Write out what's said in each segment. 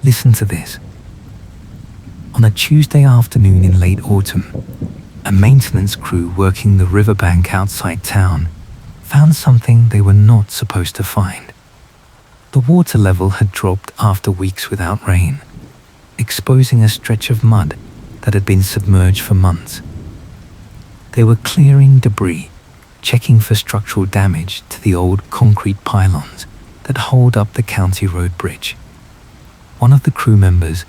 Listen to this. On a Tuesday afternoon in late autumn, a maintenance crew working the riverbank outside town found something they were not supposed to find. The water level had dropped after weeks without rain, exposing a stretch of mud that had been submerged for months. They were clearing debris, checking for structural damage to the old concrete pylons that hold up the county road bridge. One of the crew members,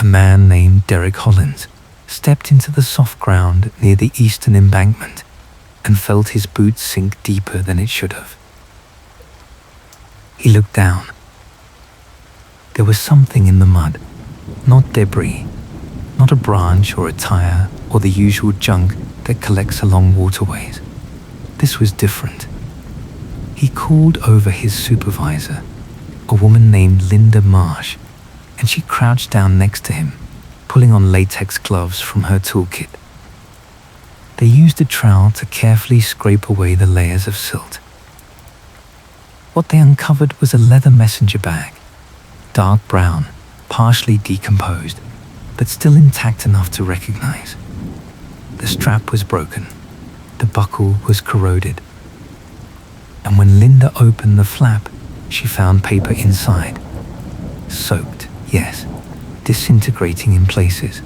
a man named Derek Hollins, stepped into the soft ground near the eastern embankment and felt his boot sink deeper than it should have. He looked down. There was something in the mud, not debris, not a branch or a tire or the usual junk that collects along waterways. This was different. He called over his supervisor, a woman named Linda Marsh, and she crouched down next to him, pulling on latex gloves from her toolkit. They used a trowel to carefully scrape away the layers of silt. What they uncovered was a leather messenger bag, dark brown, partially decomposed, but still intact enough to recognize. The strap was broken, the buckle was corroded, and when Linda opened the flap, she found paper inside. Soaked, yes, disintegrating in places,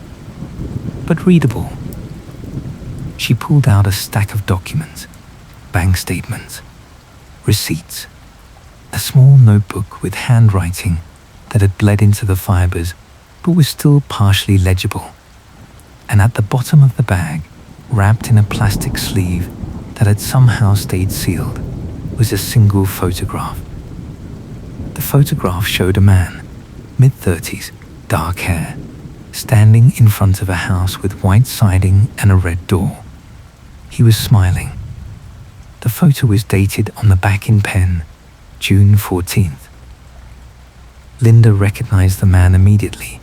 but readable. She pulled out a stack of documents, bank statements, receipts, a small notebook with handwriting that had bled into the fibers but was still partially legible. And at the bottom of the bag, wrapped in a plastic sleeve that had somehow stayed sealed, was a single photograph. The photograph showed a man, mid-30s, dark hair, standing in front of a house with white siding and a red door. He was smiling. The photo was dated on the back in pen, June 14th. Linda recognized the man immediately.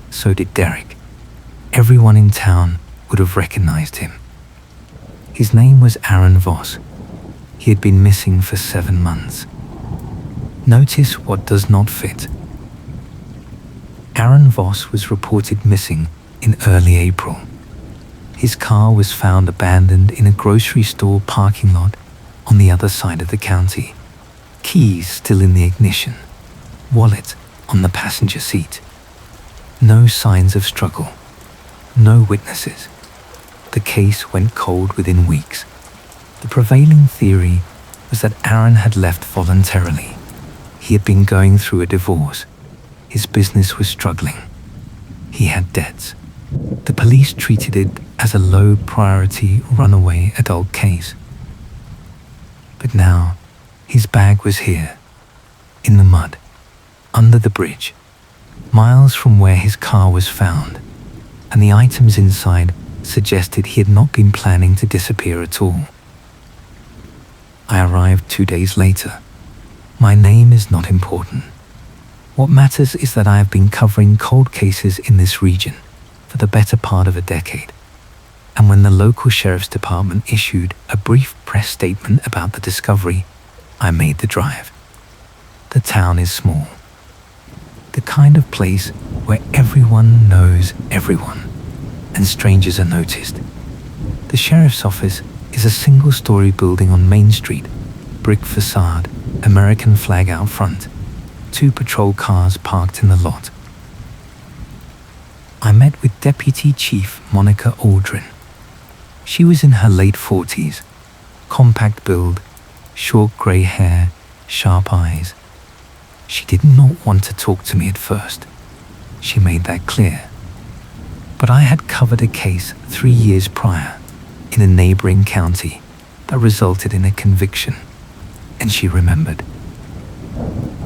So did Derek. Everyone in town would have recognized him. His name was Aaron Voss. He had been missing for 7 months. Notice what does not fit. Aaron Voss was reported missing in early April. His car was found abandoned in a grocery store parking lot on the other side of the county. Keys still in the ignition. Wallet on the passenger seat. No signs of struggle. No witnesses. The case went cold within weeks. The prevailing theory was that Aaron had left voluntarily. He had been going through a divorce. His business was struggling. He had debts. The police treated it as a low-priority runaway adult case. But now, his bag was here, in the mud, under the bridge, miles from where his car was found, and the items inside suggested he had not been planning to disappear at all. I arrived 2 days later. My name is not important. What matters is that I have been covering cold cases in this region for the better part of a decade. And when the local sheriff's department issued a brief press statement about the discovery, I made the drive. The town is small. The kind of place where everyone knows everyone, and strangers are noticed. The sheriff's office is a single-story building on Main Street, brick facade, American flag out front, 2 patrol cars parked in the lot. I met with Deputy Chief Monica Aldrin. She was in her late 40s, compact build, short grey hair, sharp eyes. She did not want to talk to me at first. She made that clear. But I had covered a case 3 years prior in a neighboring county that resulted in a conviction, and she remembered.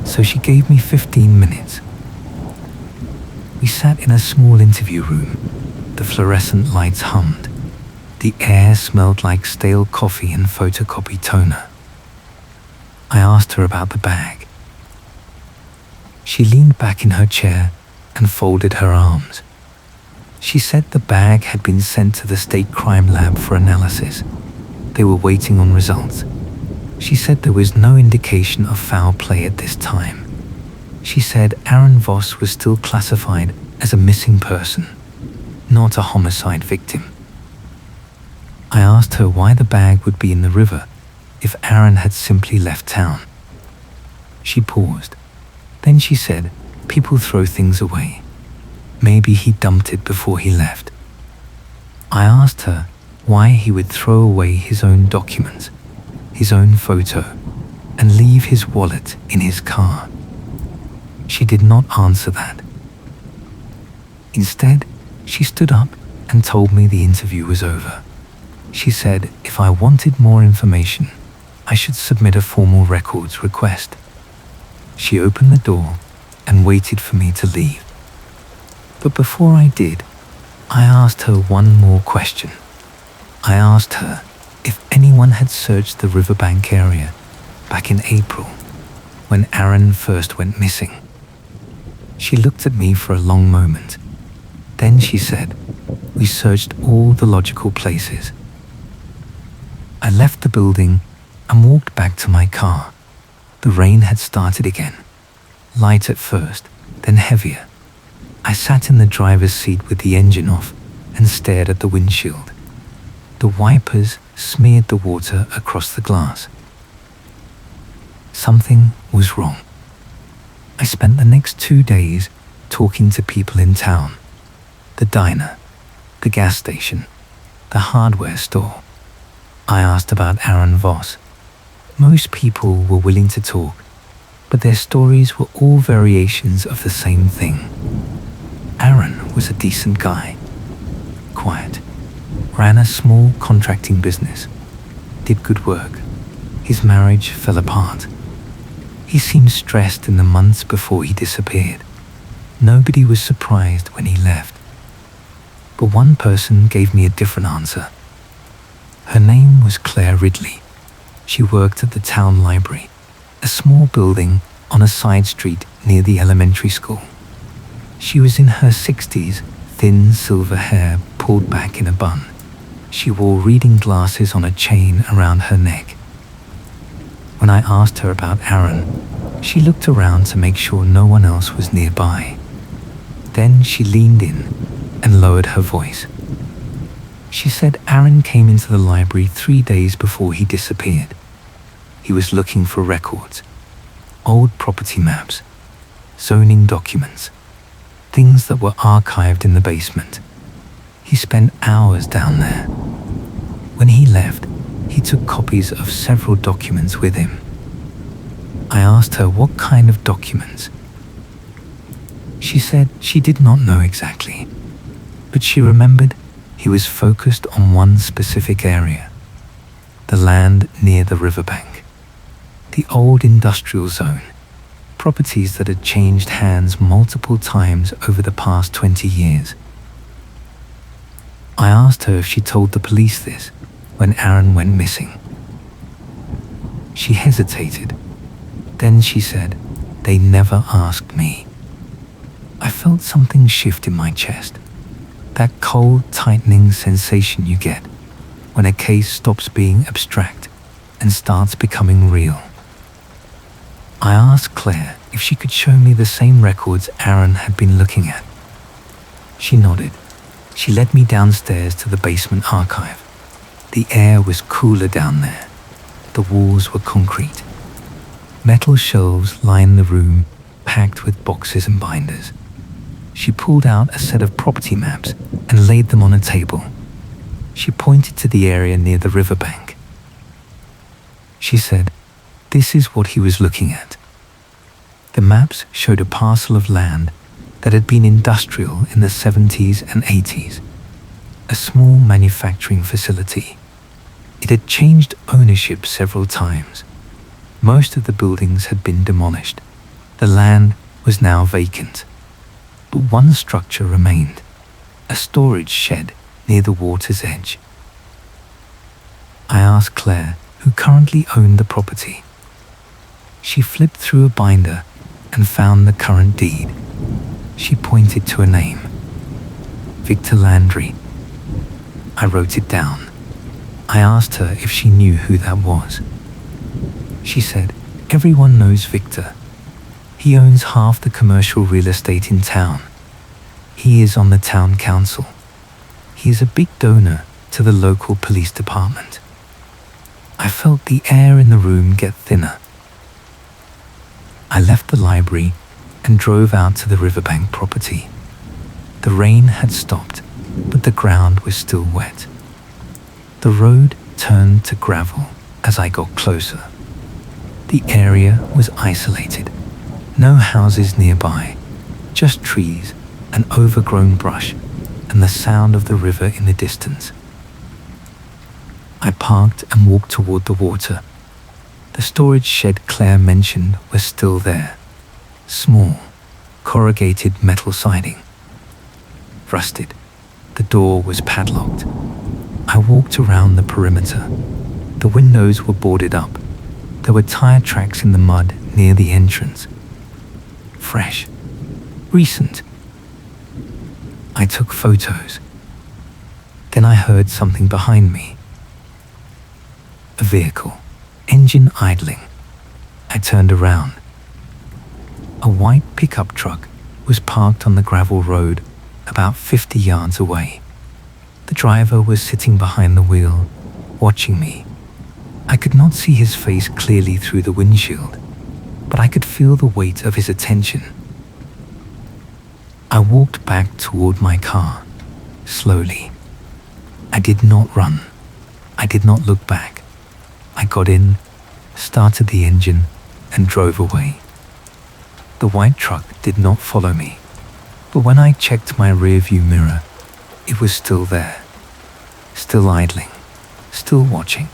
So she gave me 15 minutes. We sat in a small interview room. The fluorescent lights hummed. The air smelled like stale coffee and photocopy toner. I asked her about the bag. She leaned back in her chair and folded her arms. She said the bag had been sent to the state crime lab for analysis. They were waiting on results. She said there was no indication of foul play at this time. She said Aaron Voss was still classified as a missing person, not a homicide victim. I asked her why the bag would be in the river if Aaron had simply left town. She paused. Then she said, people throw things away. Maybe he dumped it before he left. I asked her why he would throw away his own documents, his own photo, and leave his wallet in his car. She did not answer that. Instead, she stood up and told me the interview was over. She said if I wanted more information, I should submit a formal records request. She opened the door and waited for me to leave. But before I did, I asked her one more question. I asked her if anyone had searched the riverbank area back in April when Aaron first went missing. She looked at me for a long moment. Then she said, we searched all the logical places. I left the building and walked back to my car. The rain had started again, light at first, then heavier. I sat in the driver's seat with the engine off and stared at the windshield. The wipers smeared the water across the glass. Something was wrong. I spent the next 2 days talking to people in town. The diner, the gas station, the hardware store. I asked about Aaron Voss. Most people were willing to talk, but their stories were all variations of the same thing. Aaron was a decent guy, quiet, ran a small contracting business, did good work. His marriage fell apart. He seemed stressed in the months before he disappeared. Nobody was surprised when he left. But one person gave me a different answer. Her name was Claire Ridley. She worked at the town library, a small building on a side street near the elementary school. She was in her 60s, thin silver hair pulled back in a bun. She wore reading glasses on a chain around her neck. When I asked her about Aaron, she looked around to make sure no one else was nearby. Then she leaned in and lowered her voice. She said Aaron came into the library 3 days before he disappeared. He was looking for records, old property maps, zoning documents, things that were archived in the basement. He spent hours down there. When he left, he took copies of several documents with him. I asked her what kind of documents. She said she did not know exactly, but she remembered he was focused on one specific area, the land near the riverbank, the old industrial zone, properties that had changed hands multiple times over the past 20 years. I asked her if she told the police this when Aaron went missing. She hesitated. Then she said, they never asked me. I felt something shift in my chest. That cold, tightening sensation you get when a case stops being abstract and starts becoming real. I asked Claire if she could show me the same records Aaron had been looking at. She nodded. She led me downstairs to the basement archive. The air was cooler down there. The walls were concrete. Metal shelves lined the room, packed with boxes and binders. She pulled out a set of property maps and laid them on a table. She pointed to the area near the riverbank. She said, this is what he was looking at. The maps showed a parcel of land that had been industrial in the 70s and 80s, a small manufacturing facility. It had changed ownership several times. Most of the buildings had been demolished. The land was now vacant. But one structure remained, a storage shed near the water's edge. I asked Claire, who currently owned the property. She flipped through a binder and found the current deed. She pointed to a name, Victor Landry. I wrote it down. I asked her if she knew who that was. She said, everyone knows Victor. He owns half the commercial real estate in town. He is on the town council. He is a big donor to the local police department. I felt the air in the room get thinner. I left the library and drove out to the riverbank property. The rain had stopped, but the ground was still wet. The road turned to gravel as I got closer. The area was isolated. No houses nearby, just trees and overgrown brush and the sound of the river in the distance. I parked and walked toward the water. The storage shed Claire mentioned was still there. Small, corrugated metal siding. Rusted. The door was padlocked. I walked around the perimeter. The windows were boarded up. There were tire tracks in the mud near the entrance. Fresh. Recent. I took photos. Then I heard something behind me. A vehicle, engine idling. I turned around. A white pickup truck was parked on the gravel road about 50 yards away. The driver was sitting behind the wheel, watching me. I could not see his face clearly through the windshield, but I could feel the weight of his attention. I walked back toward my car, slowly. I did not run. I did not look back. I got in, started the engine, and drove away. The white truck did not follow me, but when I checked my rearview mirror, it was still there, still idling, still watching.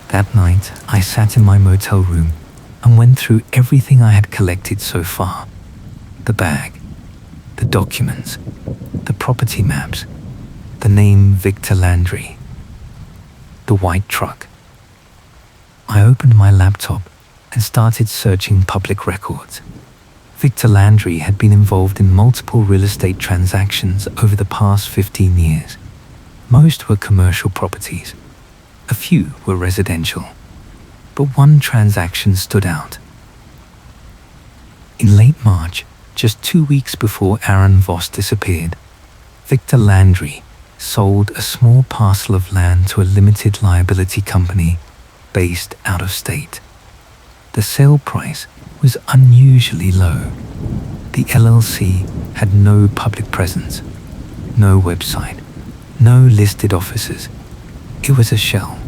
That night, I sat in my motel room and went through everything I had collected so far. The bag, the documents, the property maps, the name Victor Landry, the white truck. I opened my laptop and started searching public records. Victor Landry had been involved in multiple real estate transactions over the past 15 years. Most were commercial properties. A few were residential. But one transaction stood out. In late March, just 2 weeks before Aaron Voss disappeared, Victor Landry sold a small parcel of land to a limited liability company based out of state. The sale price was unusually low. The LLC had no public presence, no website, no listed offices. It was a shell.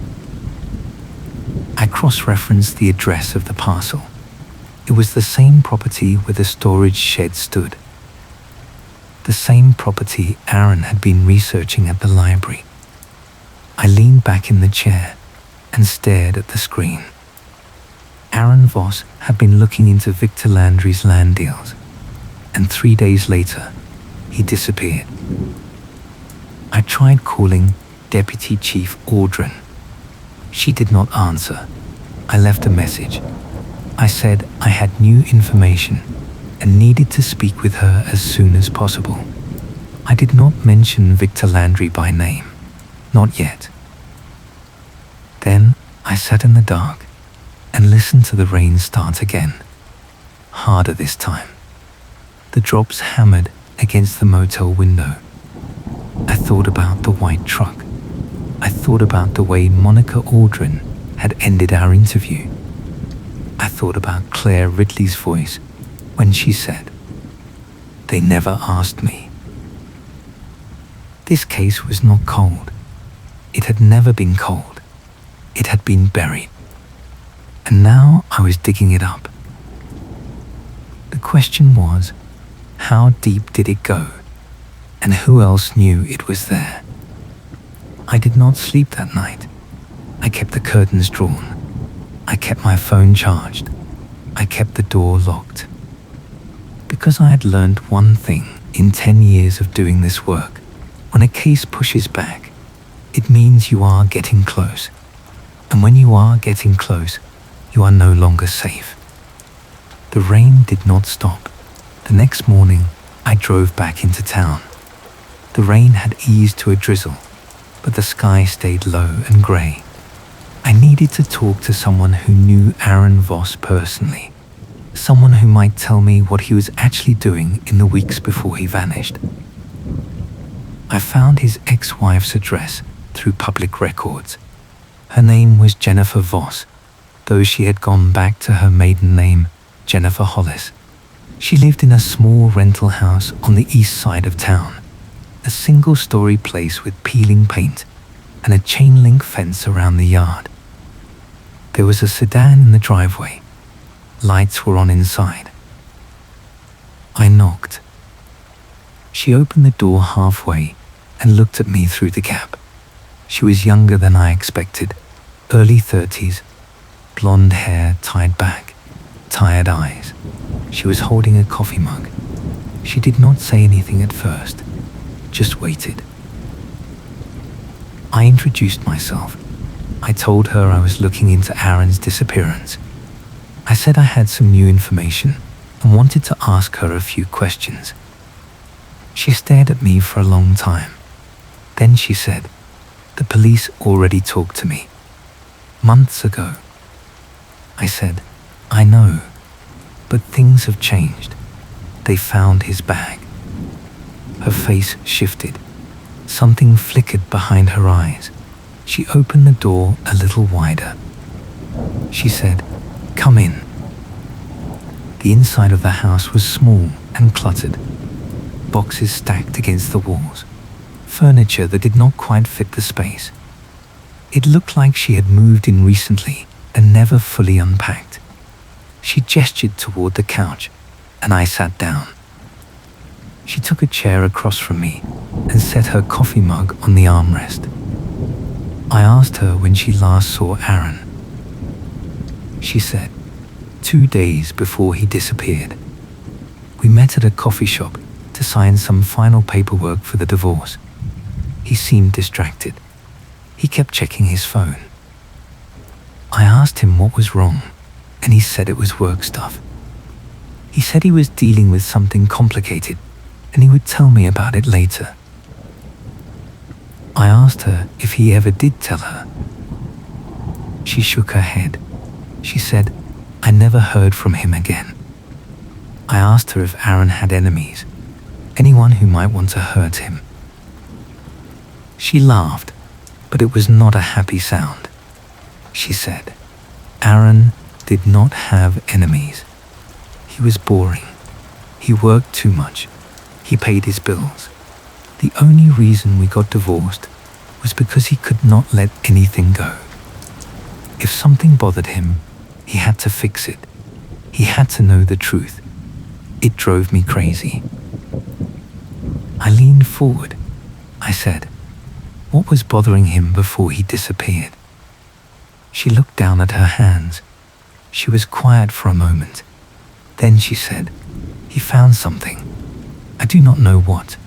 I cross-referenced the address of the parcel. It was the same property where the storage shed stood. The same property Aaron had been researching at the library. I leaned back in the chair and stared at the screen. Aaron Voss had been looking into Victor Landry's land deals, and 3 days later, he disappeared. I tried calling Deputy Chief Audrin. She did not answer. I left a message. I said I had new information and needed to speak with her as soon as possible. I did not mention Victor Landry by name. Not yet. Then I sat in the dark and listened to the rain start again. Harder this time. The drops hammered against the motel window. I thought about the white truck. I thought about the way Monica Audrin had ended our interview. I thought about Claire Ridley's voice when she said, "They never asked me." This case was not cold. It had never been cold. It had been buried. And now I was digging it up. The question was, how deep did it go? And who else knew it was there? I did not sleep that night. I kept the curtains drawn. I kept my phone charged. I kept the door locked. Because I had learned one thing in 10 years of doing this work. When a case pushes back, it means you are getting close. And when you are getting close, you are no longer safe. The rain did not stop. The next morning, I drove back into town. The rain had eased to a drizzle, but the sky stayed low and grey. I needed to talk to someone who knew Aaron Voss personally, someone who might tell me what he was actually doing in the weeks before he vanished. I found his ex-wife's address through public records. Her name was Jennifer Voss, though she had gone back to her maiden name, Jennifer Hollis. She lived in a small rental house on the east side of town, a single-story place with peeling paint and a chain-link fence around the yard. There was a sedan in the driveway. Lights were on inside. I knocked. She opened the door halfway and looked at me through the gap. She was younger than I expected, early 30s, blonde hair tied back, tired eyes. She was holding a coffee mug. She did not say anything at first, just waited. I introduced myself. I told her I was looking into Aaron's disappearance. I said I had some new information and wanted to ask her a few questions. She stared at me for a long time. Then she said, "The police already talked to me. Months ago." I said, "I know, but things have changed. They found his bag." Her face shifted. Something flickered behind her eyes. She opened the door a little wider. She said, "Come in." The inside of the house was small and cluttered. Boxes stacked against the walls. Furniture that did not quite fit the space. It looked like she had moved in recently and never fully unpacked. She gestured toward the couch, and I sat down. She took a chair across from me and set her coffee mug on the armrest. I asked her when she last saw Aaron. She said, 2 days before he disappeared. We met at a coffee shop to sign some final paperwork for the divorce. He seemed distracted. He kept checking his phone. I asked him what was wrong, and he said it was work stuff. He said he was dealing with something complicated, and he would tell me about it later. I asked her if he ever did tell her. She shook her head. She said, "I never heard from him again." I asked her if Aaron had enemies, anyone who might want to hurt him. She laughed, but it was not a happy sound. She said, "Aaron did not have enemies. He was boring. He worked too much. He paid his bills. The only reason we got divorced was because he could not let anything go. If something bothered him, he had to fix it. He had to know the truth. It drove me crazy." I leaned forward. I said, "What was bothering him before he disappeared?" She looked down at her hands. She was quiet for a moment. Then she said, "He found something. I do not know what,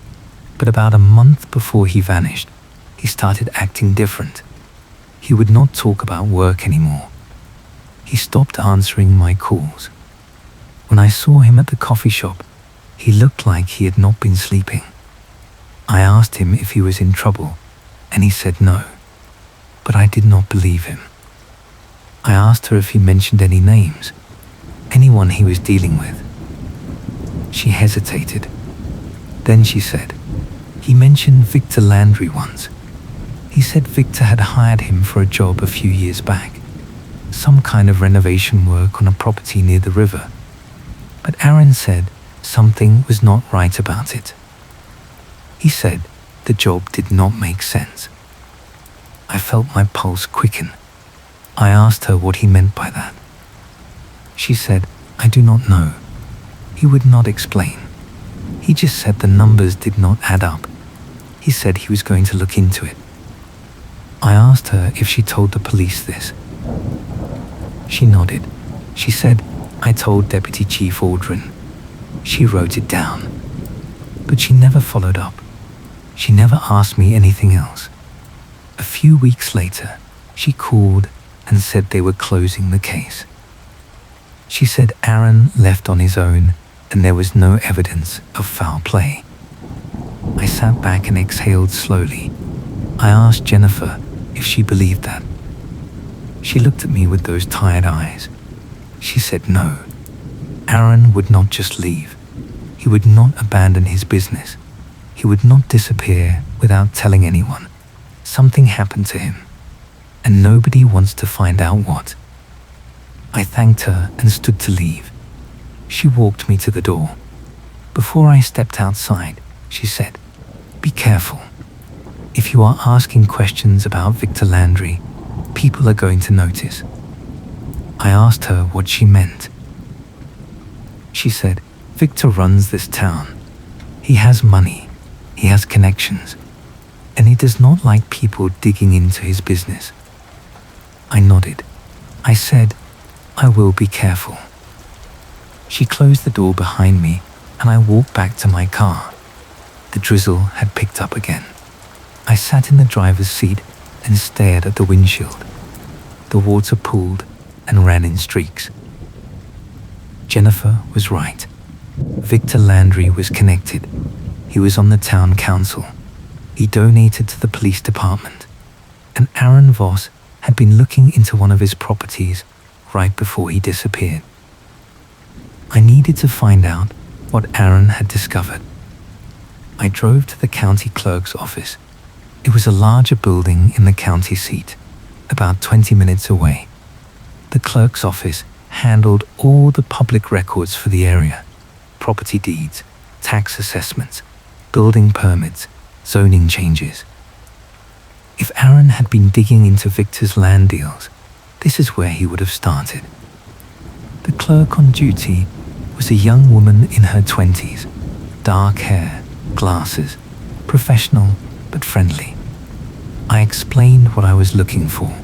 but about a month before he vanished, he started acting different. He would not talk about work anymore. He stopped answering my calls. When I saw him at the coffee shop, he looked like he had not been sleeping. I asked him if he was in trouble, and he said no, but I did not believe him. I asked her if he mentioned any names, anyone he was dealing with. She hesitated. Then she said, "He mentioned Victor Landry once. He said Victor had hired him for a job a few years back, some kind of renovation work on a property near the river. But Aaron said something was not right about it. He said the job did not make sense." I felt my pulse quicken. I asked her what he meant by that. She said, "I do not know. He would not explain. He just said the numbers did not add up. He said he was going to look into it." I asked her if she told the police this. She nodded. She said, "I told Deputy Chief Aldrin." She wrote it down. But she never followed up. She never asked me anything else. A few weeks later, she called and said they were closing the case. She said Aaron left on his own and there was no evidence of foul play. I sat back and exhaled slowly. I asked Jennifer if she believed that. She looked at me with those tired eyes. She said no. Aaron would not just leave. He would not abandon his business. He would not disappear without telling anyone. Something happened to him, and nobody wants to find out what. I thanked her and stood to leave. She walked me to the door. Before I stepped outside, she said, "Be careful. If you are asking questions about Victor Landry, people are going to notice." I asked her what she meant. She said, "Victor runs this town. He has money, he has connections, and he does not like people digging into his business." I nodded. I said, "I will be careful." She closed the door behind me and I walked back to my car. The drizzle had picked up again. I sat in the driver's seat and stared at the windshield. The water pooled and ran in streaks. Jennifer was right. Victor Landry was connected. He was on the town council. He donated to the police department. And Aaron Voss had been looking into one of his properties right before he disappeared. I needed to find out what Aaron had discovered. I drove to the county clerk's office. It was a larger building in the county seat, about 20 minutes away. The clerk's office handled all the public records for the area: property deeds, tax assessments, building permits, zoning changes. If Aaron had been digging into Victor's land deals, this is where he would have started. The clerk on duty was a young woman in her 20s, dark hair, glasses, professional but friendly. I explained what I was looking for.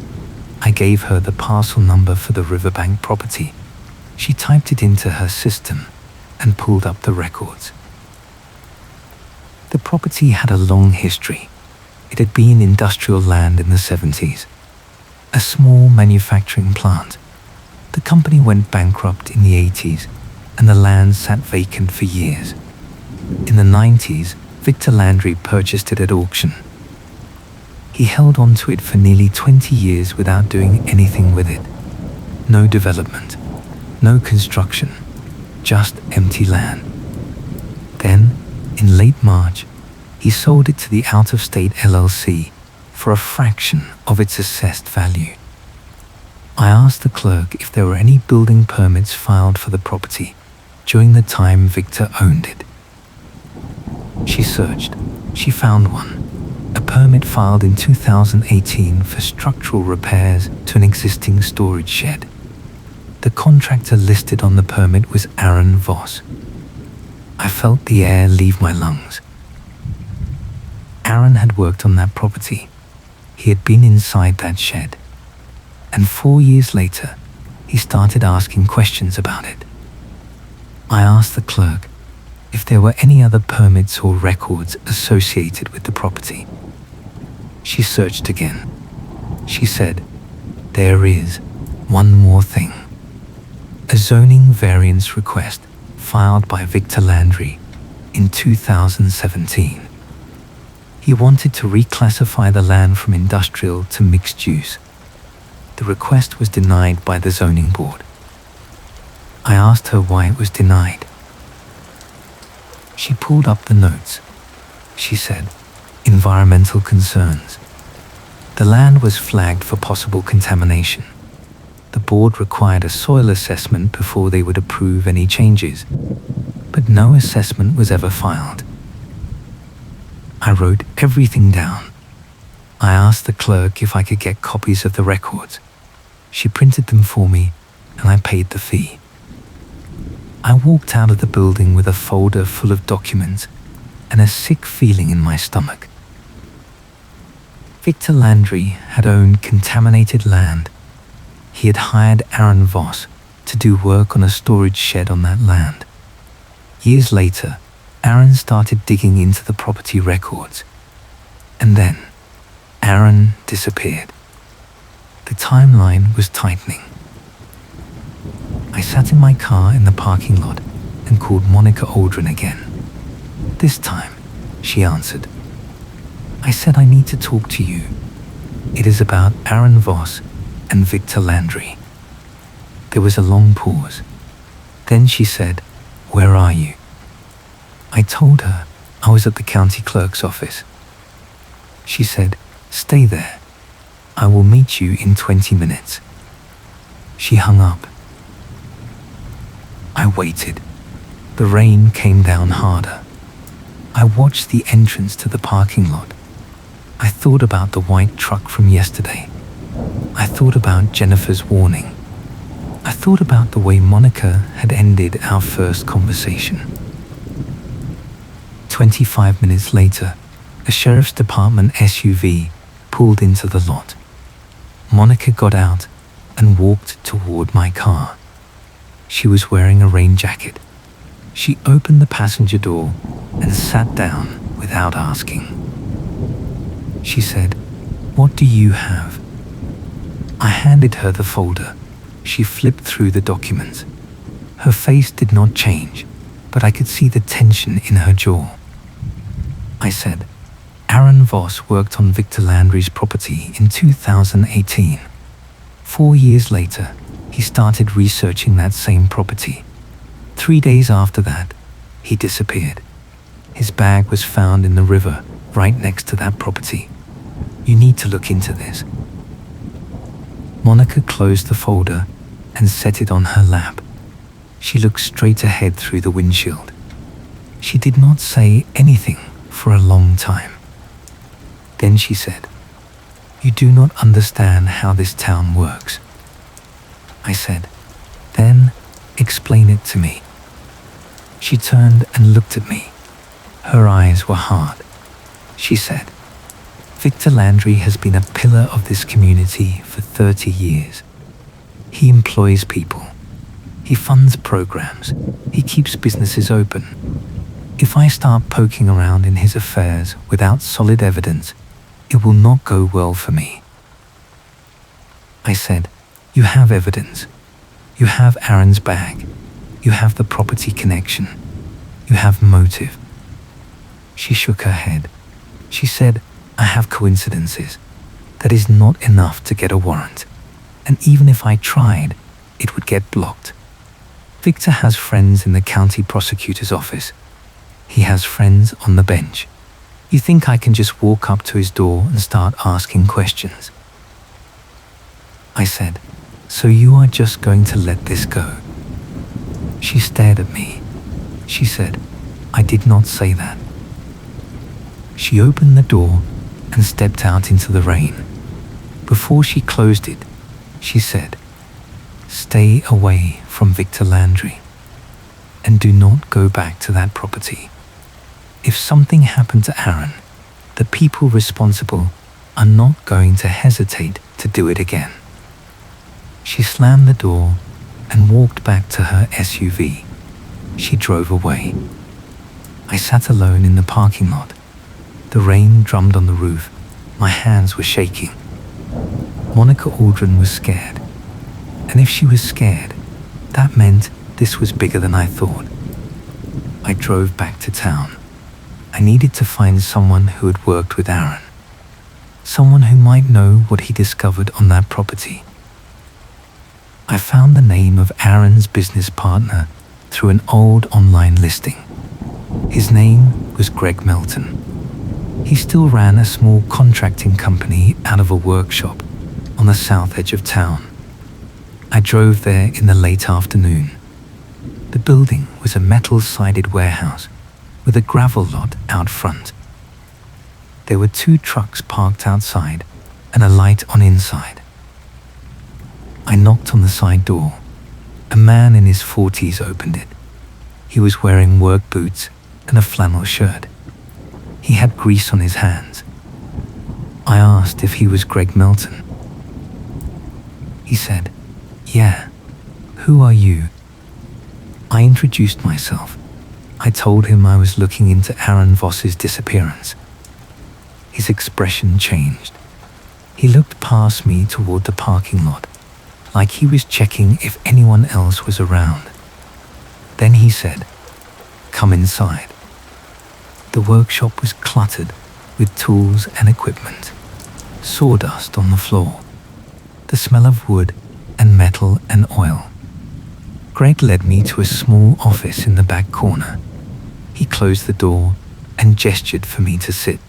I gave her the parcel number for the riverbank property. She typed it into her system and pulled up the records. The property had a long history. It had been industrial land in the 70s, a small manufacturing plant. The company went bankrupt in the 80s and the land sat vacant for years. In the 90s, Victor Landry purchased it at auction. He held on to it for nearly 20 years without doing anything with it. No development, no construction, just empty land. Then, in late March, he sold it to the out-of-state LLC for a fraction of its assessed value. I asked the clerk if there were any building permits filed for the property during the time Victor owned it. She searched. She found one. A permit filed in 2018 for structural repairs to an existing storage shed. The contractor listed on the permit was Aaron Voss. I felt the air leave my lungs. Aaron had worked on that property. He had been inside that shed. And 4 years later, he started asking questions about it. I asked the clerk if there were any other permits or records associated with the property. She searched again. She said, "There is one more thing. A zoning variance request filed by Victor Landry in 2017. He wanted to reclassify the land from industrial to mixed use. The request was denied by the zoning board. I asked her why it was denied. She pulled up the notes. She said, environmental concerns. The land was flagged for possible contamination. The board required a soil assessment before they would approve any changes, but no assessment was ever filed. I wrote everything down. I asked the clerk if I could get copies of the records. She printed them for me, and I paid the fee. I walked out of the building with a folder full of documents and a sick feeling in my stomach. Victor Landry had owned contaminated land. He had hired Aaron Voss to do work on a storage shed on that land. Years later, Aaron started digging into the property records. And then, Aaron disappeared. The timeline was tightening. I sat in my car in the parking lot and called Monica Aldrin again. This time, she answered. I said I need to talk to you. It is about Aaron Voss and Victor Landry. There was a long pause. Then she said, "Where are you?" I told her I was at the county clerk's office. She said, "Stay there. I will meet you in 20 minutes." She hung up. I waited. The rain came down harder. I watched the entrance to the parking lot. I thought about the white truck from yesterday. I thought about Jennifer's warning. I thought about the way Monica had ended our first conversation. 25 minutes later, a sheriff's department SUV pulled into the lot. Monica got out and walked toward my car. She was wearing a rain jacket. She opened the passenger door and sat down without asking. She said, "What do you have?" I handed her the folder. She flipped through the documents. Her face did not change, but I could see the tension in her jaw. I said, "Aaron Voss worked on Victor Landry's property in 2018. 4 years later, he started researching that same property. 3 days after that, he disappeared. His bag was found in the river right next to that property. You need to look into this." Monica closed the folder and set it on her lap. She looked straight ahead through the windshield. She did not say anything for a long time. Then she said, "You do not understand how this town works." I said, "Then explain it to me." She turned and looked at me. Her eyes were hard. She said, "Victor Landry has been a pillar of this community for 30 years. He employs people. He funds programs. He keeps businesses open. If I start poking around in his affairs without solid evidence, it will not go well for me." I said, "You have evidence. You have Aaron's bag. You have the property connection. You have motive." She shook her head. She said, "I have coincidences. That is not enough to get a warrant. And even if I tried, it would get blocked. Victor has friends in the county prosecutor's office. He has friends on the bench. You think I can just walk up to his door and start asking questions?" I said, "So you are just going to let this go?" She stared at me. She said, "I did not say that." She opened the door and stepped out into the rain. Before she closed it, she said, "Stay away from Victor Landry and do not go back to that property. If something happened to Aaron, the people responsible are not going to hesitate to do it again." She slammed the door and walked back to her SUV. She drove away. I sat alone in the parking lot. The rain drummed on the roof. My hands were shaking. Monica Aldrin was scared. And if she was scared, that meant this was bigger than I thought. I drove back to town. I needed to find someone who had worked with Aaron. Someone who might know what he discovered on that property. I found the name of Aaron's business partner through an old online listing. His name was Greg Melton. He still ran a small contracting company out of a workshop on the south edge of town. I drove there in the late afternoon. The building was a metal-sided warehouse with a gravel lot out front. There were 2 trucks parked outside and a light on inside. I knocked on the side door. A man in his 40s opened it. He was wearing work boots and a flannel shirt. He had grease on his hands. I asked if he was Greg Melton. He said, "Yeah, who are you?" I introduced myself. I told him I was looking into Aaron Voss's disappearance. His expression changed. He looked past me toward the parking lot, like he was checking if anyone else was around. Then he said, "Come inside." The workshop was cluttered with tools and equipment, sawdust on the floor, the smell of wood and metal and oil. Greg led me to a small office in the back corner. He closed the door and gestured for me to sit.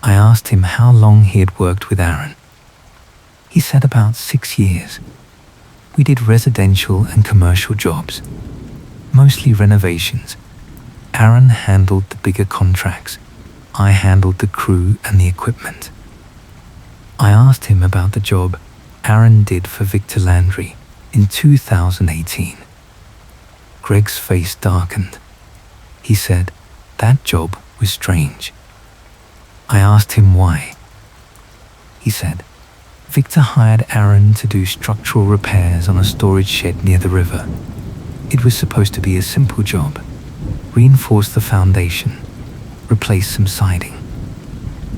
I asked him how long he had worked with Aaron. He said about 6 years. We did residential and commercial jobs, mostly renovations. Aaron handled the bigger contracts. I handled the crew and the equipment. I asked him about the job Aaron did for Victor Landry in 2018. Greg's face darkened. He said that job was strange. I asked him why. He said, Victor hired Aaron to do structural repairs on a storage shed near the river. It was supposed to be a simple job. Reinforce the foundation, replace some siding.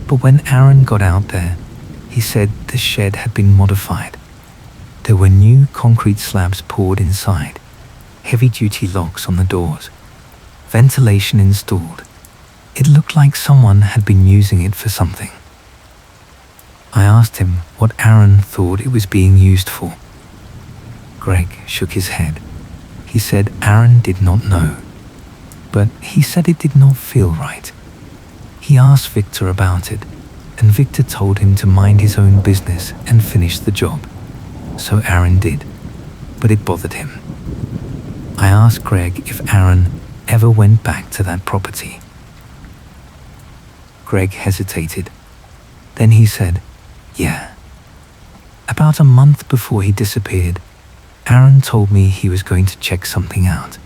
But when Aaron got out there, he said the shed had been modified. There were new concrete slabs poured inside, heavy-duty locks on the doors, ventilation installed. It looked like someone had been using it for something. I asked him what Aaron thought it was being used for. Greg shook his head. He said Aaron did not know, but he said it did not feel right. He asked Victor about it, and Victor told him to mind his own business and finish the job. So Aaron did, but it bothered him. I asked Greg if Aaron ever went back to that property. Greg hesitated. Then he said, yeah. About a month before he disappeared, Aaron told me he was going to check something out.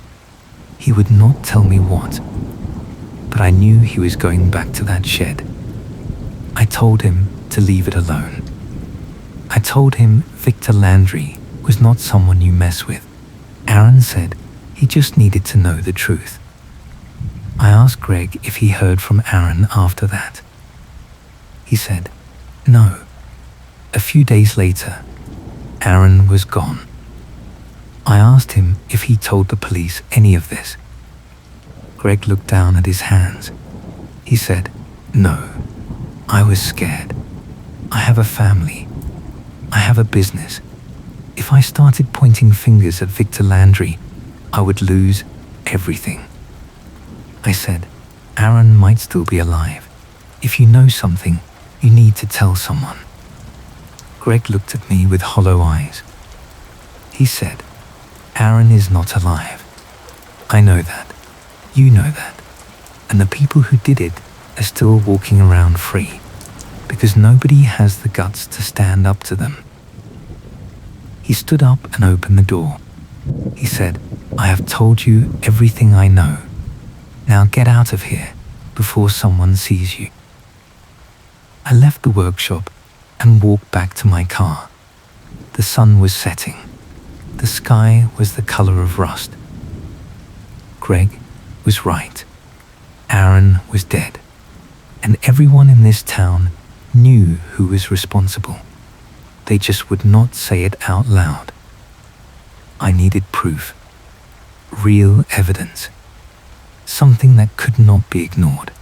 He would not tell me what, but I knew he was going back to that shed. I told him to leave it alone. I told him Victor Landry was not someone you mess with. Aaron said he just needed to know the truth. I asked Greg if he heard from Aaron after that. He said, no. A few days later, Aaron was gone. I asked him if he told the police any of this. Greg looked down at his hands. He said, no. I was scared. I have a family. I have a business. If I started pointing fingers at Victor Landry, I would lose everything. I said, Aaron might still be alive. If you know something, you need to tell someone. Greg looked at me with hollow eyes. He said, Aaron is not alive. I know that. You know that. And the people who did it are still walking around free, because nobody has the guts to stand up to them. He stood up and opened the door. He said, I have told you everything I know. Now get out of here before someone sees you. I left the workshop and walked back to my car. The sun was setting. The sky was the color of rust. Greg was right. Aaron was dead. And everyone in this town knew who was responsible. They just would not say it out loud. I needed proof. Real evidence. Something that could not be ignored.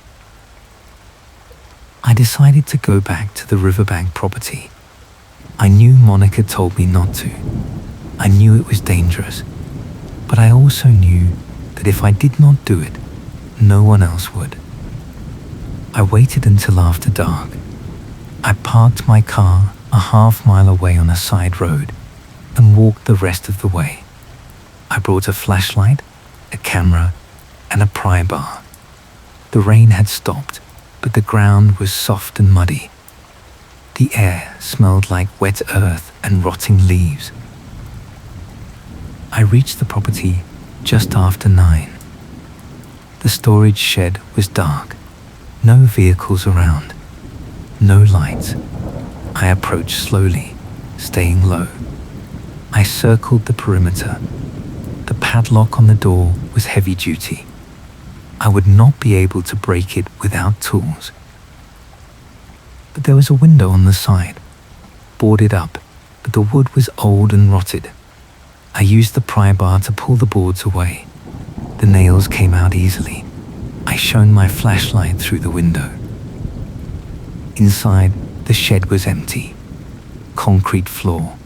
I decided to go back to the riverbank property. I knew Monica told me not to. I knew it was dangerous, but I also knew that if I did not do it, no one else would. I waited until after dark. I parked my car a half-mile away on a side road and walked the rest of the way. I brought a flashlight, a camera, and a pry bar. The rain had stopped, but the ground was soft and muddy. The air smelled like wet earth and rotting leaves. I reached the property just after 9. The storage shed was dark. No vehicles around. No lights. I approached slowly, staying low. I circled the perimeter. The padlock on the door was heavy duty. I would not be able to break it without tools. But there was a window on the side, boarded up, but the wood was old and rotted. I used the pry bar to pull the boards away. The nails came out easily. I shone my flashlight through the window. Inside, the shed was empty. Concrete floor,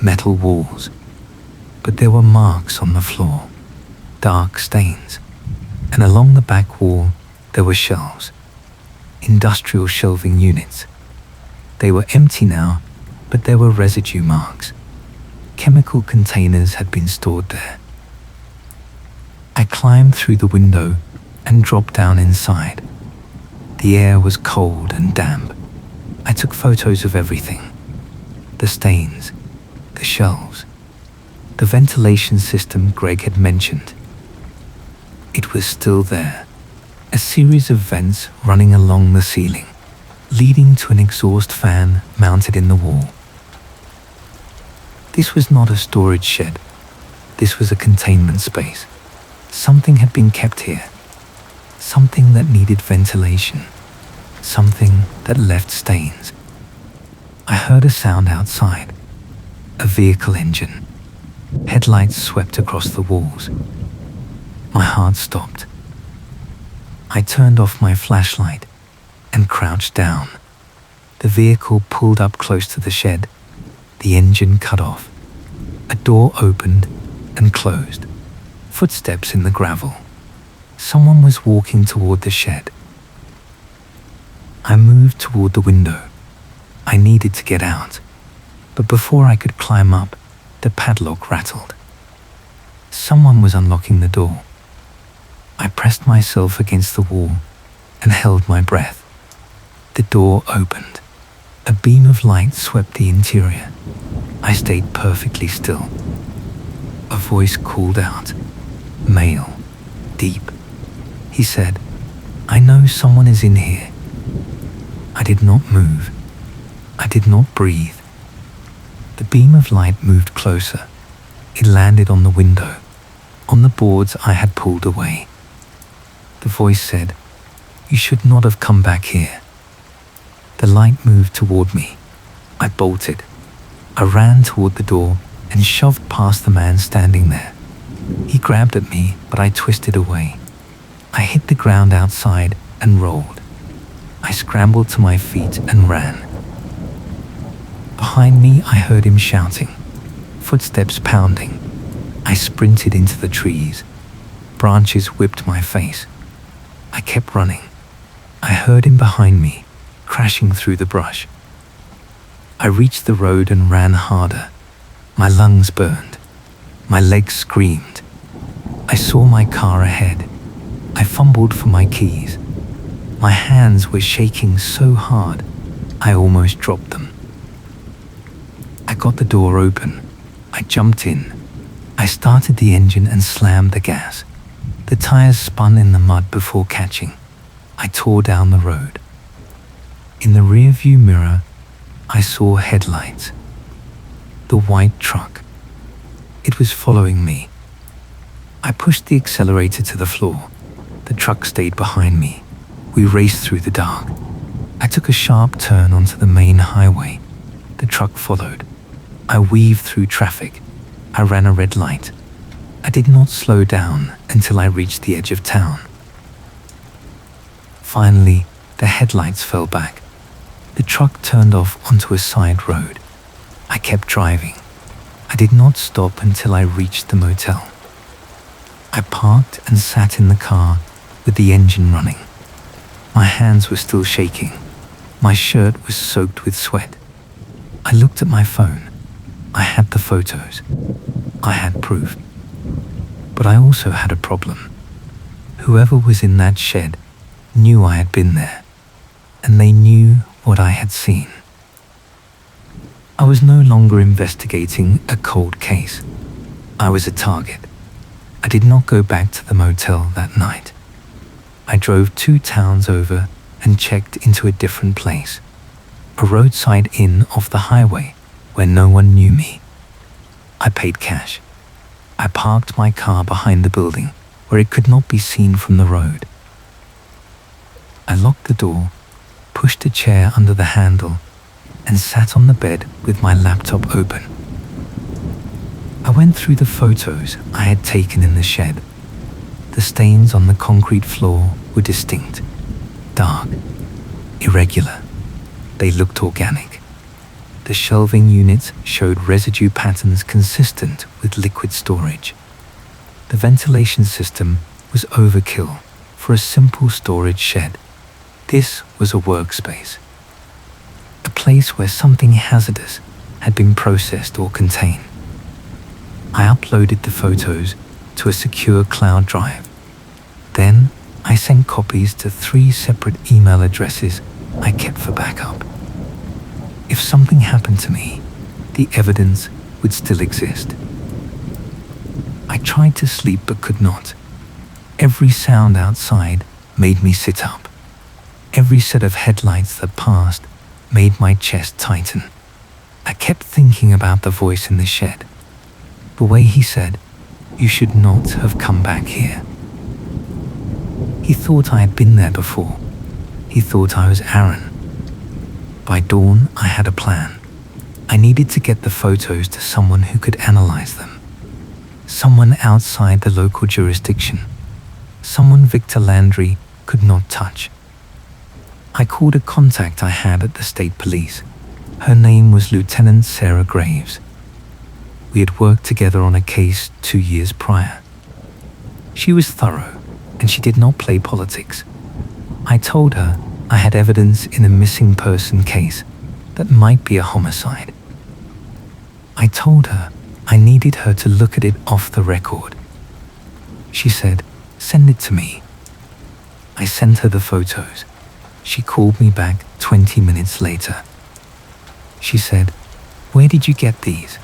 metal walls, but there were marks on the floor, dark stains, and along the back wall there were shelves, industrial shelving units. They were empty now, but there were residue marks. Chemical containers had been stored there. I climbed through the window and dropped down inside. The air was cold and damp. I took photos of everything. The stains, the shelves, the ventilation system Greg had mentioned. It was still there, a series of vents running along the ceiling, leading to an exhaust fan mounted in the wall. This was not a storage shed. This was a containment space. Something had been kept here. Something that needed ventilation. Something that left stains. I heard a sound outside. A vehicle engine. Headlights swept across the walls. My heart stopped. I turned off my flashlight and crouched down. The vehicle pulled up close to the shed. The engine cut off. A door opened and closed. Footsteps in the gravel. Someone was walking toward the shed. I moved toward the window. I needed to get out, but before I could climb up, the padlock rattled. Someone was unlocking the door. I pressed myself against the wall and held my breath. The door opened. A beam of light swept the interior. I stayed perfectly still. A voice called out, male, deep. He said, "I know someone is in here." I did not move. I did not breathe. The beam of light moved closer. It landed on the window, on the boards I had pulled away. The voice said, "You should not have come back here." The light moved toward me. I bolted. I ran toward the door and shoved past the man standing there. He grabbed at me, but I twisted away. I hit the ground outside and rolled. I scrambled to my feet and ran. Behind me, I heard him shouting, footsteps pounding. I sprinted into the trees. Branches whipped my face. I kept running. I heard him behind me, crashing through the brush. I reached the road and ran harder. My lungs burned. My legs screamed. I saw my car ahead. I fumbled for my keys. My hands were shaking so hard, I almost dropped them. I got the door open. I jumped in. I started the engine and slammed the gas. The tires spun in the mud before catching. I tore down the road. In the rearview mirror, I saw headlights. The white truck. It was following me. I pushed the accelerator to the floor. The truck stayed behind me. We raced through the dark. I took a sharp turn onto the main highway. The truck followed. I weaved through traffic. I ran a red light. I did not slow down until I reached the edge of town. Finally, the headlights fell back. The truck turned off onto a side road. I kept driving. I did not stop until I reached the motel. I parked and sat in the car with the engine running. My hands were still shaking. My shirt was soaked with sweat. I looked at my phone. I had the photos. I had proof. But I also had a problem. Whoever was in that shed knew I had been there, and they knew what I had seen. I was no longer investigating a cold case. I was a target. I did not go back to the motel that night. I drove 2 towns over and checked into a different place, a roadside inn off the highway where no one knew me. I paid cash. I parked my car behind the building where it could not be seen from the road. I locked the door, pushed a chair under the handle, and sat on the bed with my laptop open. I went through the photos I had taken in the shed. The stains on the concrete floor were distinct, dark, irregular. They looked organic. The shelving units showed residue patterns consistent with liquid storage. The ventilation system was overkill for a simple storage shed. This was a workspace, a place where something hazardous had been processed or contained. I uploaded the photos to a secure cloud drive. Then I sent copies to 3 separate email addresses I kept for backup. If something happened to me, the evidence would still exist. I tried to sleep but could not. Every sound outside made me sit up. Every set of headlights that passed made my chest tighten. I kept thinking about the voice in the shed. The way he said, "You should not have come back here." He thought I had been there before. He thought I was Aaron. By dawn, I had a plan. I needed to get the photos to someone who could analyze them. Someone outside the local jurisdiction. Someone Victor Landry could not touch. I called a contact I had at the state police. Her name was Lieutenant Sarah Graves. We had worked together on a case 2 years prior. She was thorough, and she did not play politics. I told her I had evidence in a missing person case that might be a homicide. I told her I needed her to look at it off the record. She said, "Send it to me." I sent her the photos. She called me back 20 minutes later. She said, "Where did you get these?"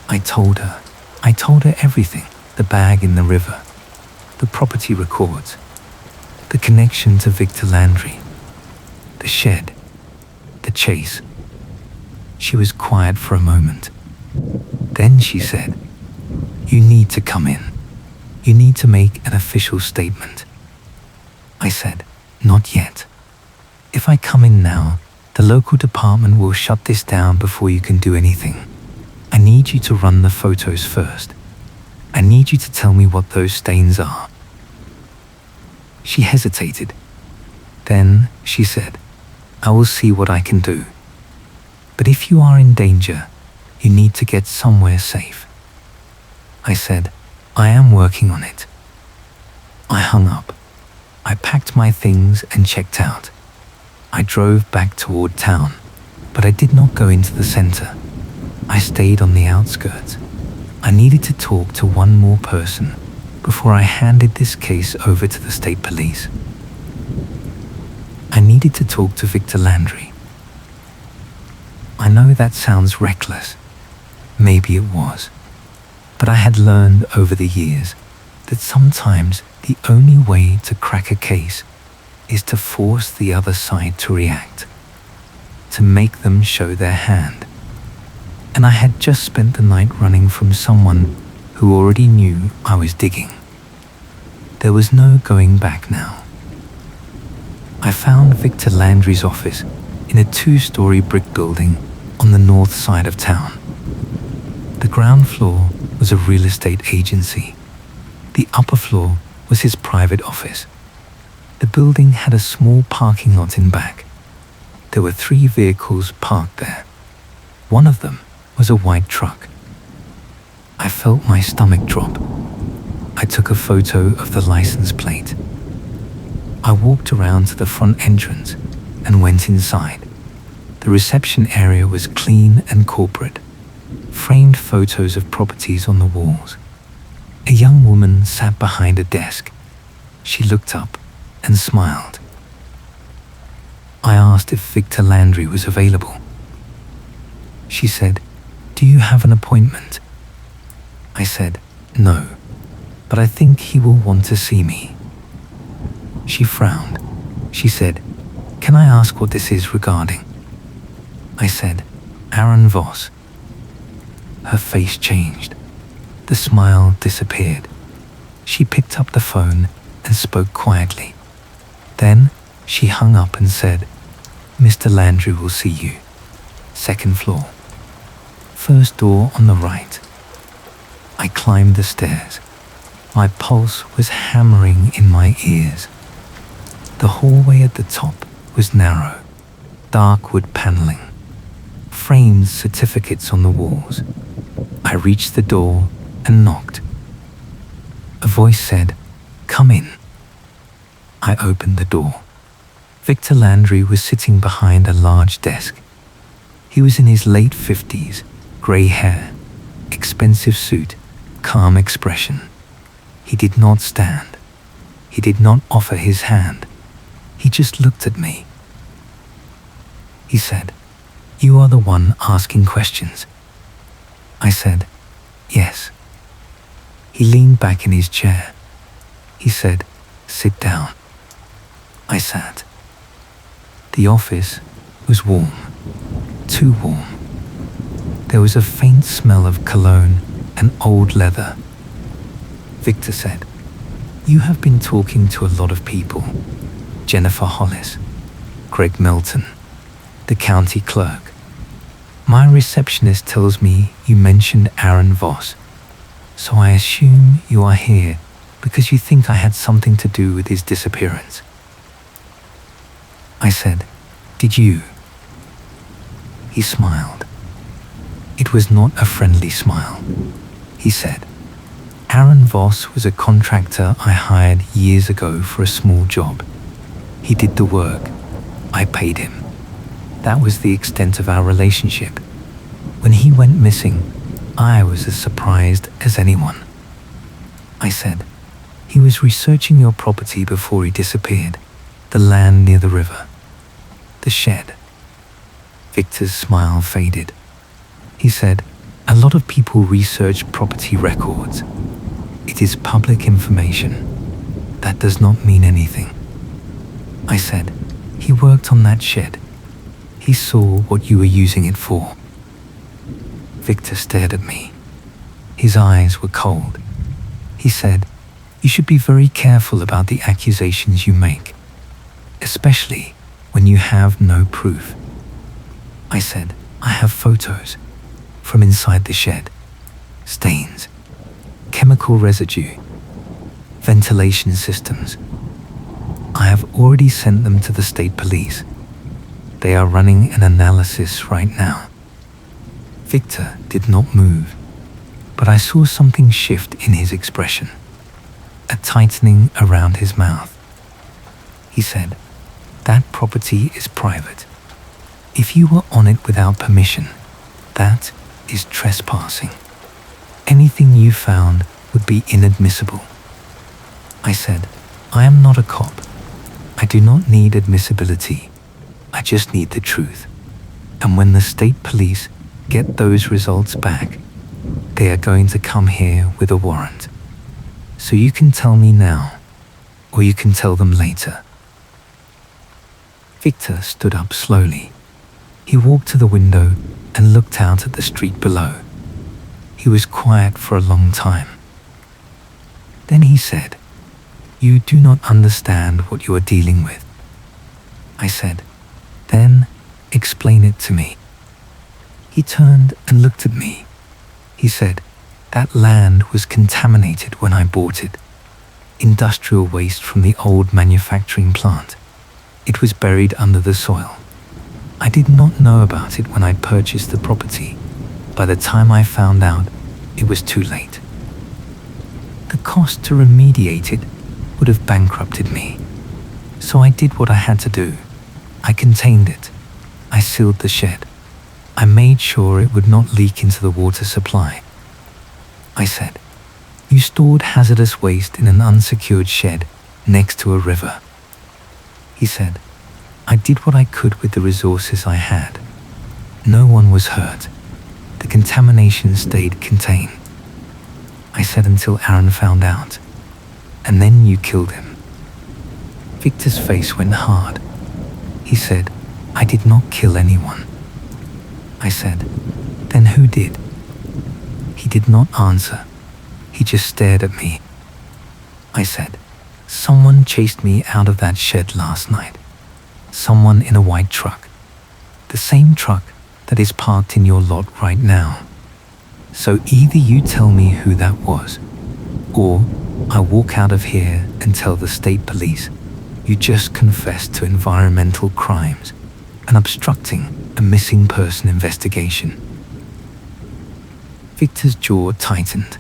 I told her everything. The bag in the river, the property records, the connection to Victor Landry, the shed, the chase. She was quiet for a moment. Then she said, "You need to come in. You need to make an official statement." I said, "Not yet. If I come in now, the local department will shut this down before you can do anything. I need you to run the photos first. I need you to tell me what those stains are." She hesitated. Then she said, "I will see what I can do. But if you are in danger, you need to get somewhere safe." I said, "I am working on it." I hung up. I packed my things and checked out. I drove back toward town, but I did not go into the center. I stayed on the outskirts. I needed to talk to one more person before I handed this case over to the state police. I needed to talk to Victor Landry. I know that sounds reckless. Maybe it was. But I had learned over the years that sometimes the only way to crack a case is to force the other side to react, to make them show their hand. And I had just spent the night running from someone who already knew I was digging. There was no going back now. I found Victor Landry's office in a 2-story brick building on the north side of town. The ground floor was a real estate agency. The upper floor was his private office. The building had a small parking lot in back. There were 3 vehicles parked there. One of them was a white truck. I felt my stomach drop. I took a photo of the license plate. I walked around to the front entrance and went inside. The reception area was clean and corporate. Framed photos of properties on the walls. A young woman sat behind a desk. She looked up and smiled. I asked if Victor Landry was available. She said, "Do you have an appointment?" I said, "No, but I think he will want to see me." She frowned. She said, "Can I ask what this is regarding?" I said, "Aaron Voss." Her face changed. The smile disappeared. She picked up the phone and spoke quietly. Then she hung up and said, "Mr. Landry will see you. 2nd floor. First door on the right." I climbed the stairs. My pulse was hammering in my ears. The hallway at the top was narrow, dark wood paneling. framed certificates on the walls. I reached the door and knocked. A voice said, "Come in." I opened the door. Victor Landry was sitting behind a large desk. He was in his late 50s, grey hair, expensive suit, calm expression. He did not stand. He did not offer his hand. He just looked at me. He said, "You are the one asking questions." I said, "Yes." He leaned back in his chair. He said, "Sit down." I sat. The office was warm, too warm. There was a faint smell of cologne and old leather. Victor said, "You have been talking to a lot of people. Jennifer Hollis, Greg Melton, the county clerk. My receptionist tells me you mentioned Aaron Voss, so I assume you are here because you think I had something to do with his disappearance." I said, "Did you?" He smiled. It was not a friendly smile. He said, "Aaron Voss was a contractor I hired years ago for a small job. He did the work. I paid him. That was the extent of our relationship. When he went missing, I was as surprised as anyone." I said, "He was researching your property before he disappeared, the land near the river, the shed." Victor's smile faded. He said, "A lot of people research property records. It is public information. That does not mean anything." I said, "He worked on that shed. He saw what you were using it for." Victor stared at me. His eyes were cold. He said, "You should be very careful about the accusations you make, especially when you have no proof." I said, "I have photos from inside the shed. Stains, chemical residue, ventilation systems. I have already sent them to the state police. They are running an analysis right now." Victor did not move, but I saw something shift in his expression, a tightening around his mouth. He said, "That property is private. If you were on it without permission, that is trespassing. Anything you found would be inadmissible." I said, "I am not a cop. I do not need admissibility. I just need the truth. And when the state police get those results back, they are going to come here with a warrant. So you can tell me now, or you can tell them later." Victor stood up slowly. He walked to the window and looked out at the street below. He was quiet for a long time. Then he said, "You do not understand what you are dealing with." I said, "Then explain it to me." He turned and looked at me. He said, "That land was contaminated when I bought it. Industrial waste from the old manufacturing plant. It was buried under the soil. I did not know about it when I purchased the property. By the time I found out, it was too late. The cost to remediate it would have bankrupted me. So I did what I had to do. I contained it. I sealed the shed. I made sure it would not leak into the water supply." I said, "You stored hazardous waste in an unsecured shed next to a river." He said, "I did what I could with the resources I had. No one was hurt. The contamination stayed contained." I said, "Until Aaron found out. And then you killed him." Victor's face went hard. He said, "I did not kill anyone." I said, "Then who did?" He did not answer. He just stared at me. I said, "Someone chased me out of that shed last night. Someone in a white truck. The same truck that is parked in your lot right now. So either you tell me who that was, or I walk out of here and tell the state police you just confessed to environmental crimes and obstructing a missing person investigation. Victor's jaw tightened.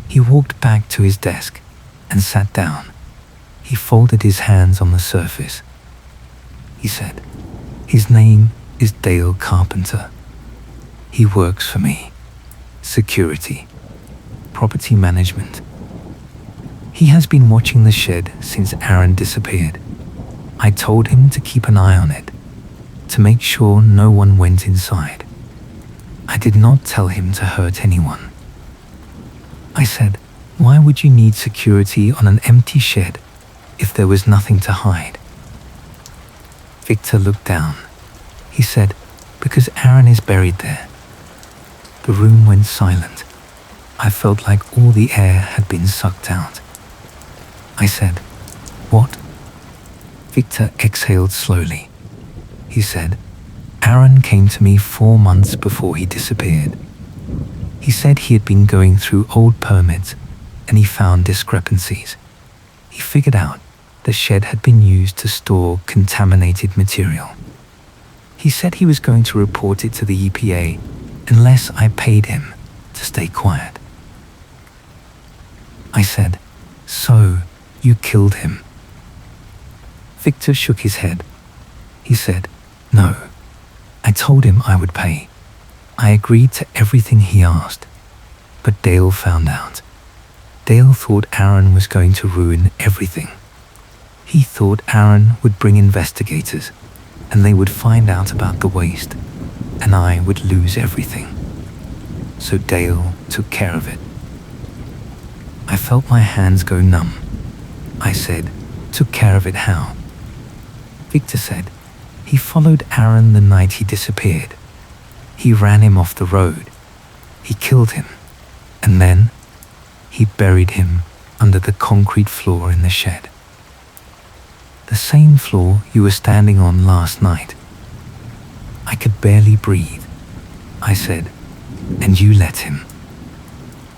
He walked back to his desk and sat down. He folded his hands on the surface. He said, "His name is Dale Carpenter. He works for me. Security. Property management. He has been watching the shed since Aaron disappeared. I told him to keep an eye on it, to make sure no one went inside. I did not tell him to hurt anyone." I said, "Why would you need security on an empty shed if there was nothing to hide?" Victor looked down. He said, "Because Aaron is buried there." The room went silent. I felt like all the air had been sucked out. I said, "What?" Victor exhaled slowly. He said, "Aaron came to me 4 months before he disappeared. He said he had been going through old permits and he found discrepancies. He figured out the shed had been used to store contaminated material. He said he was going to report it to the EPA unless I paid him to stay quiet." I said, "So you killed him?" Victor shook his head. He said, "No. I told him I would pay. I agreed to everything he asked. But Dale found out. Dale thought Aaron was going to ruin everything. He thought Aaron would bring investigators and they would find out about the waste and I would lose everything. So Dale took care of it." I felt my hands go numb. I said, "Took care of it how?" Victor said, "He followed Aaron the night he disappeared. He ran him off the road. He killed him. And then he buried him under the concrete floor in the shed. The same floor you were standing on last night." I could barely breathe. I said, "And you let him?"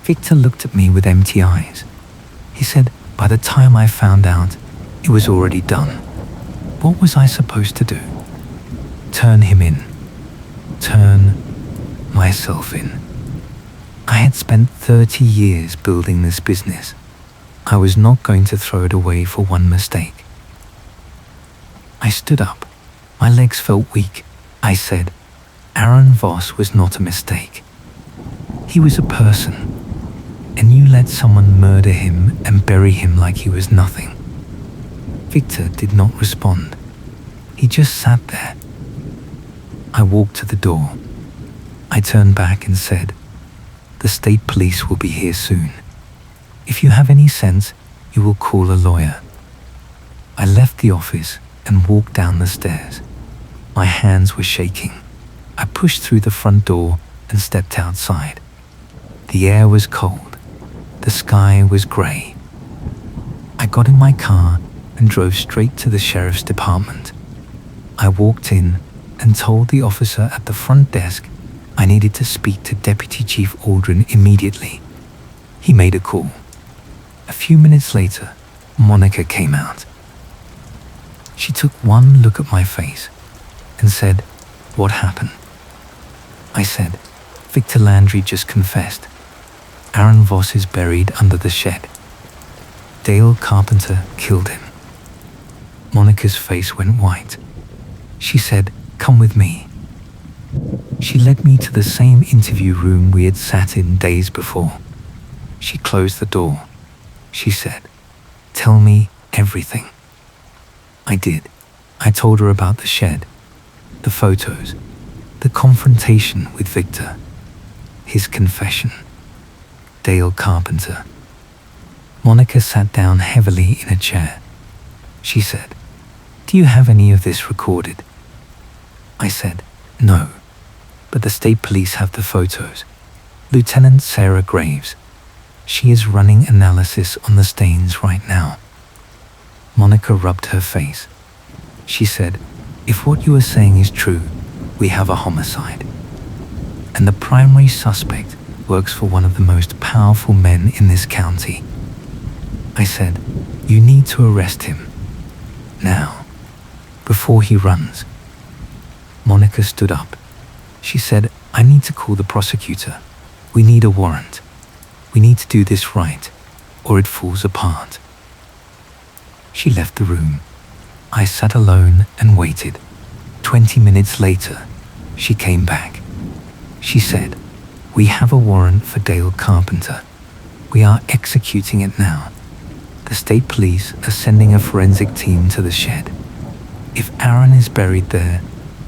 Victor looked at me with empty eyes. He said, "By the time I found out, it was already done. What was I supposed to do? Turn him in. Turn myself in. I had spent 30 years building this business. I was not going to throw it away for one mistake." I stood up. My legs felt weak. I said, "Aaron Voss was not a mistake. He was a person, and you let someone murder him and bury him like he was nothing." Victor did not respond. He just sat there. I walked to the door. I turned back and said, "The state police will be here soon. If you have any sense, you will call a lawyer." I left the office and walked down the stairs. My hands were shaking. I pushed through the front door and stepped outside. The air was cold. The sky was grey. I got in my car and drove straight to the sheriff's department. I walked in and told the officer at the front desk I needed to speak to Deputy Chief Aldrin immediately. He made a call. A few minutes later, Monica came out. She took one look at my face and said, "What happened?" I said, "Victor Landry just confessed. Aaron Voss is buried under the shed. Dale Carpenter killed him." Monica's face went white. She said, "Come with me." She led me to the same interview room we had sat in days before. She closed the door. She said, "Tell me everything." I did. I told her about the shed, the photos, the confrontation with Victor, his confession, Dale Carpenter. Monica sat down heavily in a chair. She said, "Do you have any of this recorded?" I said, "No, but the state police have the photos. Lieutenant Sarah Graves. She is running analysis on the stains right now." Monica rubbed her face. She said, "If what you are saying is true, we have a homicide. And the primary suspect works for one of the most powerful men in this county." I said, "You need to arrest him. Now, before he runs." Monica stood up. She said, "I need to call the prosecutor. We need a warrant. We need to do this right, or it falls apart." She left the room. I sat alone and waited. 20 minutes later, she came back. She said, "We have a warrant for Dale Carpenter. We are executing it now. The state police are sending a forensic team to the shed. If Aaron is buried there,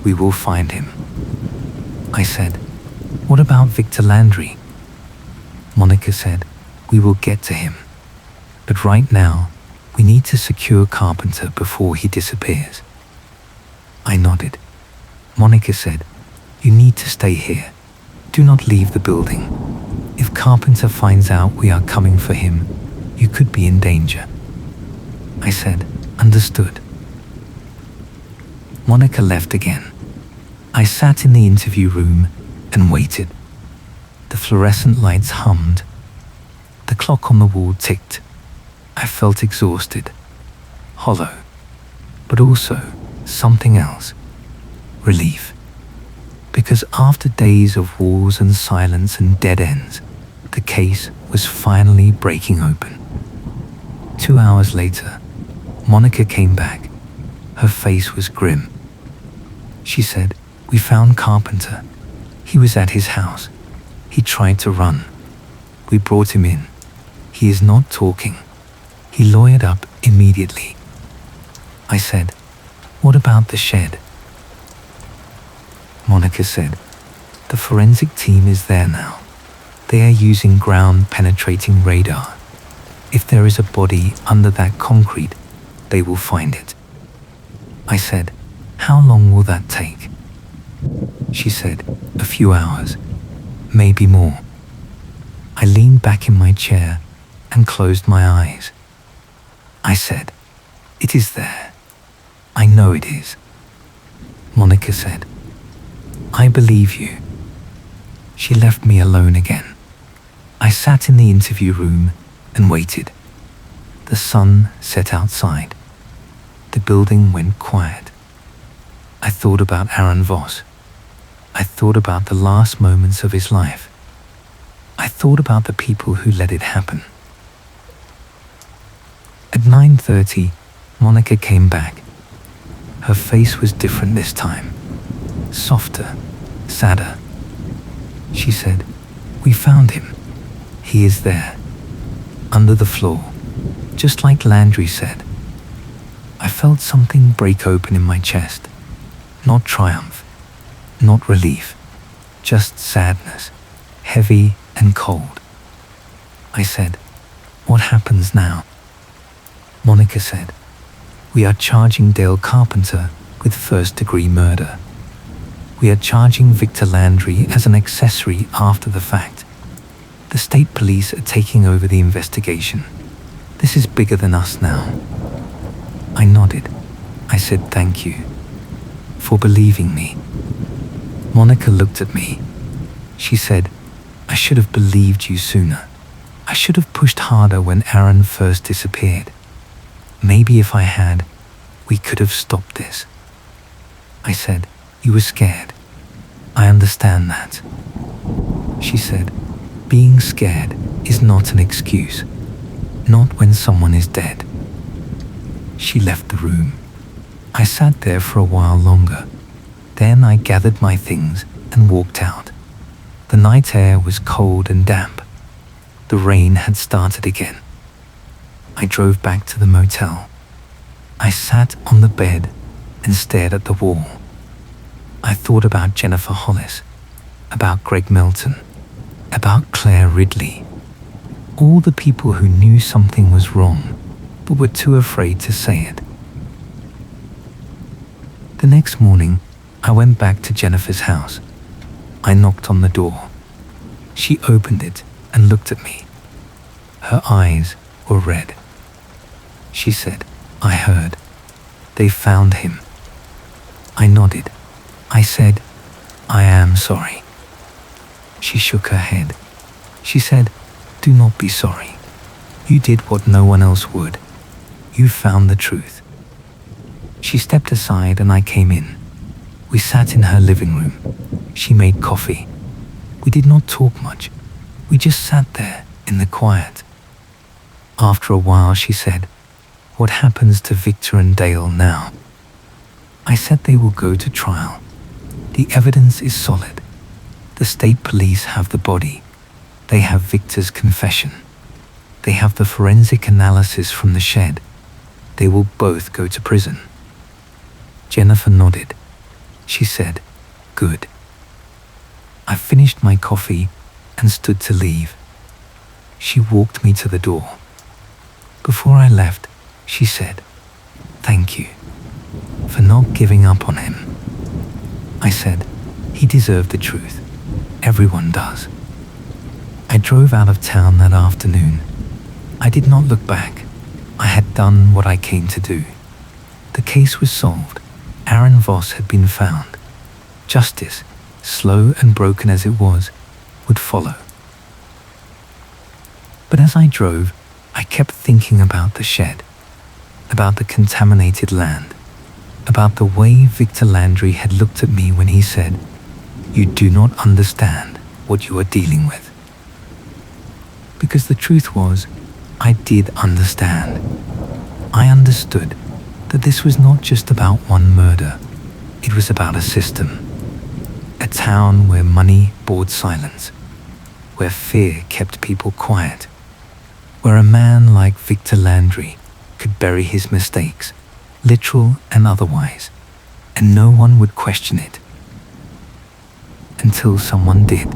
we will find him." I said, "What about Victor Landry?" Monica said, "We will get to him. But right now, we need to secure Carpenter before he disappears." I nodded. Monica said, "You need to stay here. Do not leave the building. If Carpenter finds out we are coming for him, you could be in danger." I said, "Understood." Monica left again. I sat in the interview room and waited. The fluorescent lights hummed. The clock on the wall ticked. I felt exhausted, hollow, but also something else, relief. Because after days of wars and silence and dead ends, the case was finally breaking open. 2 hours later, Monica came back. Her face was grim. She said, "We found Carpenter. He was at his house. He tried to run. We brought him in. He is not talking." He lawyered up immediately. I said, "What about the shed?" Monica said, "The forensic team is there now. They are using ground-penetrating radar. If there is a body under that concrete, they will find it." I said, "How long will that take?" She said, "A few hours, maybe more." I leaned back in my chair and closed my eyes. I said, "It is there. I know it is." Monica said, "I believe you." She left me alone again. I sat in the interview room and waited. The sun set outside. The building went quiet. I thought about Aaron Voss. I thought about the last moments of his life. I thought about the people who let it happen. At 9:30, Monica came back. Her face was different this time. Softer, sadder. She said, "We found him. He is there, under the floor, just like Landry said." I felt something break open in my chest. Not triumph, not relief, just sadness, heavy and cold. I said, "What happens now?" Monica said, "We are charging Dale Carpenter with first-degree murder. We are charging Victor Landry as an accessory after the fact. The state police are taking over the investigation. This is bigger than us now." I nodded. I said, "Thank you for believing me." Monica looked at me. She said, "I should have believed you sooner. I should have pushed harder when Aaron first disappeared. Maybe if I had, we could have stopped this." I said, "You were scared. I understand that." She said, "Being scared is not an excuse. Not when someone is dead." She left the room. I sat there for a while longer. Then I gathered my things and walked out. The night air was cold and damp. The rain had started again. I drove back to the motel. I sat on the bed and stared at the wall. I thought about Jennifer Hollis, about Greg Melton, about Claire Ridley, all the people who knew something was wrong but were too afraid to say it. The next morning, I went back to Jennifer's house. I knocked on the door. She opened it and looked at me. Her eyes were red. She said, "I heard. They found him." I nodded. I said, "I am sorry." She shook her head. She said, "Do not be sorry. You did what no one else would. You found the truth." She stepped aside and I came in. We sat in her living room. She made coffee. We did not talk much. We just sat there in the quiet. After a while, she said, "What happens to Victor and Dale now?" I said they will go to trial. The evidence is solid. The state police have the body. They have Victor's confession. They have the forensic analysis from the shed. They will both go to prison. Jennifer nodded. She said, "Good." I finished my coffee and stood to leave. She walked me to the door. Before I left, she said, "Thank you for not giving up on him." I said, "He deserved the truth. Everyone does." I drove out of town that afternoon. I did not look back. I had done what I came to do. The case was solved. Aaron Voss had been found. Justice, slow and broken as it was, would follow. But as I drove, I kept thinking about the shed, about the contaminated land, about the way Victor Landry had looked at me when he said, "You do not understand what you are dealing with." Because the truth was, I did understand. I understood that this was not just about one murder. It was about a system. A town where money bought silence, where fear kept people quiet, where a man like Victor Landry could bury his mistakes, literal and otherwise, and no one would question it. Until someone did.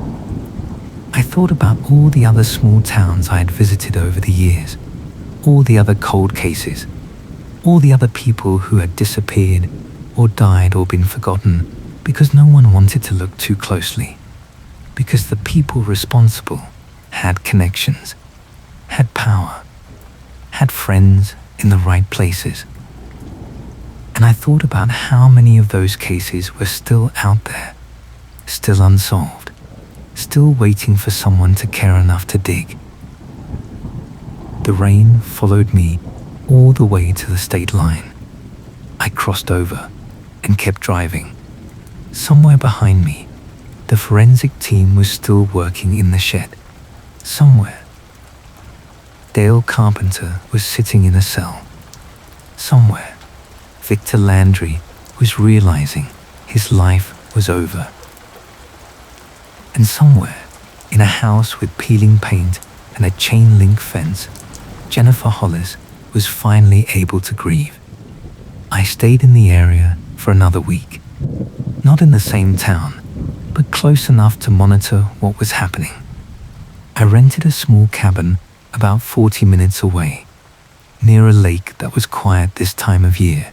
I thought about all the other small towns I had visited over the years, all the other cold cases, all the other people who had disappeared or died or been forgotten because no one wanted to look too closely, because the people responsible had connections, had power, had friends in the right places. And I thought about how many of those cases were still out there, still unsolved, still waiting for someone to care enough to dig. The rain followed me all the way to the state line. I crossed over and kept driving. Somewhere behind me, the forensic team was still working in the shed. Somewhere, Dale Carpenter was sitting in a cell. Somewhere, Victor Landry was realizing his life was over. And somewhere, in a house with peeling paint and a chain-link fence, Jennifer Hollis was finally able to grieve. I stayed in the area for another week. Not in the same town, but close enough to monitor what was happening. I rented a small cabin about 40 minutes away, near a lake that was quiet this time of year.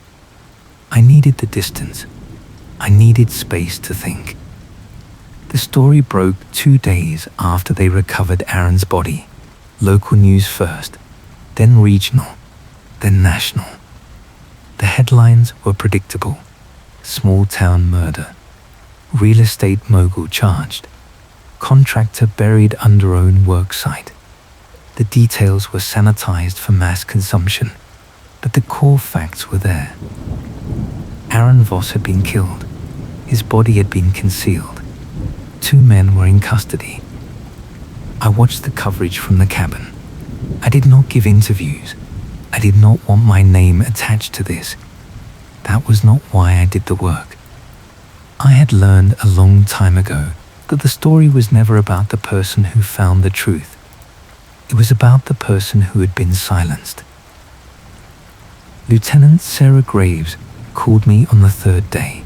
I needed the distance. I needed space to think. The story broke 2 days after they recovered Aaron's body. Local news first, then regional, then national. The headlines were predictable. Small town murder. Real estate mogul charged. Contractor buried under own work site. The details were sanitized for mass consumption, but the core facts were there. Aaron Voss had been killed. His body had been concealed. 2 men were in custody. I watched the coverage from the cabin. I did not give interviews. I did not want my name attached to this. That was not why I did the work. I had learned a long time ago that the story was never about the person who found the truth. It was about the person who had been silenced. Lieutenant Sarah Graves called me on the 3rd day.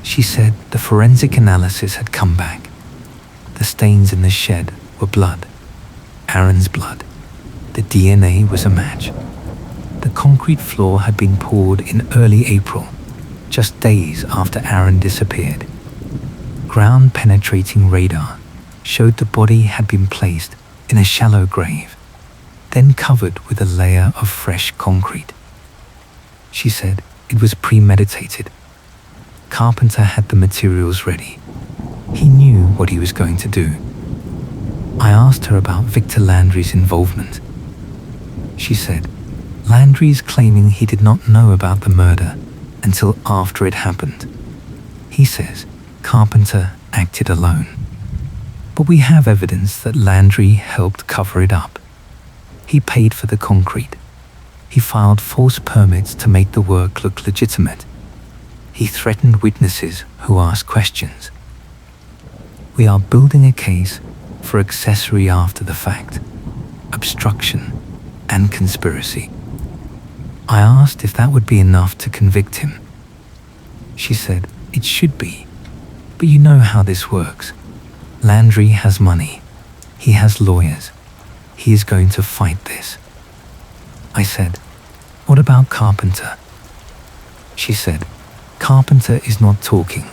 She said the forensic analysis had come back. The stains in the shed were blood. Aaron's blood. The DNA was a match. The concrete floor had been poured in early April, just days after Aaron disappeared. Ground-penetrating radar showed the body had been placed in a shallow grave, then covered with a layer of fresh concrete. She said it was premeditated. Carpenter had the materials ready. He knew what he was going to do. I asked her about Victor Landry's involvement. She said, Landry is claiming he did not know about the murder until after it happened. He says Carpenter acted alone. But we have evidence that Landry helped cover it up. He paid for the concrete. He filed false permits to make the work look legitimate. He threatened witnesses who asked questions. We are building a case for accessory after the fact, obstruction, and conspiracy. I asked if that would be enough to convict him. She said it should be, but you know how this works. Landry has money. He has lawyers. He is going to fight this. I said, what about Carpenter? She said, Carpenter is not talking.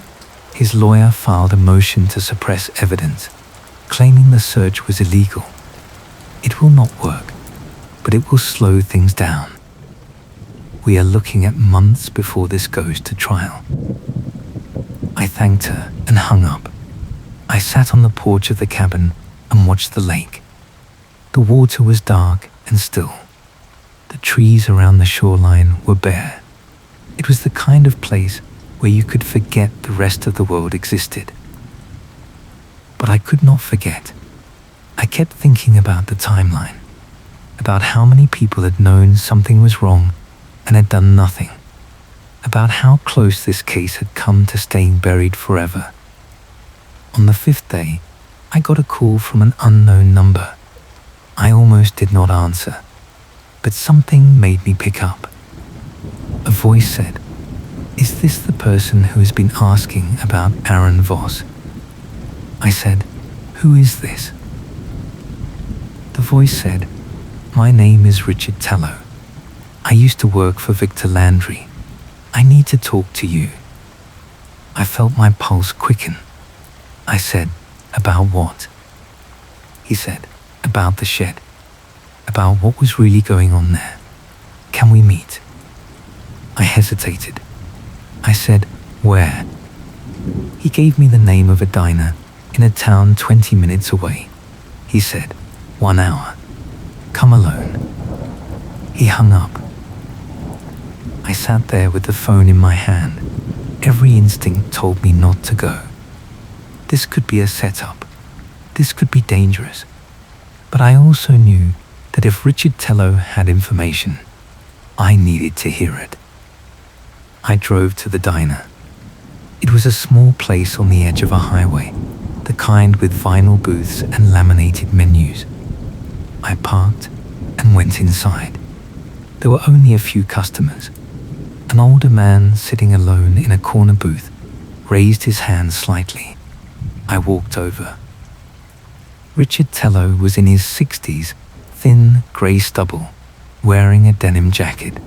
His lawyer filed a motion to suppress evidence, claiming the search was illegal. It will not work, but it will slow things down. We are looking at months before this goes to trial. I thanked her and hung up. I sat on the porch of the cabin and watched the lake. The water was dark and still. The trees around the shoreline were bare. It was the kind of place where you could forget the rest of the world existed. But I could not forget. I kept thinking about the timeline, about how many people had known something was wrong and had done nothing, about how close this case had come to staying buried forever. On the 5th day, I got a call from an unknown number. I almost did not answer, but something made me pick up. A voice said, "Is this the person who has been asking about Aaron Voss?" I said, "Who is this?" The voice said, "My name is Richard Tallow. I used to work for Victor Landry. I need to talk to you." I felt my pulse quicken. I said, "About what?" He said, "About the shed. About what was really going on there. Can we meet?" I hesitated. I said, "Where?" He gave me the name of a diner in a town 20 minutes away. He said, 1 hour. Come alone." He hung up. I sat there with the phone in my hand. Every instinct told me not to go. This could be a setup. This could be dangerous. But I also knew that if Richard Tallow had information, I needed to hear it. I drove to the diner. It was a small place on the edge of a highway, the kind with vinyl booths and laminated menus. I parked and went inside. There were only a few customers. An older man sitting alone in a corner booth raised his hand slightly. I walked over. Richard Tallow was in his 60s, thin grey stubble, wearing a denim jacket.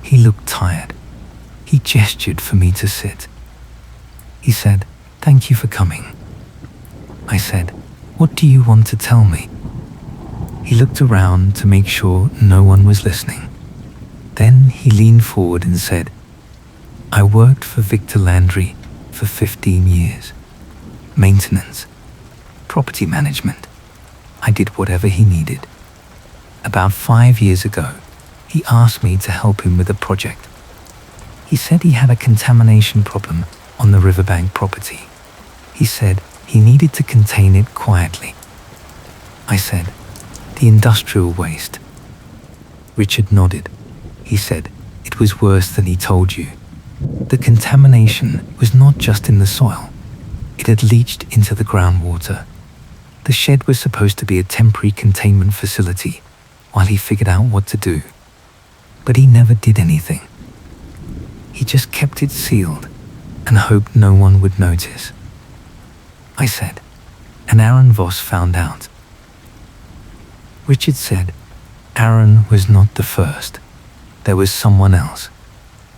He looked tired. He gestured for me to sit. He said, "Thank you for coming." I said, "What do you want to tell me?" He looked around to make sure no one was listening. Then he leaned forward and said, "I worked for Victor Landry for 15 years. Maintenance, property management. I did whatever he needed. About 5 years ago, he asked me to help him with a project. He said he had a contamination problem on the riverbank property. He said he needed to contain it quietly." I said, "The industrial waste." Richard nodded. He said, "It was worse than he told you. The contamination was not just in the soil. It had leached into the groundwater. The shed was supposed to be a temporary containment facility while he figured out what to do. But he never did anything. He just kept it sealed and hoped no one would notice." I said, "And Aaron Voss found out?" Richard said, "Aaron was not the first. There was someone else.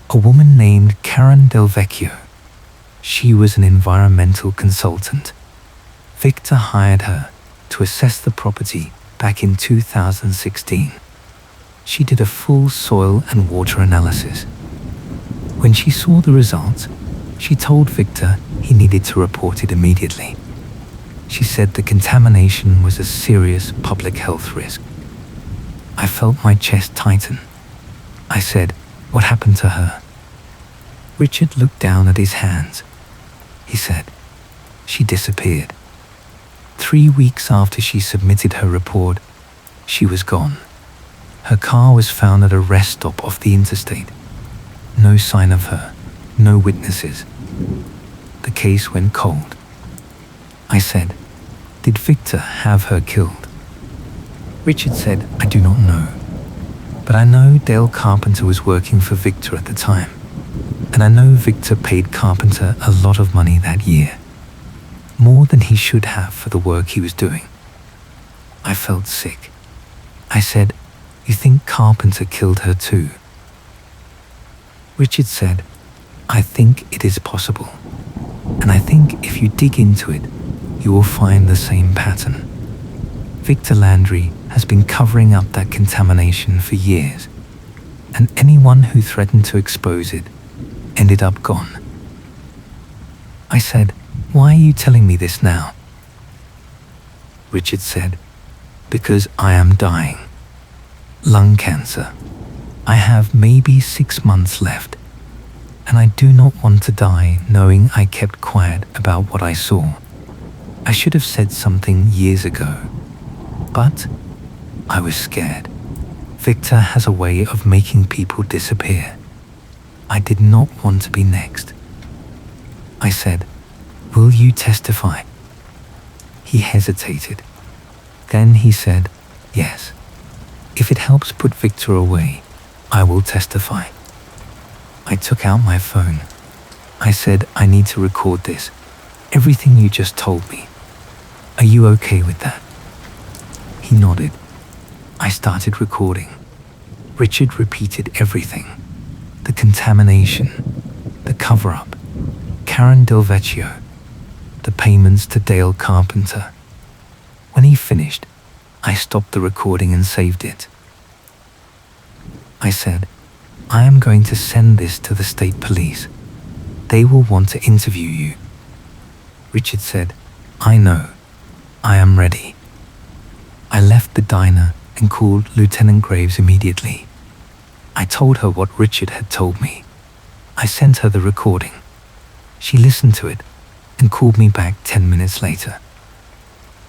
A woman named Karen Del Vecchio. She was an environmental consultant. Victor hired her to assess the property back in 2016. She did a full soil and water analysis. When she saw the results, she told Victor he needed to report it immediately. She said the contamination was a serious public health risk." I felt my chest tighten. I said, "What happened to her?" Richard looked down at his hands. he said. She disappeared. 3 weeks after she submitted her report, she was gone. Her car was found at a rest stop off the interstate. No sign of her, no witnesses. The case went cold. I said, "Did Victor have her killed?" Richard said, "I do not know. But I know Dale Carpenter was working for Victor at the time. And I know Victor paid Carpenter a lot of money that year. More than he should have for the work he was doing." I felt sick. I said, "You think Carpenter killed her too?" Richard said, "I think it is possible. And I think if you dig into it, you will find the same pattern. Victor Landry has been covering up that contamination for years, and anyone who threatened to expose it ended up gone." I said, "Why are you telling me this now?" Richard said, "Because I am dying. Lung cancer. I have maybe 6 months left, and I do not want to die knowing I kept quiet about what I saw. I should have said something years ago, but I was scared. Victor has a way of making people disappear. I did not want to be next." I said, "Will you testify?" He hesitated. Then he said, "Yes. If it helps put Victor away, I will testify." I took out my phone. I said, "I need to record this. Everything you just told me. Are you okay with that?" He nodded. I started recording. Richard repeated everything. The contamination, the cover-up, Karen Delvecchio, the payments to Dale Carpenter. When he finished, I stopped the recording and saved it. I said, "I am going to send this to the state police. They will want to interview you." Richard said, "I know. I am ready." I left the diner and called Lieutenant Graves immediately. I told her what Richard had told me. I sent her the recording. She listened to it and called me back 10 minutes later.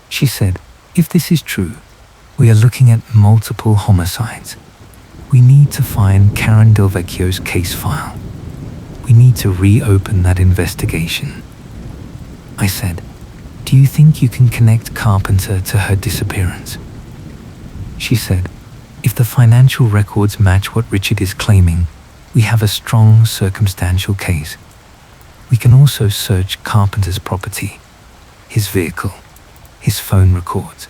She said, "If this is true, we are looking at multiple homicides. We need to find Karen Delvecchio's case file. We need to reopen that investigation." I said, "Do you think you can connect Carpenter to her disappearance?" She said, "If the financial records match what Richard is claiming, we have a strong circumstantial case. We can also search Carpenter's property, his vehicle, his phone records.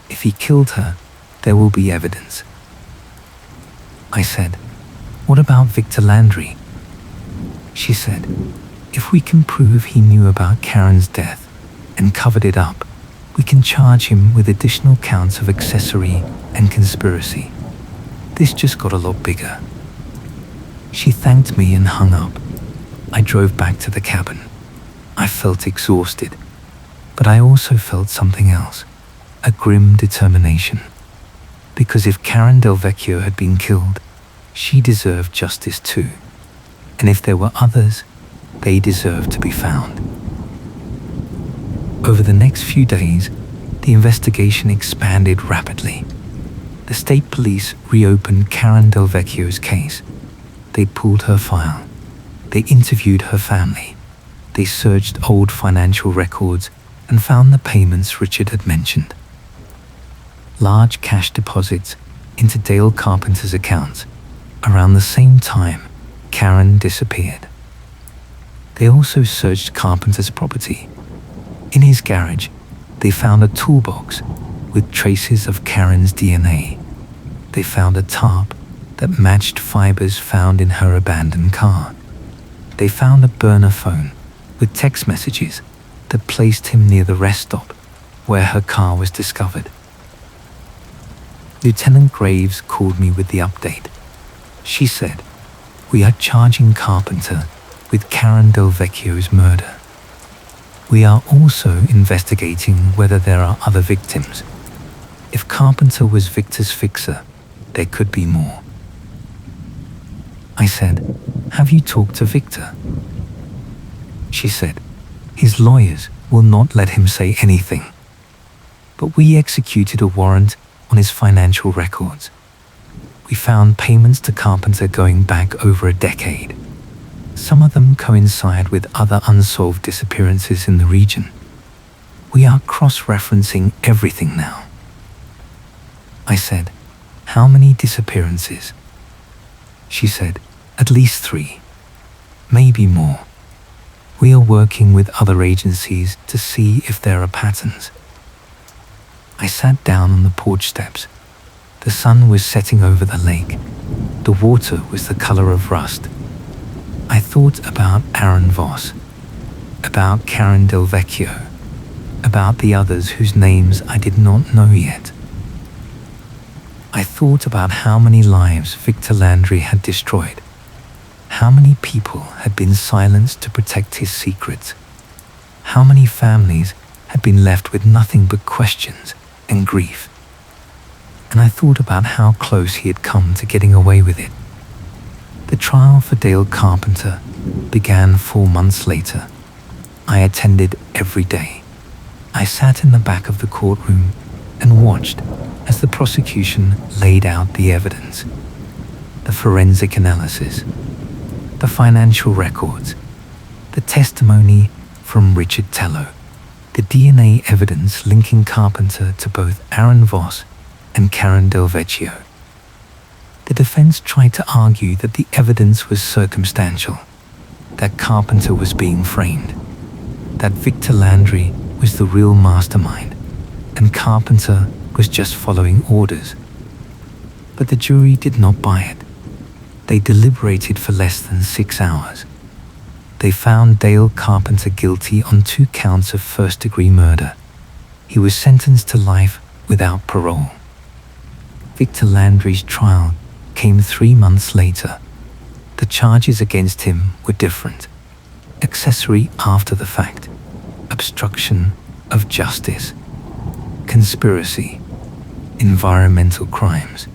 If he killed her, there will be evidence." I said, "What about Victor Landry?" She said, "If we can prove he knew about Karen's death and covered it up, we can charge him with additional counts of accessory and conspiracy." This just got a lot bigger. She thanked me and hung up. I drove back to the cabin. I felt exhausted, but I also felt something else, a grim determination. Because if Karen Delvecchio had been killed, she deserved justice too. And if there were others, they deserved to be found. Over the next few days, the investigation expanded rapidly. The state police reopened Karen Delvecchio's case. They pulled her file. They interviewed her family. They searched old financial records and found the payments Richard had mentioned. Large cash deposits into Dale Carpenter's accounts around the same time Karen disappeared. They also searched Carpenter's property. In his garage, they found a toolbox with traces of Karen's DNA. They found a tarp that matched fibers found in her abandoned car. They found a burner phone with text messages that placed him near the rest stop where her car was discovered. Lieutenant Graves called me with the update. She said, "We are charging Carpenter with Karen Delvecchio's murder. We are also investigating whether there are other victims. If Carpenter was Victor's fixer, there could be more." I said, "Have you talked to Victor?" She said, His lawyers will not let him say anything. But we executed a warrant on his financial records. We found payments to Carpenter going back over a decade. Some of them coincide with other unsolved disappearances in the region. We are cross-referencing everything now. I said, "How many disappearances?" She said, "At least 3, maybe more. We are working with other agencies to see if there are patterns." I sat down on the porch steps. The sun was setting over the lake. The water was the color of rust. I thought about Aaron Voss, about Karen Del Vecchio, about the others whose names I did not know yet. I thought about how many lives Victor Landry had destroyed, how many people had been silenced to protect his secrets, how many families had been left with nothing but questions and grief. And I thought about how close he had come to getting away with it. The trial for Dale Carpenter began 4 months later. I attended every day. I sat in the back of the courtroom and watched as the prosecution laid out the evidence, the forensic analysis, the financial records, the testimony from Richard Tello, the DNA evidence linking Carpenter to both Aaron Voss and Karen Del Vecchio. The defense tried to argue that the evidence was circumstantial, that Carpenter was being framed, that Victor Landry was the real mastermind, and Carpenter was just following orders. But the jury did not buy it. They deliberated for less than 6 hours. They found Dale Carpenter guilty on 2 counts of first-degree murder. He was sentenced to life without parole. Victor Landry's trial came 3 months later. The charges against him were different. Accessory after the fact, obstruction of justice, conspiracy, environmental crimes.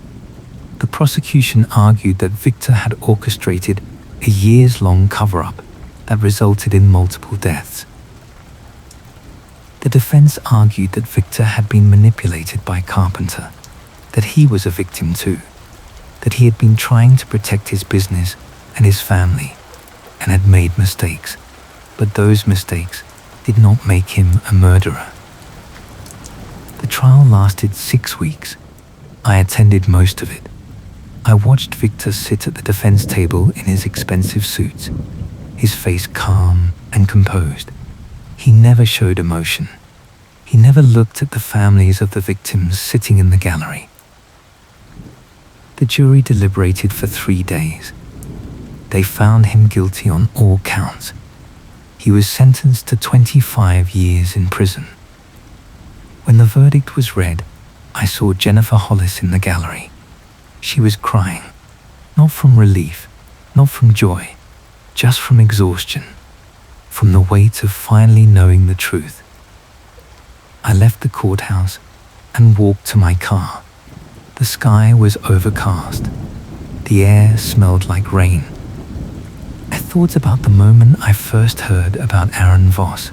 The prosecution argued that Victor had orchestrated a years-long cover-up that resulted in multiple deaths. The defense argued that Victor had been manipulated by Carpenter, that he was a victim too, that he had been trying to protect his business and his family and had made mistakes, but those mistakes did not make him a murderer. The trial lasted 6 weeks. I attended most of it. I watched Victor sit at the defense table in his expensive suits, his face calm and composed. He never showed emotion. He never looked at the families of the victims sitting in the gallery. The jury deliberated for 3 days. They found him guilty on all counts. He was sentenced to 25 years in prison. When the verdict was read, I saw Jennifer Hollis in the gallery. She was crying, not from relief, not from joy, just from exhaustion, from the weight of finally knowing the truth. I left the courthouse and walked to my car. The sky was overcast. The air smelled like rain. I thought about the moment I first heard about Aaron Voss,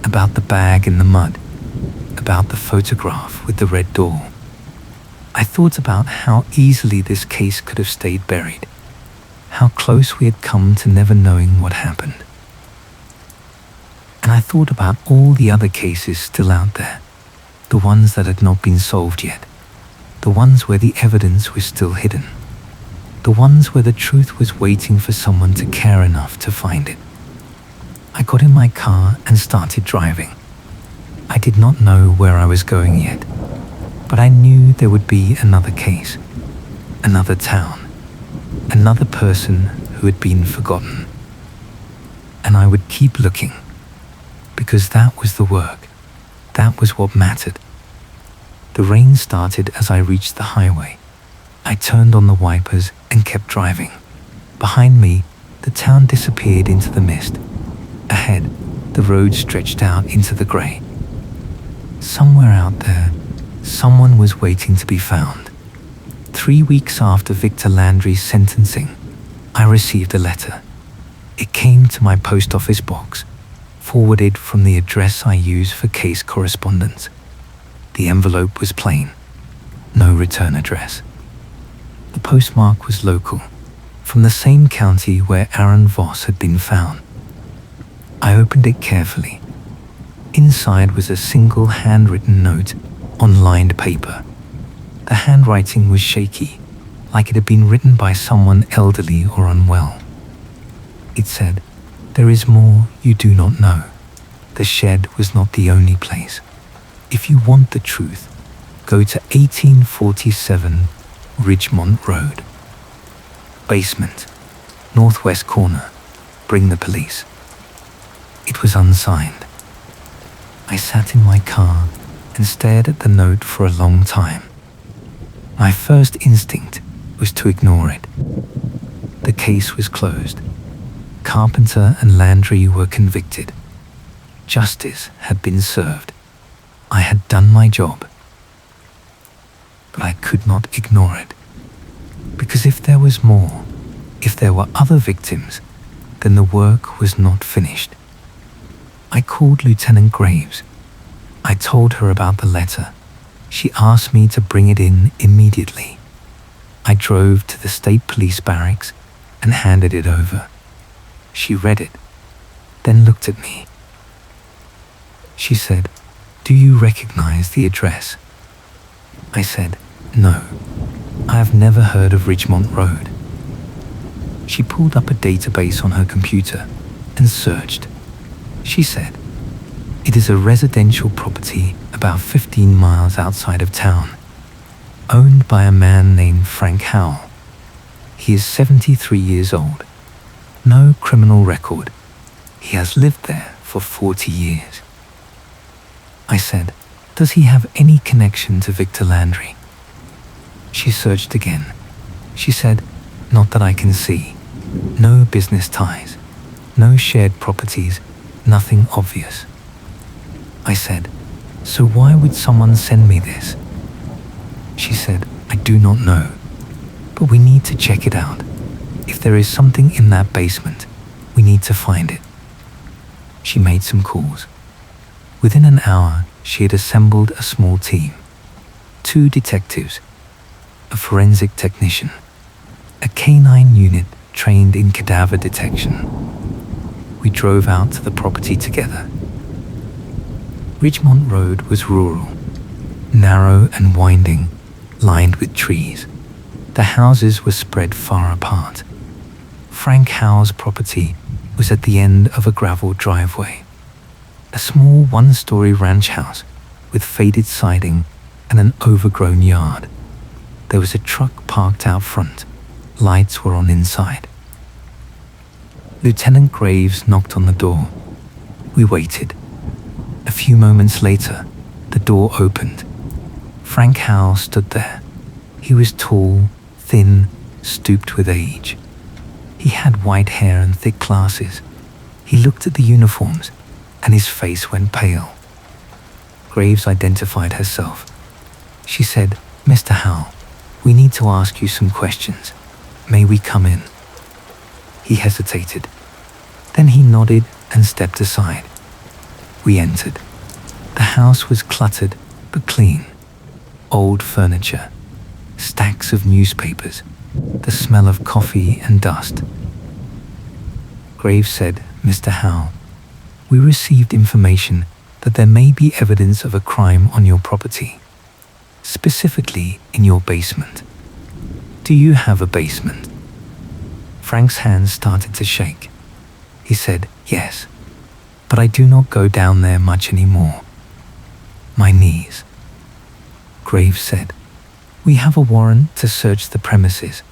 about the bag in the mud, about the photograph with the red door. I thought about how easily this case could have stayed buried, how close we had come to never knowing what happened. And I thought about all the other cases still out there, the ones that had not been solved yet, the ones where the evidence was still hidden, the ones where the truth was waiting for someone to care enough to find it. I got in my car and started driving. I did not know where I was going yet, but I knew there would be another case, another town, another person who had been forgotten. And I would keep looking, because that was the work, that was what mattered. The rain started as I reached the highway. I turned on the wipers and kept driving. Behind me, the town disappeared into the mist. Ahead, the road stretched out into the grey. Somewhere out there, someone was waiting to be found. 3 weeks after Victor Landry's sentencing, I received a letter. It came to my post office box, forwarded from the address I use for case correspondence. The envelope was plain, no return address. The postmark was local, from the same county where Aaron Voss had been found. I opened it carefully. Inside was a single handwritten note on lined paper. The handwriting was shaky, like it had been written by someone elderly or unwell. It said, "There is more you do not know. The shed was not the only place. If you want the truth, go to 1847 Ridgemont Road. Basement, northwest corner. Bring the police." It was unsigned. I sat in my car and stared at the note for a long time. My first instinct was to ignore it. The case was closed. Carpenter and Landry were convicted. Justice had been served. I had done my job. But I could not ignore it. Because if there was more, if there were other victims, then the work was not finished. I called Lieutenant Graves. I told her about the letter. She asked me to bring it in immediately. I drove to the state police barracks and handed it over. She read it, then looked at me. She said, "Do you recognize the address?" I said, "No, I have never heard of Ridgemont Road." She pulled up a database on her computer and searched. She said, "It is a residential property about 15 miles outside of town, owned by a man named Frank Howell. He is 73 years old. No criminal record. He has lived there for 40 years." I said, "Does he have any connection to Victor Landry?" She searched again. She said, "Not that I can see. No business ties. No shared properties. Nothing obvious." I said, "So why would someone send me this?" She said, "I do not know, but we need to check it out. If there is something in that basement, we need to find it." She made some calls. Within an hour, she had assembled a small team. 2 detectives, a forensic technician, a canine unit trained in cadaver detection. We drove out to the property together. Ridgemont Road was rural, narrow and winding, lined with trees. The houses were spread far apart. Frank Howell's property was at the end of a gravel driveway. A small 1-story ranch house with faded siding and an overgrown yard. There was a truck parked out front. Lights were on inside. Lieutenant Graves knocked on the door. We waited. A few moments later, the door opened. Frank Howell stood there. He was tall, thin, stooped with age. He had white hair and thick glasses. He looked at the uniforms, and his face went pale. Graves identified herself. She said, "Mr. Howell, we need to ask you some questions. May we come in?" He hesitated. Then he nodded and stepped aside. We entered. The house was cluttered but clean. Old furniture, stacks of newspapers, the smell of coffee and dust. Graves said, "Mr. Howell, we received information that there may be evidence of a crime on your property, specifically in your basement. Do you have a basement?" Frank's hands started to shake. He said, "Yes, but I do not go down there much anymore. My knees." Graves said, "We have a warrant to search the premises.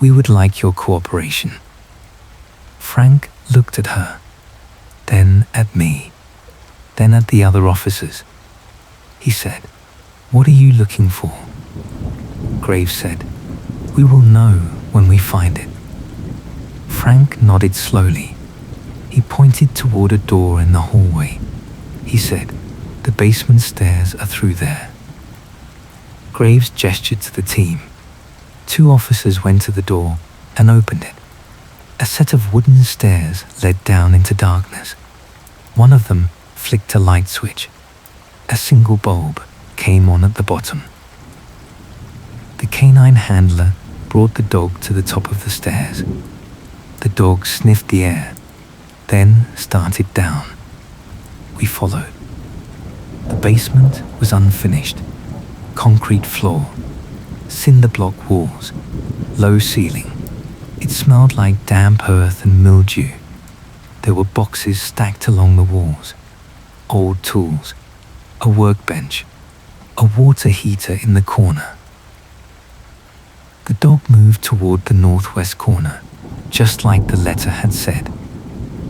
We would like your cooperation." Frank looked at her, then at me, then at the other officers. He said, "What are you looking for?" Graves said, "We will know when we find it." Frank nodded slowly. He pointed toward a door in the hallway. He said, "The basement stairs are through there." Graves gestured to the team. 2 officers went to the door and opened it. A set of wooden stairs led down into darkness. One of them flicked a light switch. A single bulb came on at the bottom. The canine handler brought the dog to the top of the stairs. The dog sniffed the air, then started down. We followed. The basement was unfinished. Concrete floor, cinder block walls, low ceiling. It smelled like damp earth and mildew. There were boxes stacked along the walls, old tools, a workbench, a water heater in the corner. The dog moved toward the northwest corner, just like the letter had said.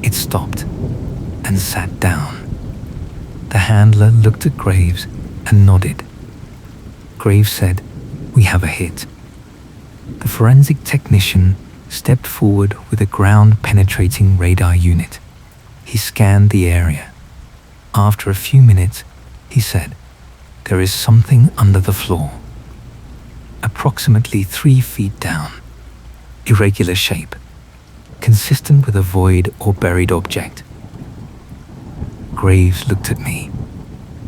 It stopped and sat down. The handler looked at Graves and nodded. Graves said, "We have a hit." The forensic technician stepped forward with a ground-penetrating radar unit. He scanned the area. After a few minutes, he said, "There is something under the floor. Approximately 3 feet down. Irregular shape, consistent with a void or buried object." Graves looked at me.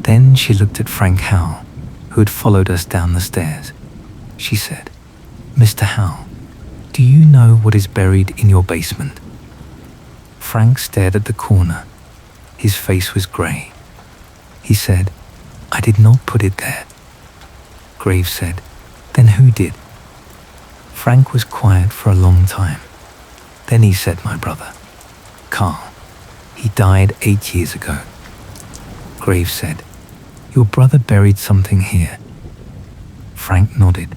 Then she looked at Frank Howell, who had followed us down the stairs. She said, "Mr. Howell, do you know what is buried in your basement?" Frank stared at the corner. His face was grey. He said, "I did not put it there." Graves said, "Then who did?" Frank was quiet for a long time. Then he said, "My brother, Carl. He died 8 years ago." Graves said, "Your brother buried something here." Frank nodded.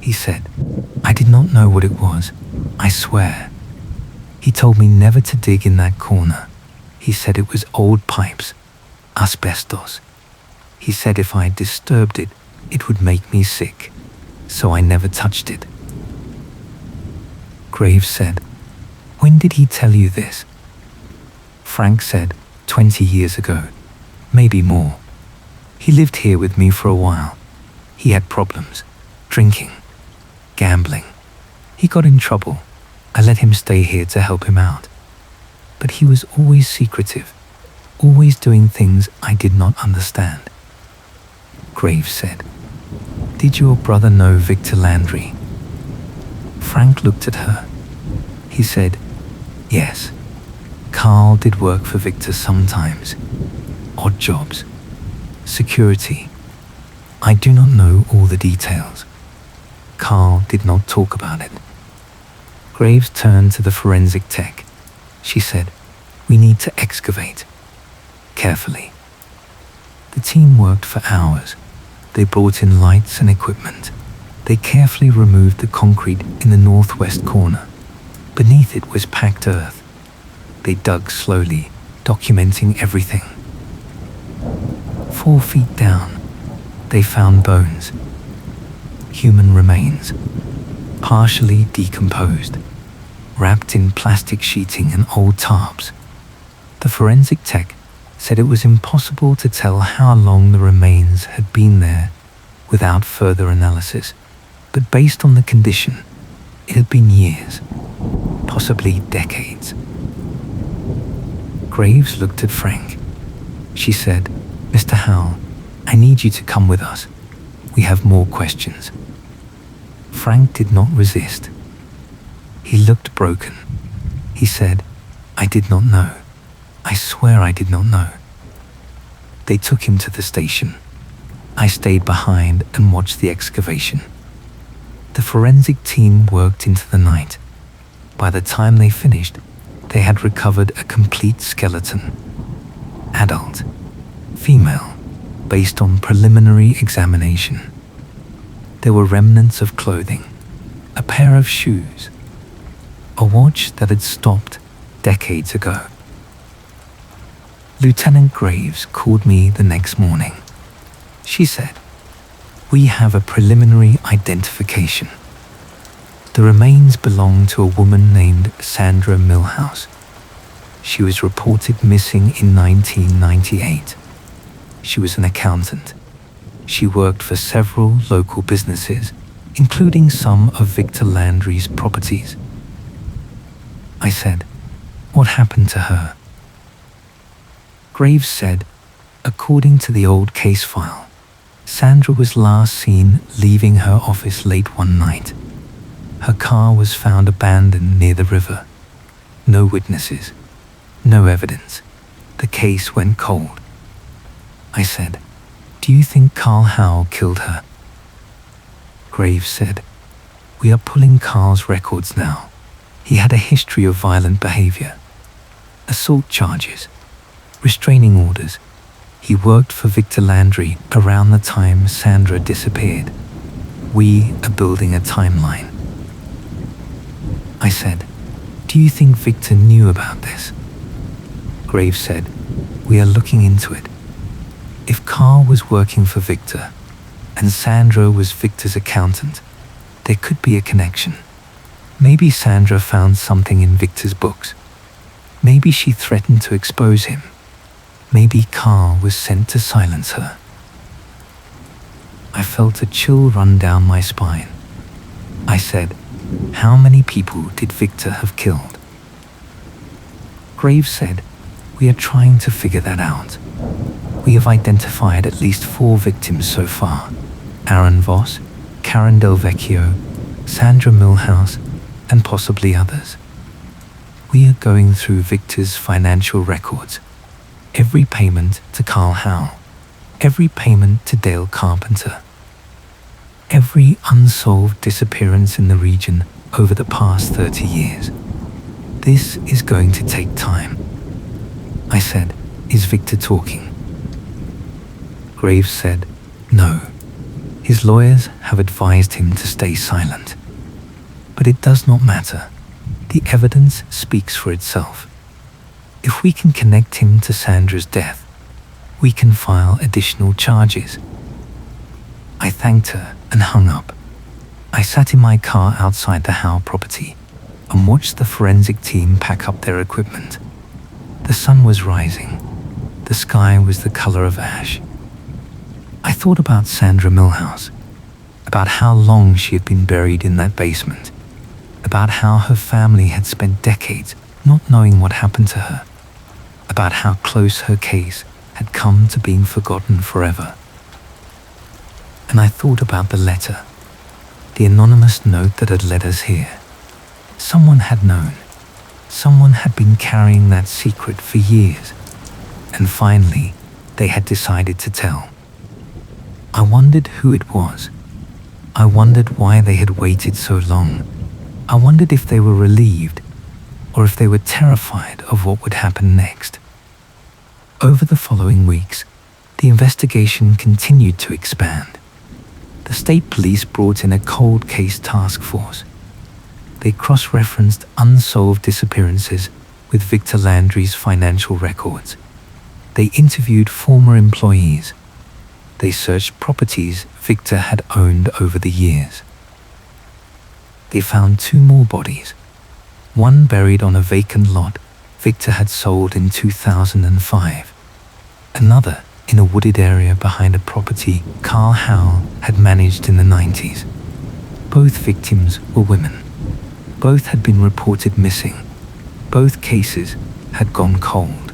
He said, "I did not know what it was, I swear. He told me never to dig in that corner. He said it was old pipes, asbestos. He said if I disturbed it, it would make me sick, so I never touched it." Graves said, "When did he tell you this?" Frank said, 20 years ago, maybe more. He lived here with me for a while. He had problems, drinking, gambling. He got in trouble. I let him stay here to help him out. But he was always secretive, always doing things I did not understand. Graves said, "Did your brother know Victor Landry?" Frank looked at her. He said, "Yes. Carl did work for Victor sometimes. Odd jobs. Security. I do not know all the details. Carl did not talk about it." Graves turned to the forensic tech. She said, "We need to excavate. Carefully." The team worked for hours. They brought in lights and equipment. They carefully removed the concrete in the northwest corner. Beneath it was packed earth. They dug slowly, documenting everything. 4 feet down, they found bones. Human remains, partially decomposed, wrapped in plastic sheeting and old tarps. The forensic tech said it was impossible to tell how long the remains had been there without further analysis, but based on the condition, it had been years, possibly decades. Graves looked at Frank. She said, "Mr. Howell, I need you to come with us. We have more questions." Frank did not resist. He looked broken. He said, "I did not know. I swear I did not know." They took him to the station. I stayed behind and watched the excavation. The forensic team worked into the night. By the time they finished, they had recovered a complete skeleton. Adult, female, based on preliminary examination. There were remnants of clothing, a pair of shoes, a watch that had stopped decades ago. Lieutenant Graves called me the next morning. She said, "We have a preliminary identification. The remains belong to a woman named Sandra Milhouse. She was reported missing in 1998. She was an accountant. She worked for several local businesses, including some of Victor Landry's properties." I said, "What happened to her?" Graves said, according to the old case file, Sandra was last seen leaving her office late one night. Her car was found abandoned near the river. No witnesses, no evidence. The case went cold. I said, do you think Carl Howe killed her? Graves said, we are pulling Carl's records now. He had a history of violent behavior, assault charges, restraining orders. He worked for Victor Landry around the time Sandra disappeared. We are building a timeline. I said, do you think Victor knew about this? Graves said, we are looking into it. If Carl was working for Victor and Sandra was Victor's accountant, there could be a connection. Maybe Sandra found something in Victor's books. Maybe she threatened to expose him. Maybe Carl was sent to silence her. I felt a chill run down my spine. I said, how many people did Victor have killed? Graves said, we are trying to figure that out. We have identified at least 4 victims so far: Aaron Voss, Karen Del Vecchio, Sandra Milhouse, and possibly others. We are going through Victor's financial records. Every payment to Carl Howe, every payment to Dale Carpenter, every unsolved disappearance in the region over the past 30 years. This is going to take time. I said, is Victor talking? Graves said, no. His lawyers have advised him to stay silent. But it does not matter. The evidence speaks for itself. If we can connect him to Sandra's death, we can file additional charges. I thanked her and hung up. I sat in my car outside the Howe property and watched the forensic team pack up their equipment. The sun was rising. The sky was the color of ash. I thought about Sandra Milhouse, about how long she had been buried in that basement, about how her family had spent decades not knowing what happened to her, about how close her case had come to being forgotten forever. And I thought about the letter, the anonymous note that had led us here. Someone had known. Someone had been carrying that secret for years, and finally they had decided to tell. I wondered who it was. I wondered why they had waited so long. I wondered if they were relieved or if they were terrified of what would happen next. Over the following weeks, the investigation continued to expand. The state police brought in a cold case task force. They cross-referenced unsolved disappearances with Victor Landry's financial records. They interviewed former employees. They searched properties Victor had owned over the years. They found 2 more bodies, one buried on a vacant lot Victor had sold in 2005, another in a wooded area behind a property Carl Howe had managed in the 90s. Both victims were women. Both had been reported missing. Both cases had gone cold.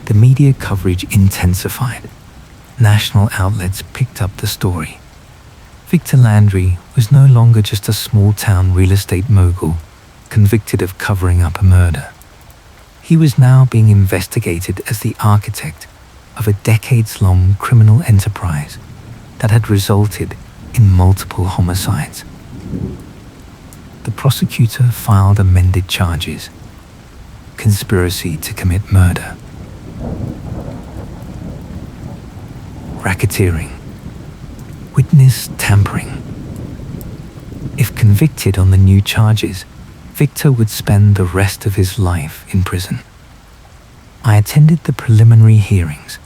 The media coverage intensified. National outlets picked up the story. Victor Landry was no longer just a small-town real estate mogul convicted of covering up a murder. He was now being investigated as the architect of a decades-long criminal enterprise that had resulted in multiple homicides. The prosecutor filed amended charges: conspiracy to commit murder, racketeering, witness tampering. If convicted on the new charges, Victor would spend the rest of his life in prison. I attended the preliminary hearings.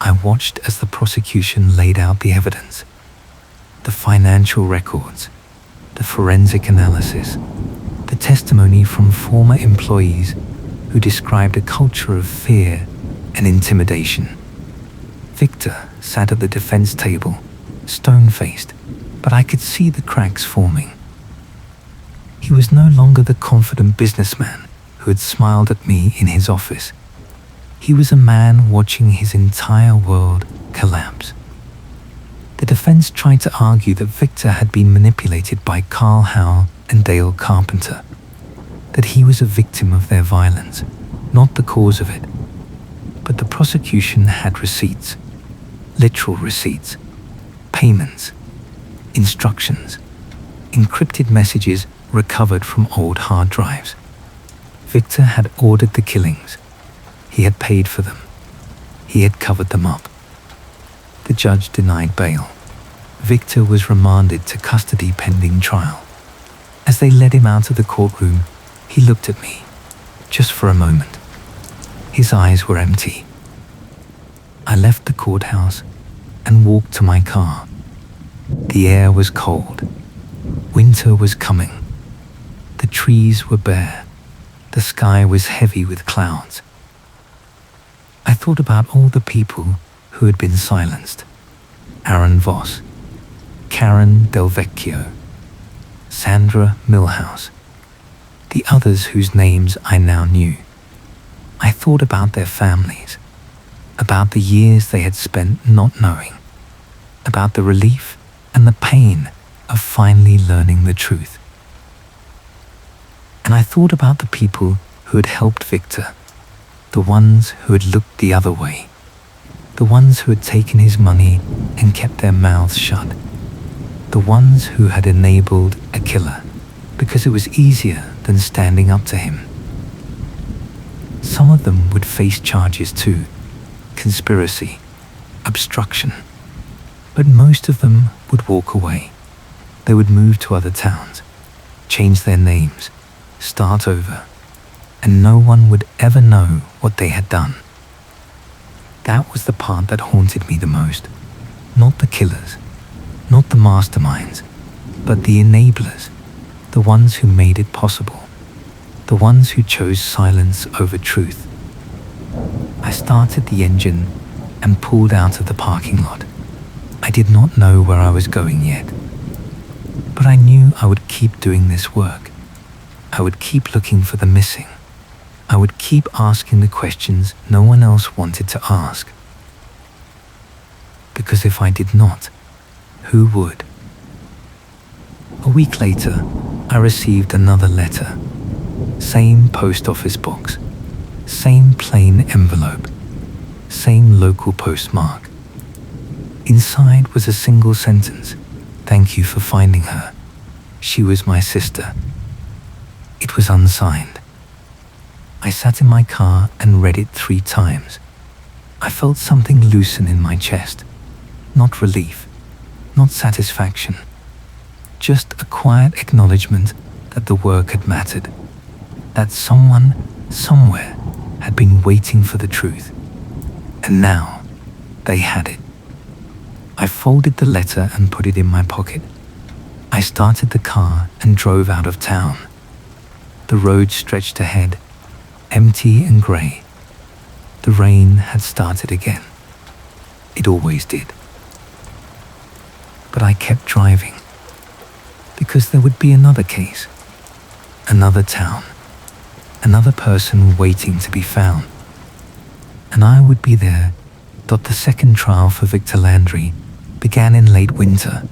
I watched as the prosecution laid out the evidence, the financial records, the forensic analysis, the testimony from former employees who described a culture of fear and intimidation. Victor sat at the defense table, stone-faced, but I could see the cracks forming. He was no longer the confident businessman who had smiled at me in his office. He was a man watching his entire world collapse. The defense tried to argue that Victor had been manipulated by Carl Howell and Dale Carpenter, that he was a victim of their violence, not the cause of it. But the prosecution had receipts, literal receipts, payments, instructions, encrypted messages recovered from old hard drives. Victor had ordered the killings. He had paid for them. He had covered them up. The judge denied bail. Victor was remanded to custody pending trial. As they led him out of the courtroom, he looked at me, just for a moment. His eyes were empty. I left the courthouse and walked to my car. The air was cold. Winter was coming. The trees were bare. The sky was heavy with clouds. I thought about all the people who had been silenced. Aaron Voss, Karen Del Vecchio, Sandra Milhouse, the others whose names I now knew. I thought about their families, about the years they had spent not knowing, about the relief and the pain of finally learning the truth. And I thought about the people who had helped Victor, the ones who had looked the other way, the ones who had taken his money and kept their mouths shut, the ones who had enabled a killer because it was easier than standing up to him. Some of them would face charges too, conspiracy, obstruction, but most of them would walk away. They would move to other towns, change their names, start over, and no one would ever know what they had done. That was the part that haunted me the most. Not the killers, not the masterminds, but the enablers, the ones who made it possible, the ones who chose silence over truth. I started the engine and pulled out of the parking lot. I did not know where I was going yet, but I knew I would keep doing this work. I would keep looking for the missing. I would keep asking the questions no one else wanted to ask. Because if I did not, who would? A week later, I received another letter. Same post office box, same plain envelope, same local postmark. Inside was a single sentence: "Thank you for finding her. She was my sister." It was unsigned. I sat in my car and read it 3 times. I felt something loosen in my chest. Not relief, not satisfaction, just a quiet acknowledgement that the work had mattered, that someone, somewhere, had been waiting for the truth. And now, they had it. I folded the letter and put it in my pocket. I started the car and drove out of town. The road stretched ahead, empty and grey. The rain had started again. It always did. But I kept driving, because there would be another case, another town, another person waiting to be found. And I would be there. The second trial for Victor Landry began in late winter.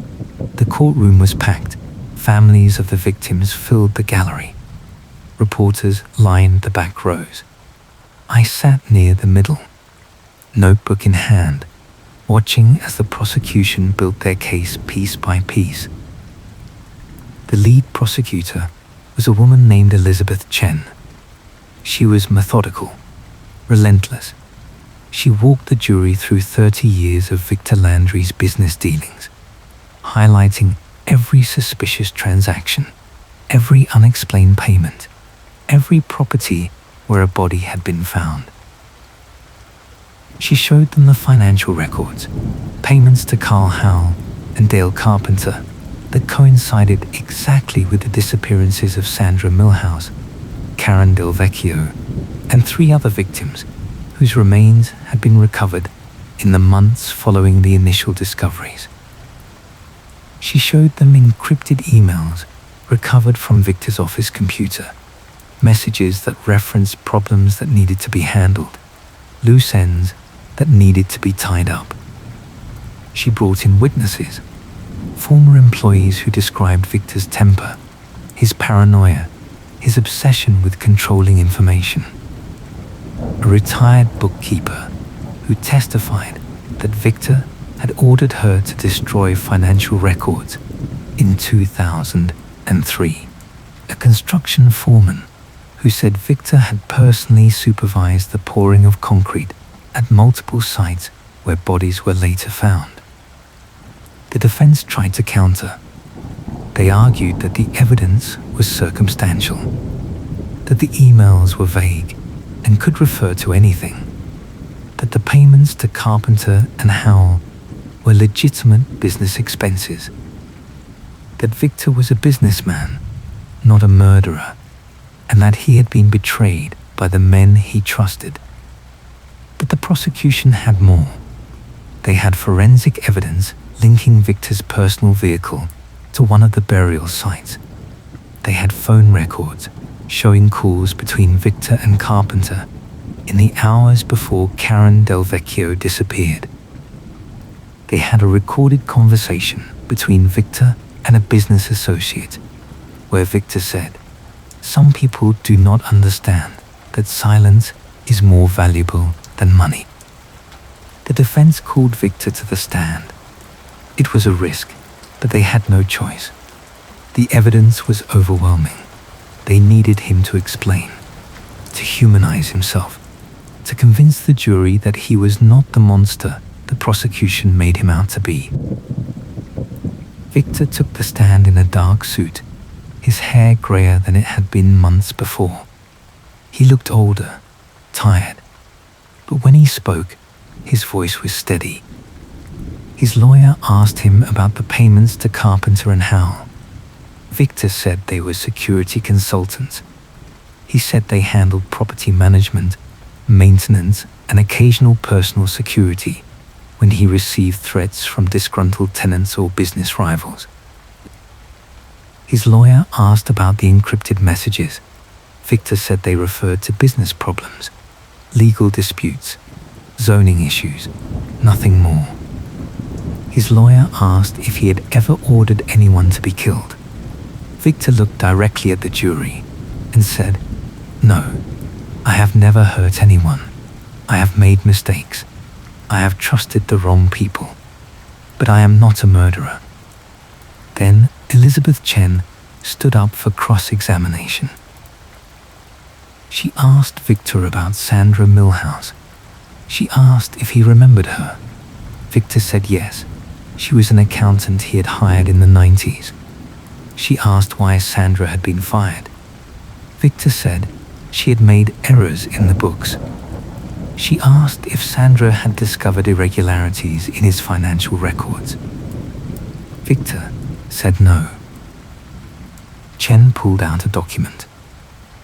The courtroom was packed. Families of the victims filled the gallery. Reporters lined the back rows. I sat near the middle, notebook in hand, watching as the prosecution built their case piece by piece. The lead prosecutor was a woman named Elizabeth Chen. She was methodical, relentless. She walked the jury through 30 years of Victor Landry's business dealings, highlighting every suspicious transaction, every unexplained payment, every property where a body had been found. She showed them the financial records, payments to Carl Howell and Dale Carpenter that coincided exactly with the disappearances of Sandra Milhouse, Karen Del Vecchio, and 3 other victims whose remains had been recovered in the months following the initial discoveries. She showed them encrypted emails recovered from Victor's office computer, messages that referenced problems that needed to be handled, loose ends that needed to be tied up. She brought in witnesses, former employees who described Victor's temper, his paranoia, his obsession with controlling information. A retired bookkeeper who testified that Victor had ordered her to destroy financial records in 2003. A construction foreman who said Victor had personally supervised the pouring of concrete at multiple sites where bodies were later found. The defense tried to counter. They argued that the evidence was circumstantial, that the emails were vague and could refer to anything, that the payments to Carpenter and Howell were legitimate business expenses, that Victor was a businessman, not a murderer, and that he had been betrayed by the men he trusted. But the prosecution had more. They had forensic evidence linking Victor's personal vehicle to one of the burial sites. They had phone records showing calls between Victor and Carpenter in the hours before Karen Del Vecchio disappeared. They had a recorded conversation between Victor and a business associate, where Victor said, "Some people do not understand that silence is more valuable than money." The defense called Victor to the stand. It was a risk, but they had no choice. The evidence was overwhelming. They needed him to explain, to humanize himself, to convince the jury that he was not the monster the prosecution made him out to be. Victor took the stand in a dark suit, his hair grayer than it had been months before. He looked older, tired, but when he spoke, his voice was steady. His lawyer asked him about the payments to Carpenter and Howell. Victor said they were security consultants. He said they handled property management, maintenance, and occasional personal security when he received threats from disgruntled tenants or business rivals. His lawyer asked about the encrypted messages. Victor said they referred to business problems, legal disputes, zoning issues, nothing more. His lawyer asked if he had ever ordered anyone to be killed. Victor looked directly at the jury and said, "No, I have never hurt anyone. I have made mistakes. I have trusted the wrong people. But I am not a murderer." Then Elizabeth Chen stood up for cross-examination. She asked Victor about Sandra Milhouse. She asked if he remembered her. Victor said yes. She was an accountant he had hired in the 90s. She asked why Sandra had been fired. Victor said she had made errors in the books. She asked if Sandra had discovered irregularities in his financial records. Victor said no. Chen pulled out a document.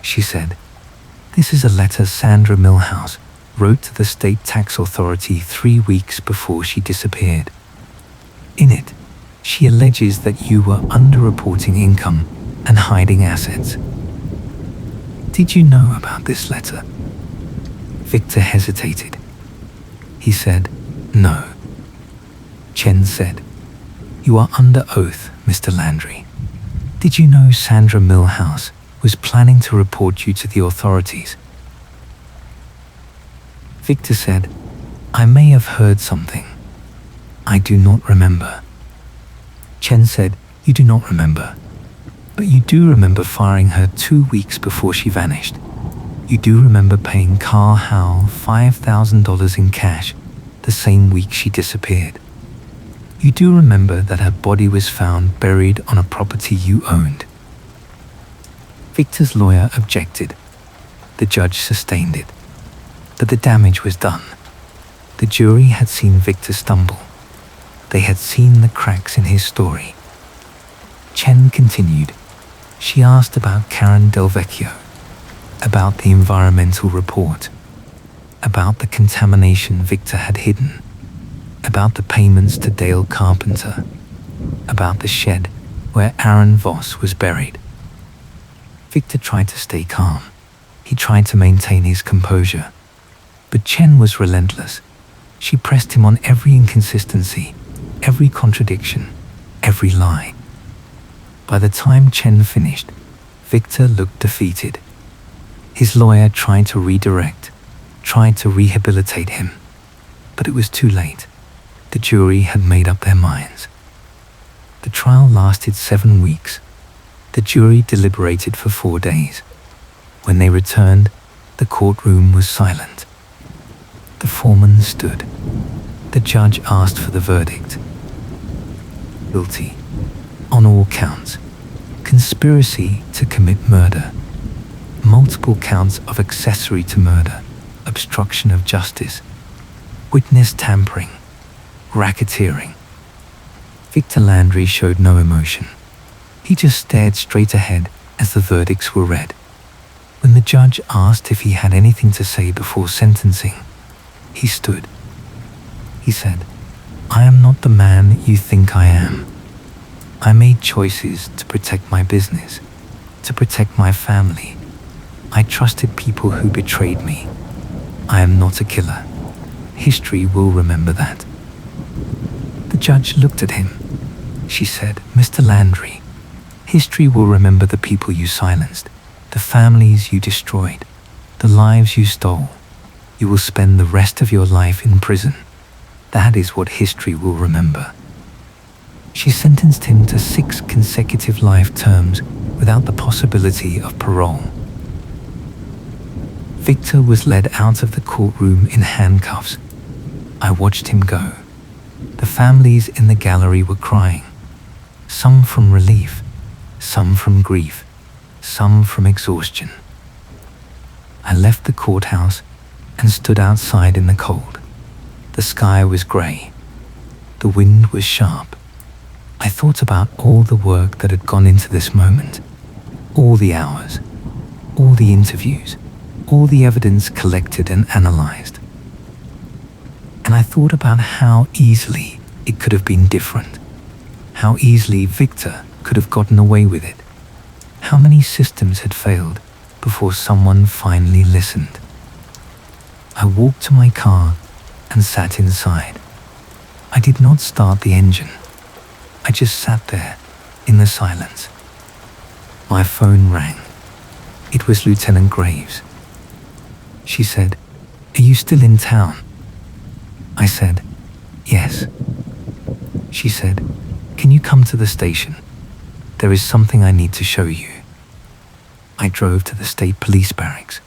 She said, "This is a letter Sandra Milhouse wrote to the state tax authority 3 weeks before she disappeared. In it, she alleges that you were underreporting income and hiding assets. Did you know about this letter?" Victor hesitated. He said, "No." Chen said, "You are under oath, Mr. Landry. Did you know Sandra Milhouse was planning to report you to the authorities?" Victor said, "I may have heard something. I do not remember." Chen said, "You do not remember, but you do remember firing her 2 weeks before she vanished. You do remember paying Carl Howell $5,000 in cash the same week she disappeared. You do remember that her body was found buried on a property you owned." Victor's lawyer objected. The judge sustained it. But the damage was done. The jury had seen Victor stumble. They had seen the cracks in his story. Chen continued. She asked about Karen Del Vecchio, about the environmental report, about the contamination Victor had hidden, about the payments to Dale Carpenter, about the shed where Aaron Voss was buried. Victor tried to stay calm. He tried to maintain his composure. But Chen was relentless. She pressed him on every inconsistency, every contradiction, every lie. By the time Chen finished, Victor looked defeated. His lawyer tried to redirect, tried to rehabilitate him, but it was too late. The jury had made up their minds. The trial lasted 7 weeks. The jury deliberated for 4 days. When they returned, the courtroom was silent. The foreman stood. The judge asked for the verdict. Guilty, on all counts. Conspiracy to commit murder. Multiple counts of accessory to murder, obstruction of justice, witness tampering, racketeering. Victor Landry showed no emotion. He just stared straight ahead as the verdicts were read. When the judge asked if he had anything to say before sentencing, he stood. He said, "I am not the man you think I am. I made choices to protect my business, to protect my family. I trusted people who betrayed me. I am not a killer. History will remember that." The judge looked at him. She said, "Mr. Landry, history will remember the people you silenced, the families you destroyed, the lives you stole. You will spend the rest of your life in prison. That is what history will remember." She sentenced him to 6 consecutive life terms without the possibility of parole. Victor was led out of the courtroom in handcuffs. I watched him go. The families in the gallery were crying, some from relief, some from grief, some from exhaustion. I left the courthouse and stood outside in the cold. The sky was grey. The wind was sharp. I thought about all the work that had gone into this moment, all the hours, all the interviews, all the evidence collected and analyzed. And I thought about how easily it could have been different, how easily Victor could have gotten away with it, how many systems had failed before someone finally listened. I walked to my car and sat inside. I did not start the engine. I just sat there in the silence. My phone rang. It was Lieutenant Graves. She said, "Are you still in town?" I said, "Yes." She said, "Can you come to the station? There is something I need to show you." I drove to the state police barracks.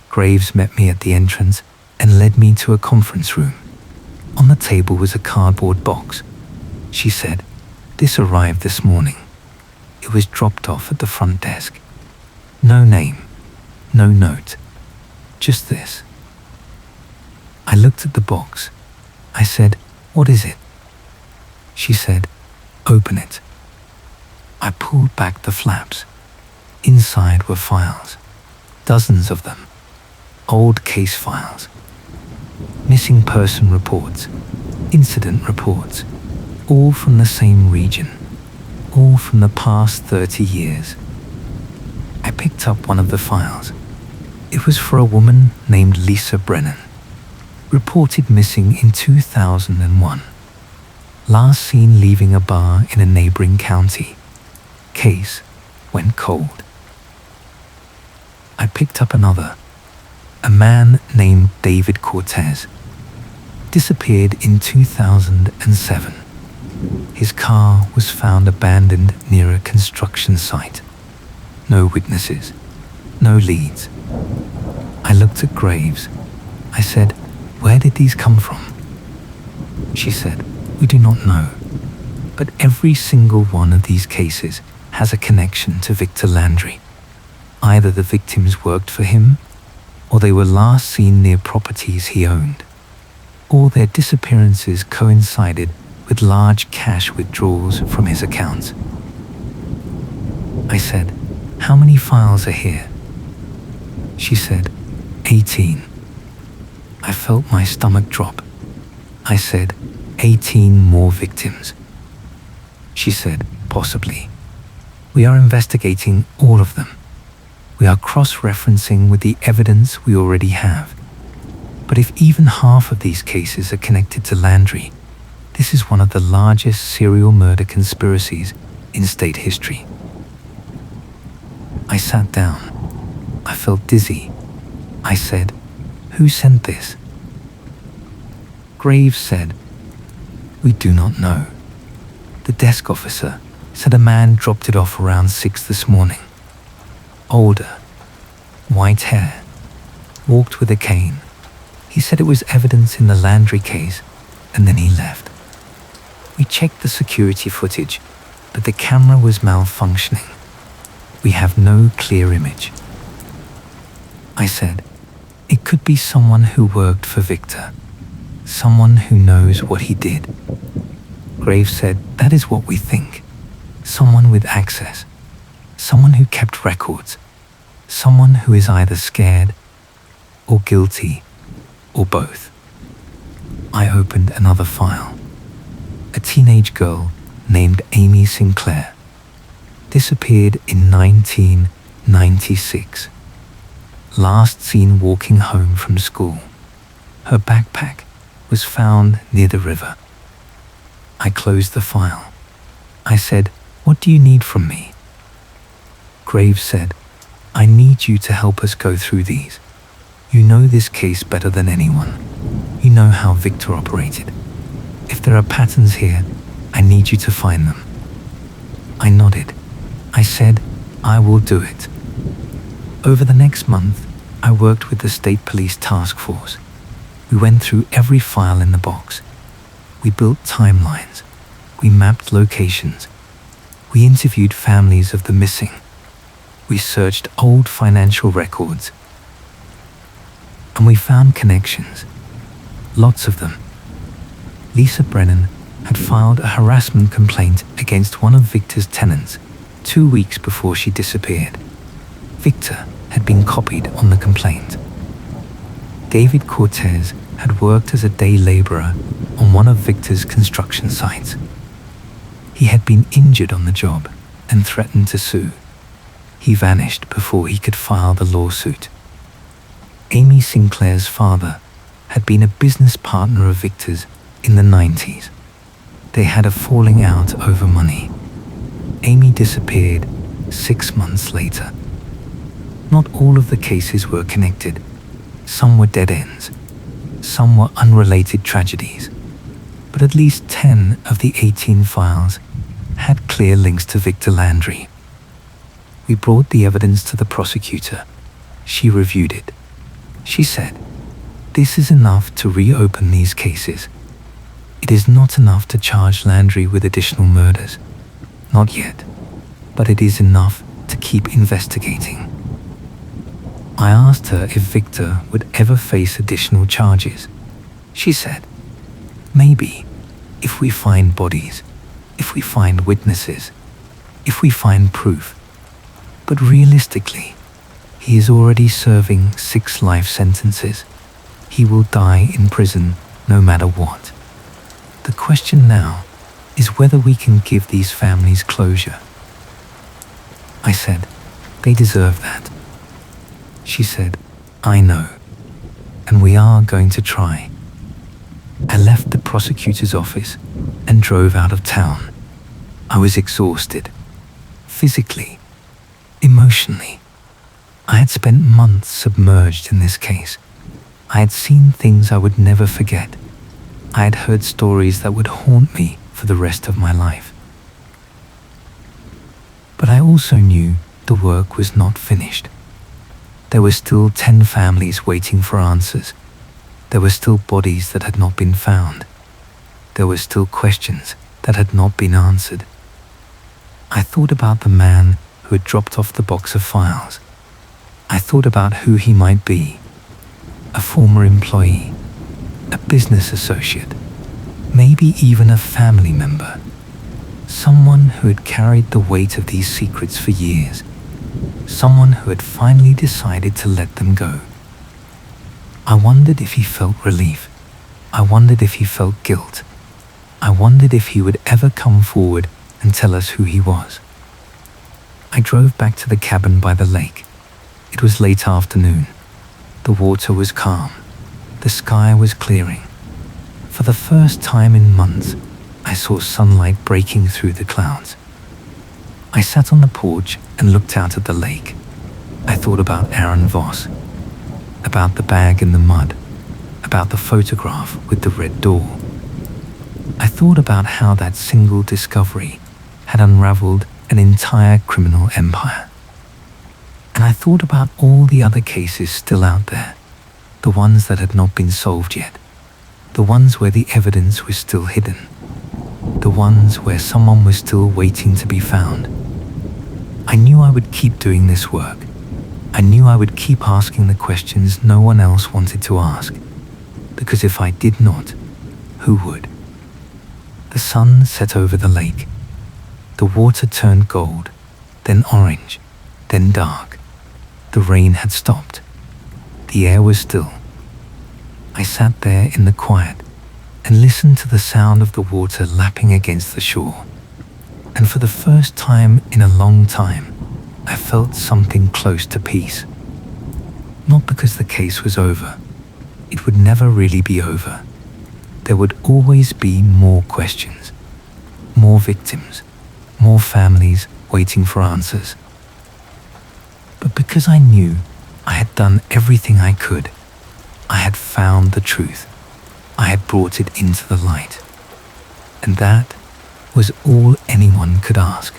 Graves met me at the entrance and led me to a conference room. On the table was a cardboard box. She said, "This arrived this morning. It was dropped off at the front desk. No name, no note, just this." I looked at the box. I said, "What is it?" She said, "Open it." I pulled back the flaps. Inside were files, dozens of them, old case files, missing person reports, incident reports, all from the same region, all from the past 30 years. I picked up one of the files. It was for a woman named Lisa Brennan, reported missing in 2001. Last seen leaving a bar in a neighboring county. Case went cold. I picked up another. A man named David Cortez disappeared in 2007. His car was found abandoned near a construction site. No witnesses, no leads. I looked at Graves. I said, "Where did these come from?" She said, "We do not know, but every single one of these cases has a connection to Victor Landry. Either the victims worked for him, or they were last seen near properties he owned, or their disappearances coincided with large cash withdrawals from his accounts." I said, "How many files are here?" She said, 18. I felt my stomach drop. I said, 18 more victims. She said, "Possibly. We are investigating all of them. We are cross-referencing with the evidence we already have." But if even half of these cases are connected to Landry, this is one of the largest serial murder conspiracies in state history. I sat down. I felt dizzy. I said, "Who sent this?" Graves said, "We do not know. The desk officer said a man dropped it off around 6 this morning. Older, white hair, walked with a cane. He said it was evidence in the Landry case, and then he left. We checked the security footage, but the camera was malfunctioning. We have no clear image." I said, "It could be someone who worked for Victor, someone who knows what he did." Graves said, "That is what we think. Someone with access, someone who kept records, someone who is either scared or guilty or both." I opened another file. A teenage girl named Amy Sinclair disappeared in 1996. Last seen walking home from school. Her backpack was found near the river. I closed the file. I said, "What do you need from me?" Graves said, "I need you to help us go through these. You know this case better than anyone. You know how Victor operated. If there are patterns here, I need you to find them." I nodded. I said, "I will do it." Over the next month, I worked with the State Police Task Force. We went through every file in the box. We built timelines. We mapped locations. We interviewed families of the missing. We searched old financial records. And we found connections. Lots of them. Lisa Brennan had filed a harassment complaint against one of Victor's tenants 2 weeks before she disappeared. Victor had been copied on the complaint. David Cortez had worked as a day laborer on one of Victor's construction sites. He had been injured on the job and threatened to sue. He vanished before he could file the lawsuit. Amy Sinclair's father had been a business partner of Victor's in the 90s. They had a falling out over money. Amy disappeared 6 months later. Not all of the cases were connected. Some were dead ends. Some were unrelated tragedies. But at least 10 of the 18 files had clear links to Victor Landry. We brought the evidence to the prosecutor. She reviewed it. She said, "This is enough to reopen these cases. It is not enough to charge Landry with additional murders. Not yet. But it is enough to keep investigating." I asked her if Victor would ever face additional charges. She said, "Maybe, if we find bodies, if we find witnesses, if we find proof. But realistically, he is already serving 6 life sentences. He will die in prison no matter what. The question now is whether we can give these families closure." I said, "They deserve that." She said, "I know, and we are going to try." I left the prosecutor's office and drove out of town. I was exhausted, physically, emotionally. I had spent months submerged in this case. I had seen things I would never forget. I had heard stories that would haunt me for the rest of my life. But I also knew the work was not finished. There were still 10 families waiting for answers. There were still bodies that had not been found. There were still questions that had not been answered. I thought about the man who had dropped off the box of files. I thought about who he might be. A former employee, a business associate, maybe even a family member. Someone who had carried the weight of these secrets for years. Someone who had finally decided to let them go. I wondered if he felt relief. I wondered if he felt guilt. I wondered if he would ever come forward and tell us who he was. I drove back to the cabin by the lake. It was late afternoon. The water was calm. The sky was clearing. For the first time in months, I saw sunlight breaking through the clouds. I sat on the porch and looked out at the lake. I thought about Aaron Voss, about the bag in the mud, about the photograph with the red door. I thought about how that single discovery had unraveled an entire criminal empire. And I thought about all the other cases still out there, the ones that had not been solved yet, the ones where the evidence was still hidden, the ones where someone was still waiting to be found. I knew I would keep doing this work. I knew I would keep asking the questions no one else wanted to ask, because if I did not, who would? The sun set over the lake. The water turned gold, then orange, then dark. The rain had stopped. The air was still. I sat there in the quiet and listened to the sound of the water lapping against the shore. And for the first time in a long time, I felt something close to peace. Not because the case was over. It would never really be over. There would always be more questions, more victims, more families waiting for answers. But because I knew I had done everything I could, I had found the truth. I had brought it into the light. And that was all anyone could ask.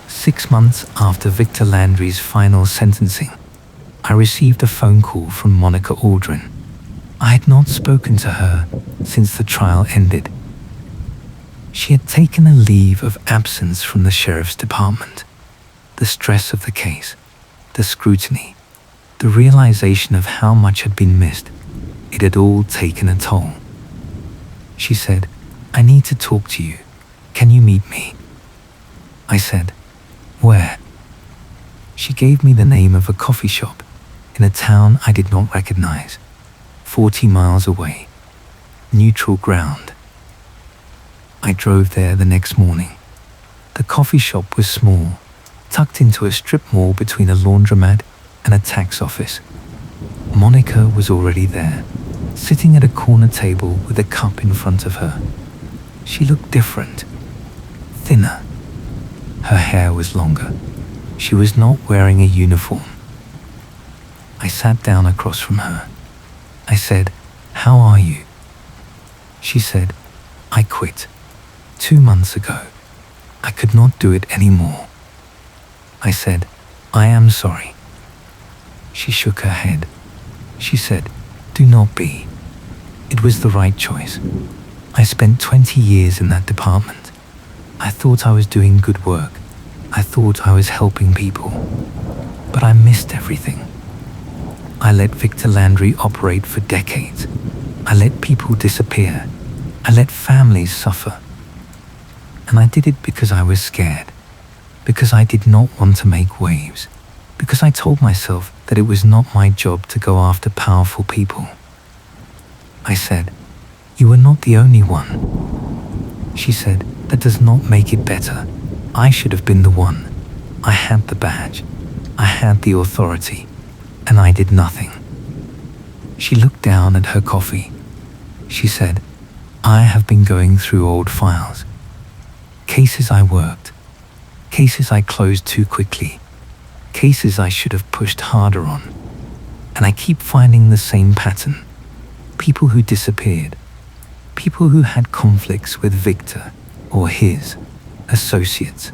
6 months after Victor Landry's final sentencing, I received a phone call from Monica Aldrin. I had not spoken to her since the trial ended. She had taken a leave of absence from the sheriff's department. The stress of the case, the scrutiny, the realization of how much had been missed, it had all taken a toll. She said, "I need to talk to you. Can you meet me?" I said, "Where?" She gave me the name of a coffee shop in a town I did not recognize, 40 miles away, neutral ground. I drove there the next morning. The coffee shop was small, tucked into a strip mall between a laundromat and a tax office. Monica was already there, sitting at a corner table with a cup in front of her. She looked different, thinner. Her hair was longer. She was not wearing a uniform. I sat down across from her. I said, "How are you?" She said, "I quit 2 months ago. I could not do it anymore." I said, "I am sorry." She shook her head. She said, "Do not be. It was the right choice. I spent 20 years in that department. I thought I was doing good work. I thought I was helping people. But I missed everything. I let Victor Landry operate for decades. I let people disappear. I let families suffer. And I did it because I was scared. Because I did not want to make waves. Because I told myself that it was not my job to go after powerful people." I said, "You were not the only one." She said, "That does not make it better. I should have been the one. I had the badge. I had the authority. And I did nothing." She looked down at her coffee. She said, "I have been going through old files. Cases I worked. Cases I closed too quickly. Cases I should have pushed harder on. And I keep finding the same pattern. People who disappeared. People who had conflicts with Victor or his associates.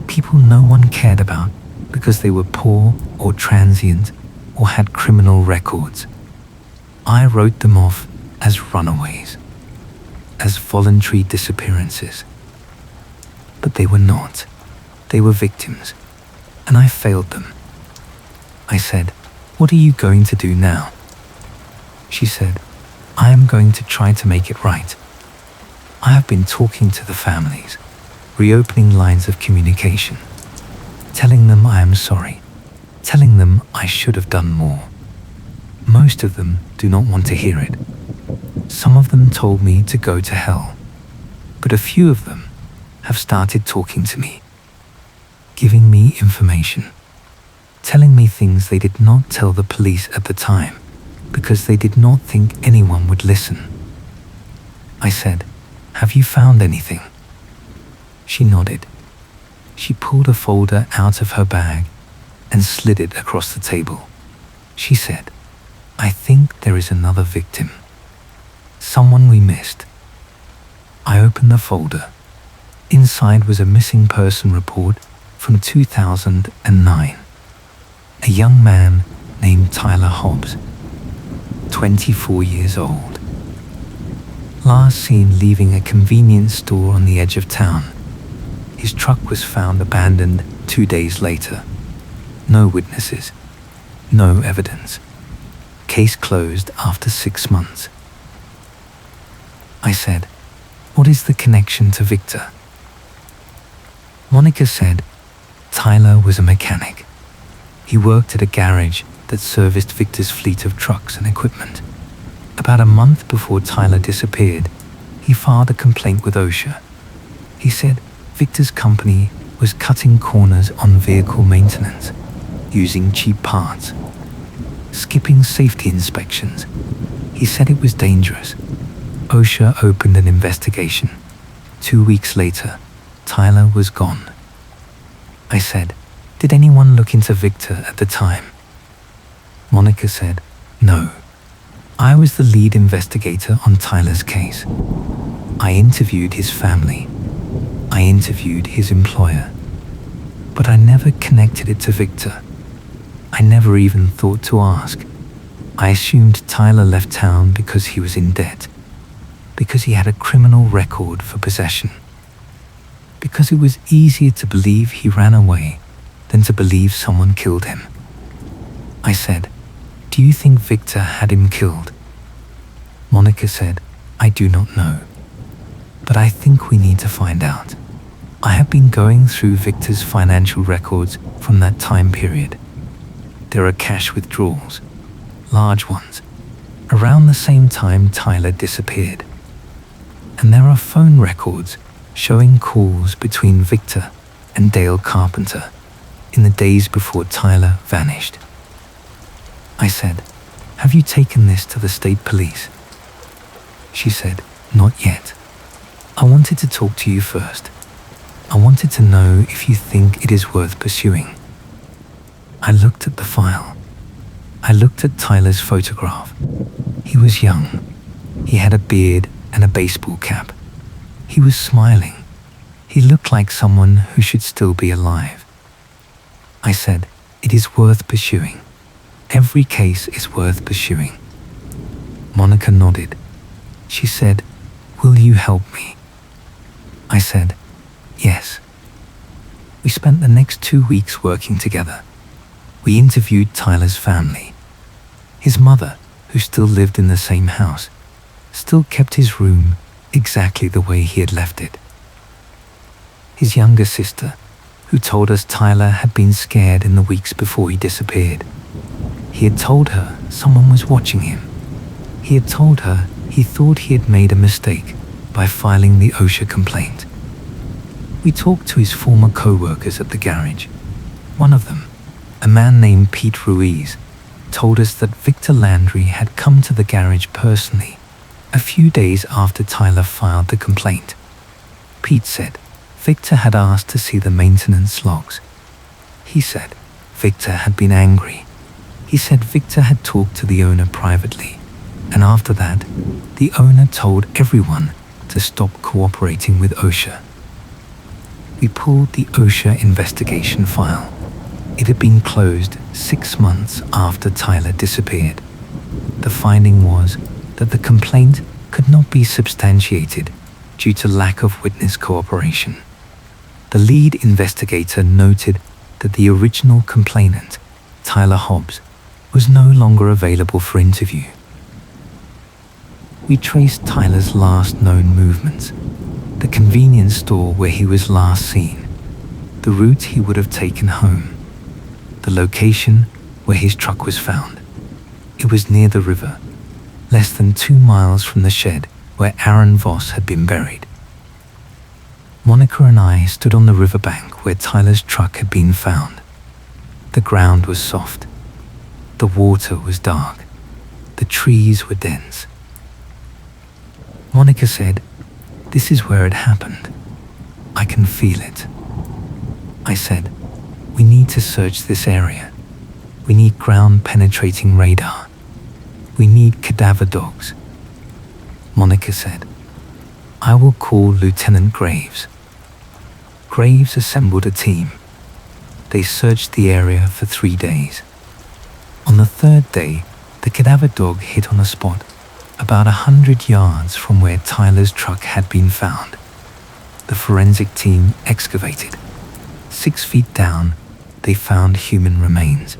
People no one cared about because they were poor or transient or had criminal records. I wrote them off as runaways, as voluntary disappearances. But they were not. They were victims, and I failed them." I said, "What are you going to do now?" She said, "I am going to try to make it right. I have been talking to the families, reopening lines of communication, telling them I am sorry, telling them I should have done more. Most of them do not want to hear it. Some of them told me to go to hell, but a few of them have started talking to me, giving me information, telling me things they did not tell the police at the time, because they did not think anyone would listen. I said, "Have you found anything?" She nodded. She pulled a folder out of her bag and slid it across the table. She said, "I think there is another victim. Someone we missed." I opened the folder. Inside was a missing person report from 2009. A young man named Tyler Hobbs, 24 years old. Last seen leaving a convenience store on the edge of town. His truck was found abandoned 2 days later. No witnesses. No evidence. Case closed after 6 months. I said, "What is the connection to Victor?" Monica said, Tyler was a mechanic. He worked at a garage that serviced Victor's fleet of trucks and equipment. About a month before Tyler disappeared, he filed a complaint with OSHA. He said Victor's company was cutting corners on vehicle maintenance, using cheap parts, skipping safety inspections. He said it was dangerous. OSHA opened an investigation. 2 weeks later, Tyler was gone. I said, "Did anyone look into Victor at the time?" Monica said, "No. I was the lead investigator on Tyler's case. I interviewed his family. I interviewed his employer. But I never connected it to Victor. I never even thought to ask. I assumed Tyler left town because he was in debt, because he had a criminal record for possession, because it was easier to believe he ran away than to believe someone killed him." I said, "Do you think Victor had him killed?" Monica said, "I do not know, but I think we need to find out. I have been going through Victor's financial records from that time period. There are cash withdrawals, large ones, around the same time Tyler disappeared. And there are phone records showing calls between Victor and Dale Carpenter in the days before Tyler vanished." I said, "Have you taken this to the state police?" She said, "Not yet. I wanted to talk to you first. I wanted to know if you think it is worth pursuing." I looked at the file. I looked at Tyler's photograph. He was young. He had a beard and a baseball cap. He was smiling. He looked like someone who should still be alive. I said, "It is worth pursuing. Every case is worth pursuing." Monica nodded. She said, "Will you help me?" I said, "Yes." We spent the next 2 weeks working together. We interviewed Tyler's family. His mother, who still lived in the same house, still kept his room exactly the way he had left it. His younger sister, who told us Tyler had been scared in the weeks before he disappeared. He had told her someone was watching him. He had told her he thought he had made a mistake by filing the OSHA complaint. We talked to his former co-workers at the garage. One of them, a man named Pete Ruiz, told us that Victor Landry had come to the garage personally a few days after Tyler filed the complaint. Pete said Victor had asked to see the maintenance logs. He said Victor had been angry. He said Victor had talked to the owner privately, and after that, the owner told everyone to stop cooperating with OSHA. We pulled the OSHA investigation file. It had been closed 6 months after Tyler disappeared. The finding was that the complaint could not be substantiated due to lack of witness cooperation. The lead investigator noted that the original complainant, Tyler Hobbs, was no longer available for interview. We traced Tyler's last known movements, the convenience store where he was last seen, the route he would have taken home, the location where his truck was found. It was near the river, less than 2 miles from the shed where Aaron Voss had been buried. Monica and I stood on the riverbank where Tyler's truck had been found. The ground was soft. The water was dark. The trees were dense. Monica said, "This is where it happened. I can feel it." I said, "We need to search this area. We need ground-penetrating radar. We need cadaver dogs." Monica said, "I will call Lieutenant Graves." Graves assembled a team. They searched the area for 3 days. On the 3rd day, the cadaver dog hit on a spot about 100 yards from where Tyler's truck had been found. The forensic team excavated. 6 feet down, they found human remains.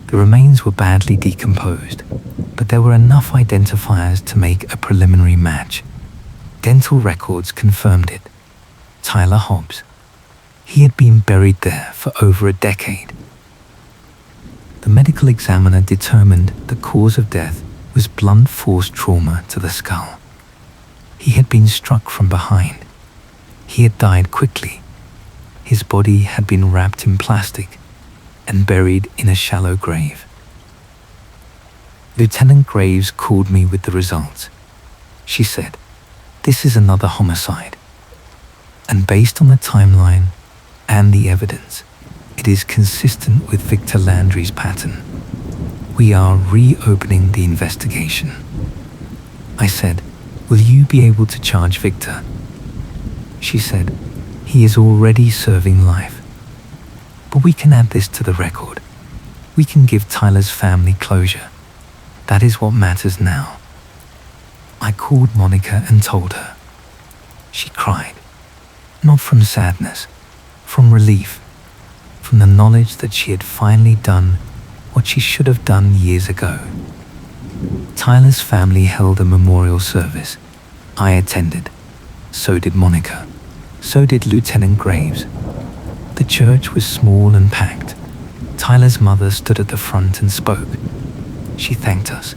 The remains were badly decomposed, but there were enough identifiers to make a preliminary match. Dental records confirmed it. Tyler Hobbs. He had been buried there for over a decade. The medical examiner determined the cause of death was blunt force trauma to the skull. He had been struck from behind. He had died quickly. His body had been wrapped in plastic and buried in a shallow grave. Lieutenant Graves called me with the results. She said, "This is another homicide. And based on the timeline and the evidence, it is consistent with Victor Landry's pattern. We are reopening the investigation." I said, "Will you be able to charge Victor?" She said, "He is already serving life. But we can add this to the record. We can give Tyler's family closure. That is what matters now." I called Monica and told her. She cried, not from sadness, from relief, from the knowledge that she had finally done what she should have done years ago. Tyler's family held a memorial service. I attended. So did Monica. So did Lieutenant Graves. The church was small and packed. Tyler's mother stood at the front and spoke. She thanked us.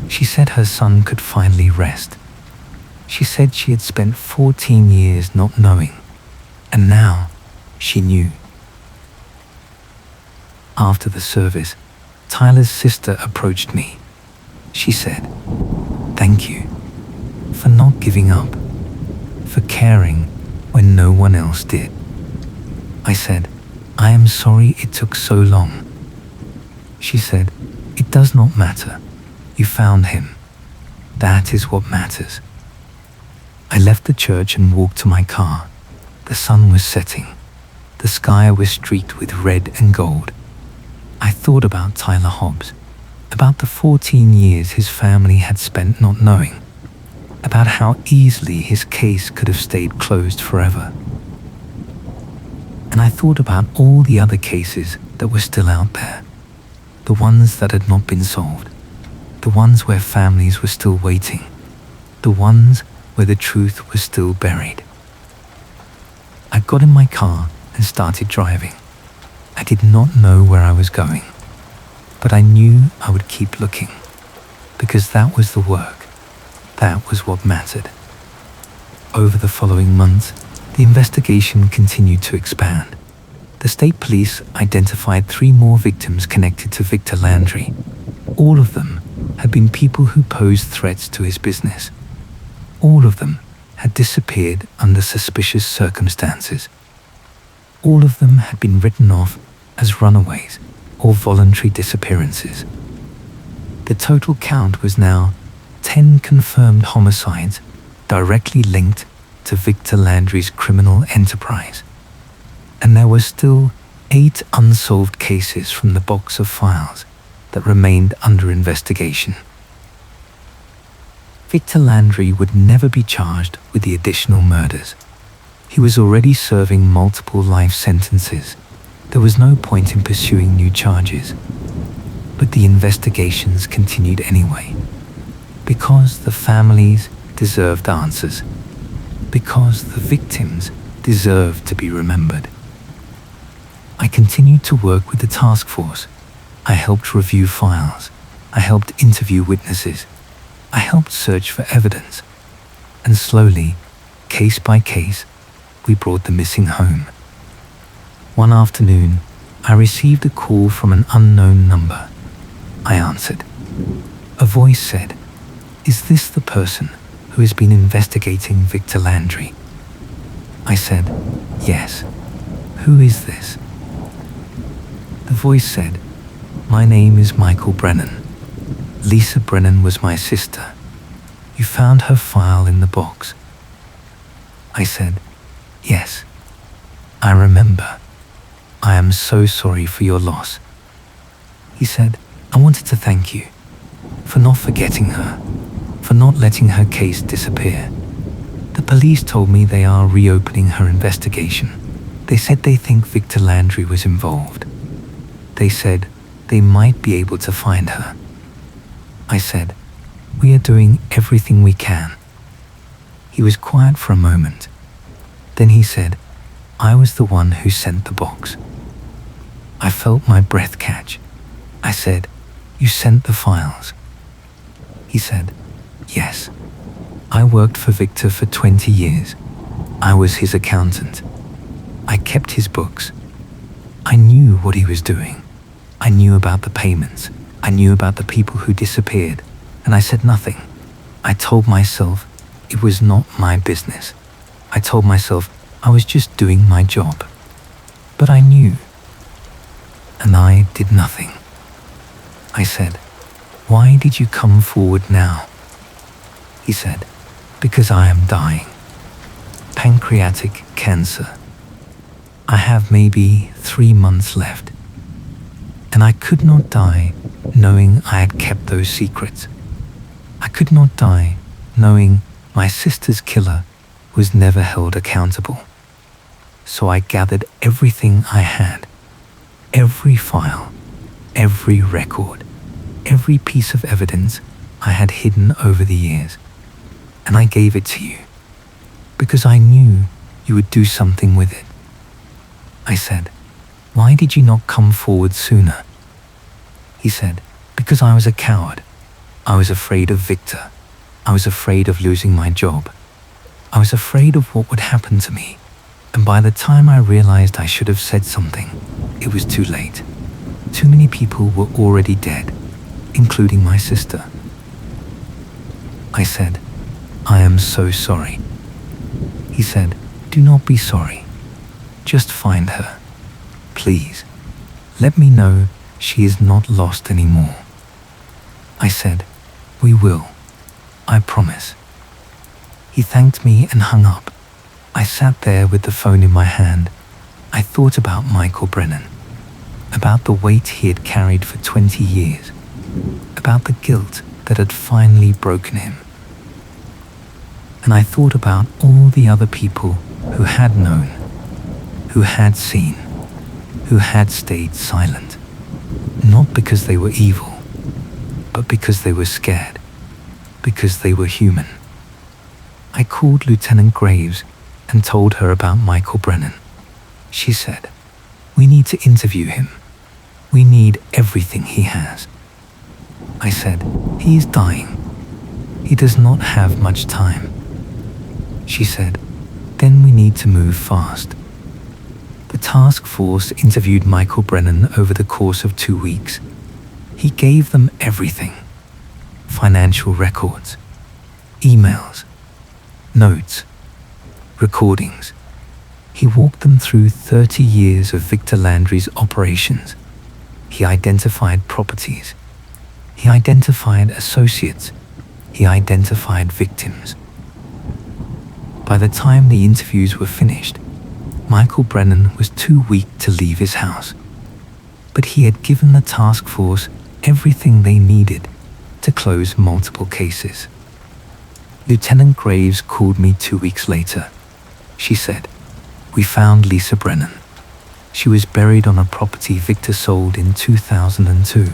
She said her son could finally rest. She said she had spent 14 years not knowing, and now she knew. After the service, Tyler's sister approached me. She said, "Thank you for not giving up, for caring when no one else did." I said, "I am sorry it took so long." She said, "It does not matter. You found him. That is what matters." I left the church and walked to my car. The sun was setting. The sky was streaked with red and gold. I thought about Tyler Hobbs, about the 14 years his family had spent not knowing, about how easily his case could have stayed closed forever. And I thought about all the other cases that were still out there, the ones that had not been solved, the ones where families were still waiting, the ones where the truth was still buried. I got in my car and started driving. I did not know where I was going, but I knew I would keep looking, because that was the work. That was what mattered. Over the following months, the investigation continued to expand. The state police identified 3 more victims connected to Victor Landry. All of them had been people who posed threats to his business. All of them had disappeared under suspicious circumstances. All of them had been written off as runaways or voluntary disappearances. The total count was now 10 confirmed homicides directly linked to Victor Landry's criminal enterprise. And there were still 8 unsolved cases from the box of files that remained under investigation. Victor Landry would never be charged with the additional murders. He was already serving multiple life sentences. There was no point in pursuing new charges. But the investigations continued anyway, because the families deserved answers, because the victims deserved to be remembered. I continued to work with the task force. I helped review files. I helped interview witnesses. I helped search for evidence. And slowly, case by case, we brought the missing home. One afternoon, I received a call from an unknown number. I answered. A voice said, "Is this the person who has been investigating Victor Landry?" I said, "Yes. Who is this?" The voice said, "My name is Michael Brennan. Lisa Brennan was my sister. You found her file in the box." I said, "Yes. I remember. I am so sorry for your loss." He said, "I wanted to thank you for not forgetting her, for not letting her case disappear. The police told me they are reopening her investigation. They said they think Victor Landry was involved. They said they might be able to find her." I said, "We are doing everything we can." He was quiet for a moment. Then he said, "I was the one who sent the box." I felt my breath catch. I said, "You sent the files?" He said, "Yes. I worked for Victor for 20 years. I was his accountant. I kept his books. I knew what he was doing. I knew about the payments. I knew about the people who disappeared, and I said nothing. I told myself it was not my business. I told myself I was just doing my job. But I knew, and I did nothing." I said, "Why did you come forward now?" He said, "Because I am dying. Pancreatic cancer. I have maybe 3 months left. And I could not die knowing I had kept those secrets. I could not die knowing my sister's killer was never held accountable. So I gathered everything I had, every file, every record, every piece of evidence I had hidden over the years, and I gave it to you, because I knew you would do something with it." I said, "Why did you not come forward sooner?" He said, "Because I was a coward. I was afraid of Victor. I was afraid of losing my job. I was afraid of what would happen to me. And by the time I realized I should have said something, it was too late. Too many people were already dead, including my sister." I said, "I am so sorry." He said, "Do not be sorry. Just find her. Please, let me know she is not lost anymore." I said, "We will. I promise." He thanked me and hung up. I sat there with the phone in my hand. I thought about Michael Brennan, about the weight he had carried for 20 years, about the guilt that had finally broken him. And I thought about all the other people who had known, who had seen, who had stayed silent, not because they were evil, but because they were scared, because they were human. I called Lieutenant Graves and told her about Michael Brennan. She said, "We need to interview him. We need everything he has." I said, "He is dying. He does not have much time." She said, "Then we need to move fast." The task force interviewed Michael Brennan over the course of 2 weeks. He gave them everything: financial records, emails, notes, recordings. He walked them through 30 years of Victor Landry's operations. He identified properties. He identified associates. He identified victims. By the time the interviews were finished, Michael Brennan was too weak to leave his house. But he had given the task force everything they needed to close multiple cases. Lieutenant Graves called me 2 weeks later. She said, "We found Lisa Brennan. She was buried on a property Victor sold in 2002.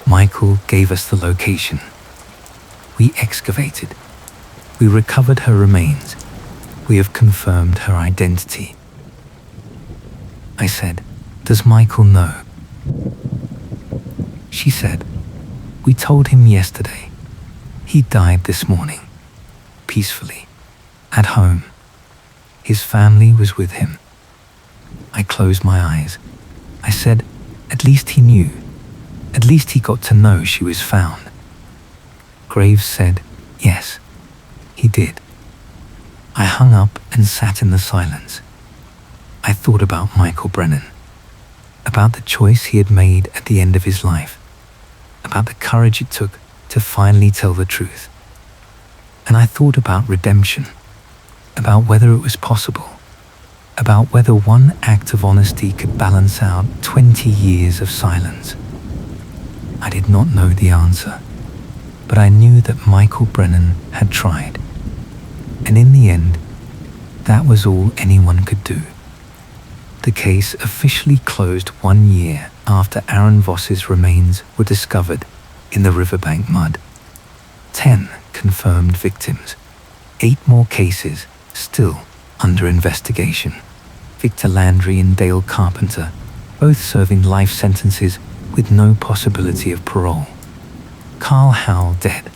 Michael gave us the location. We excavated. We recovered her remains. We have confirmed her identity." I said, "Does Michael know?" She said, "We told him yesterday. He died this morning, peacefully, at home. His family was with him." I closed my eyes. I said, "At least he knew. At least he got to know she was found. Graves said, yes, he did. I hung up and sat in the silence. I thought about Michael Brennan, about the choice he had made at the end of his life, about the courage it took to finally tell the truth. And I thought about redemption, about whether it was possible, about whether one act of honesty could balance out 20 years of silence. I did not know the answer, but I knew that Michael Brennan had tried. And in the end, that was all anyone could do. The case officially closed 1 year after Aaron Voss's remains were discovered in the riverbank mud. 10 confirmed victims, 8 more cases still under investigation. Victor Landry and Dale Carpenter, both serving life sentences with no possibility of parole. Carl Howell dead,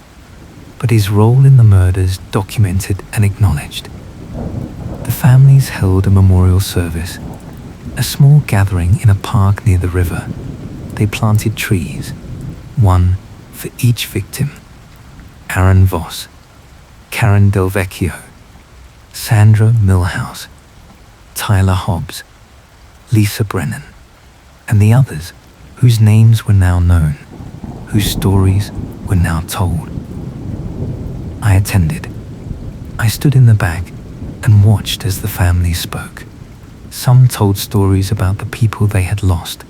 but his role in the murders documented and acknowledged. The families held a memorial service, a small gathering in a park near the river. They planted trees, one for each victim. Aaron Voss, Karen Del Vecchio, Sandra Milhouse, Tyler Hobbs, Lisa Brennan, and the others whose names were now known, whose stories were now told. I attended. I stood in the back and watched as the families spoke. Some told stories about the people they had lost.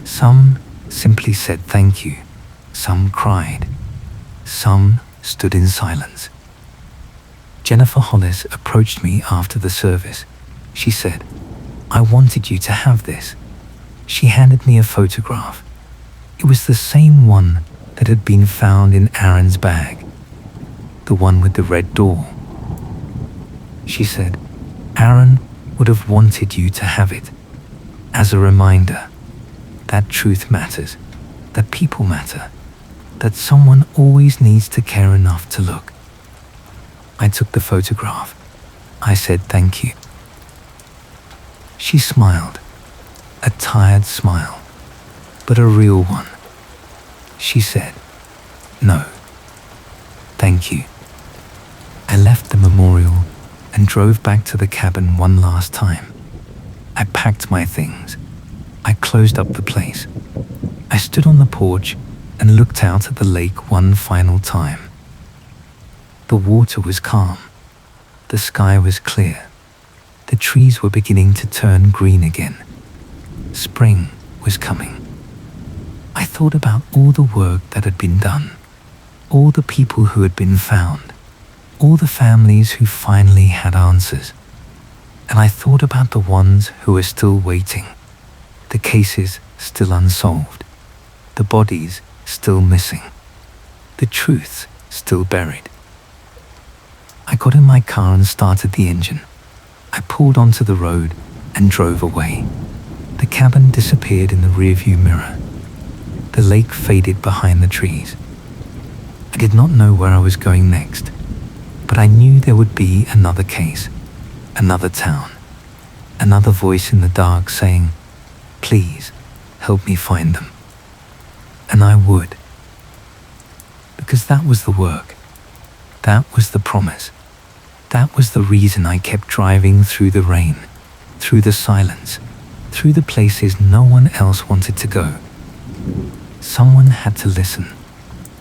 Some simply said thank you. Some cried. Some stood in silence. Jennifer Hollis approached me after the service. She said, "I wanted you to have this." She handed me a photograph. It was the same one that had been found in Aaron's bag, the one with the red door. She said, "Aaron would have wanted you to have it as a reminder that truth matters, that people matter, that someone always needs to care enough to look." I took the photograph. I said thank you. She smiled, a tired smile, but a real one. She said, "No, thank you." I left the memorial and drove back to the cabin one last time. I packed my things. I closed up the place. I stood on the porch and looked out at the lake one final time. The water was calm. The sky was clear. The trees were beginning to turn green again. Spring was coming. I thought about all the work that had been done, all the people who had been found, all the families who finally had answers. And I thought about the ones who were still waiting, the cases still unsolved, the bodies still missing, the truth still buried. I got in my car and started the engine. I pulled onto the road and drove away. The cabin disappeared in the rearview mirror. The lake faded behind the trees. I did not know where I was going next, but I knew there would be another case, another town, another voice in the dark saying, "Please, help me find them." And I would. Because that was the work. That was the promise. That was the reason I kept driving through the rain, through the silence, through the places no one else wanted to go. Someone had to listen.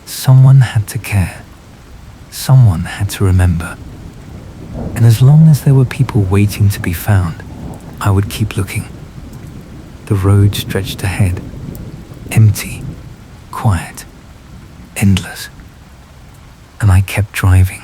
Someone had to care. Someone had to remember. And as long as there were people waiting to be found, I would keep looking. The road stretched ahead, empty, quiet, endless. And I kept driving.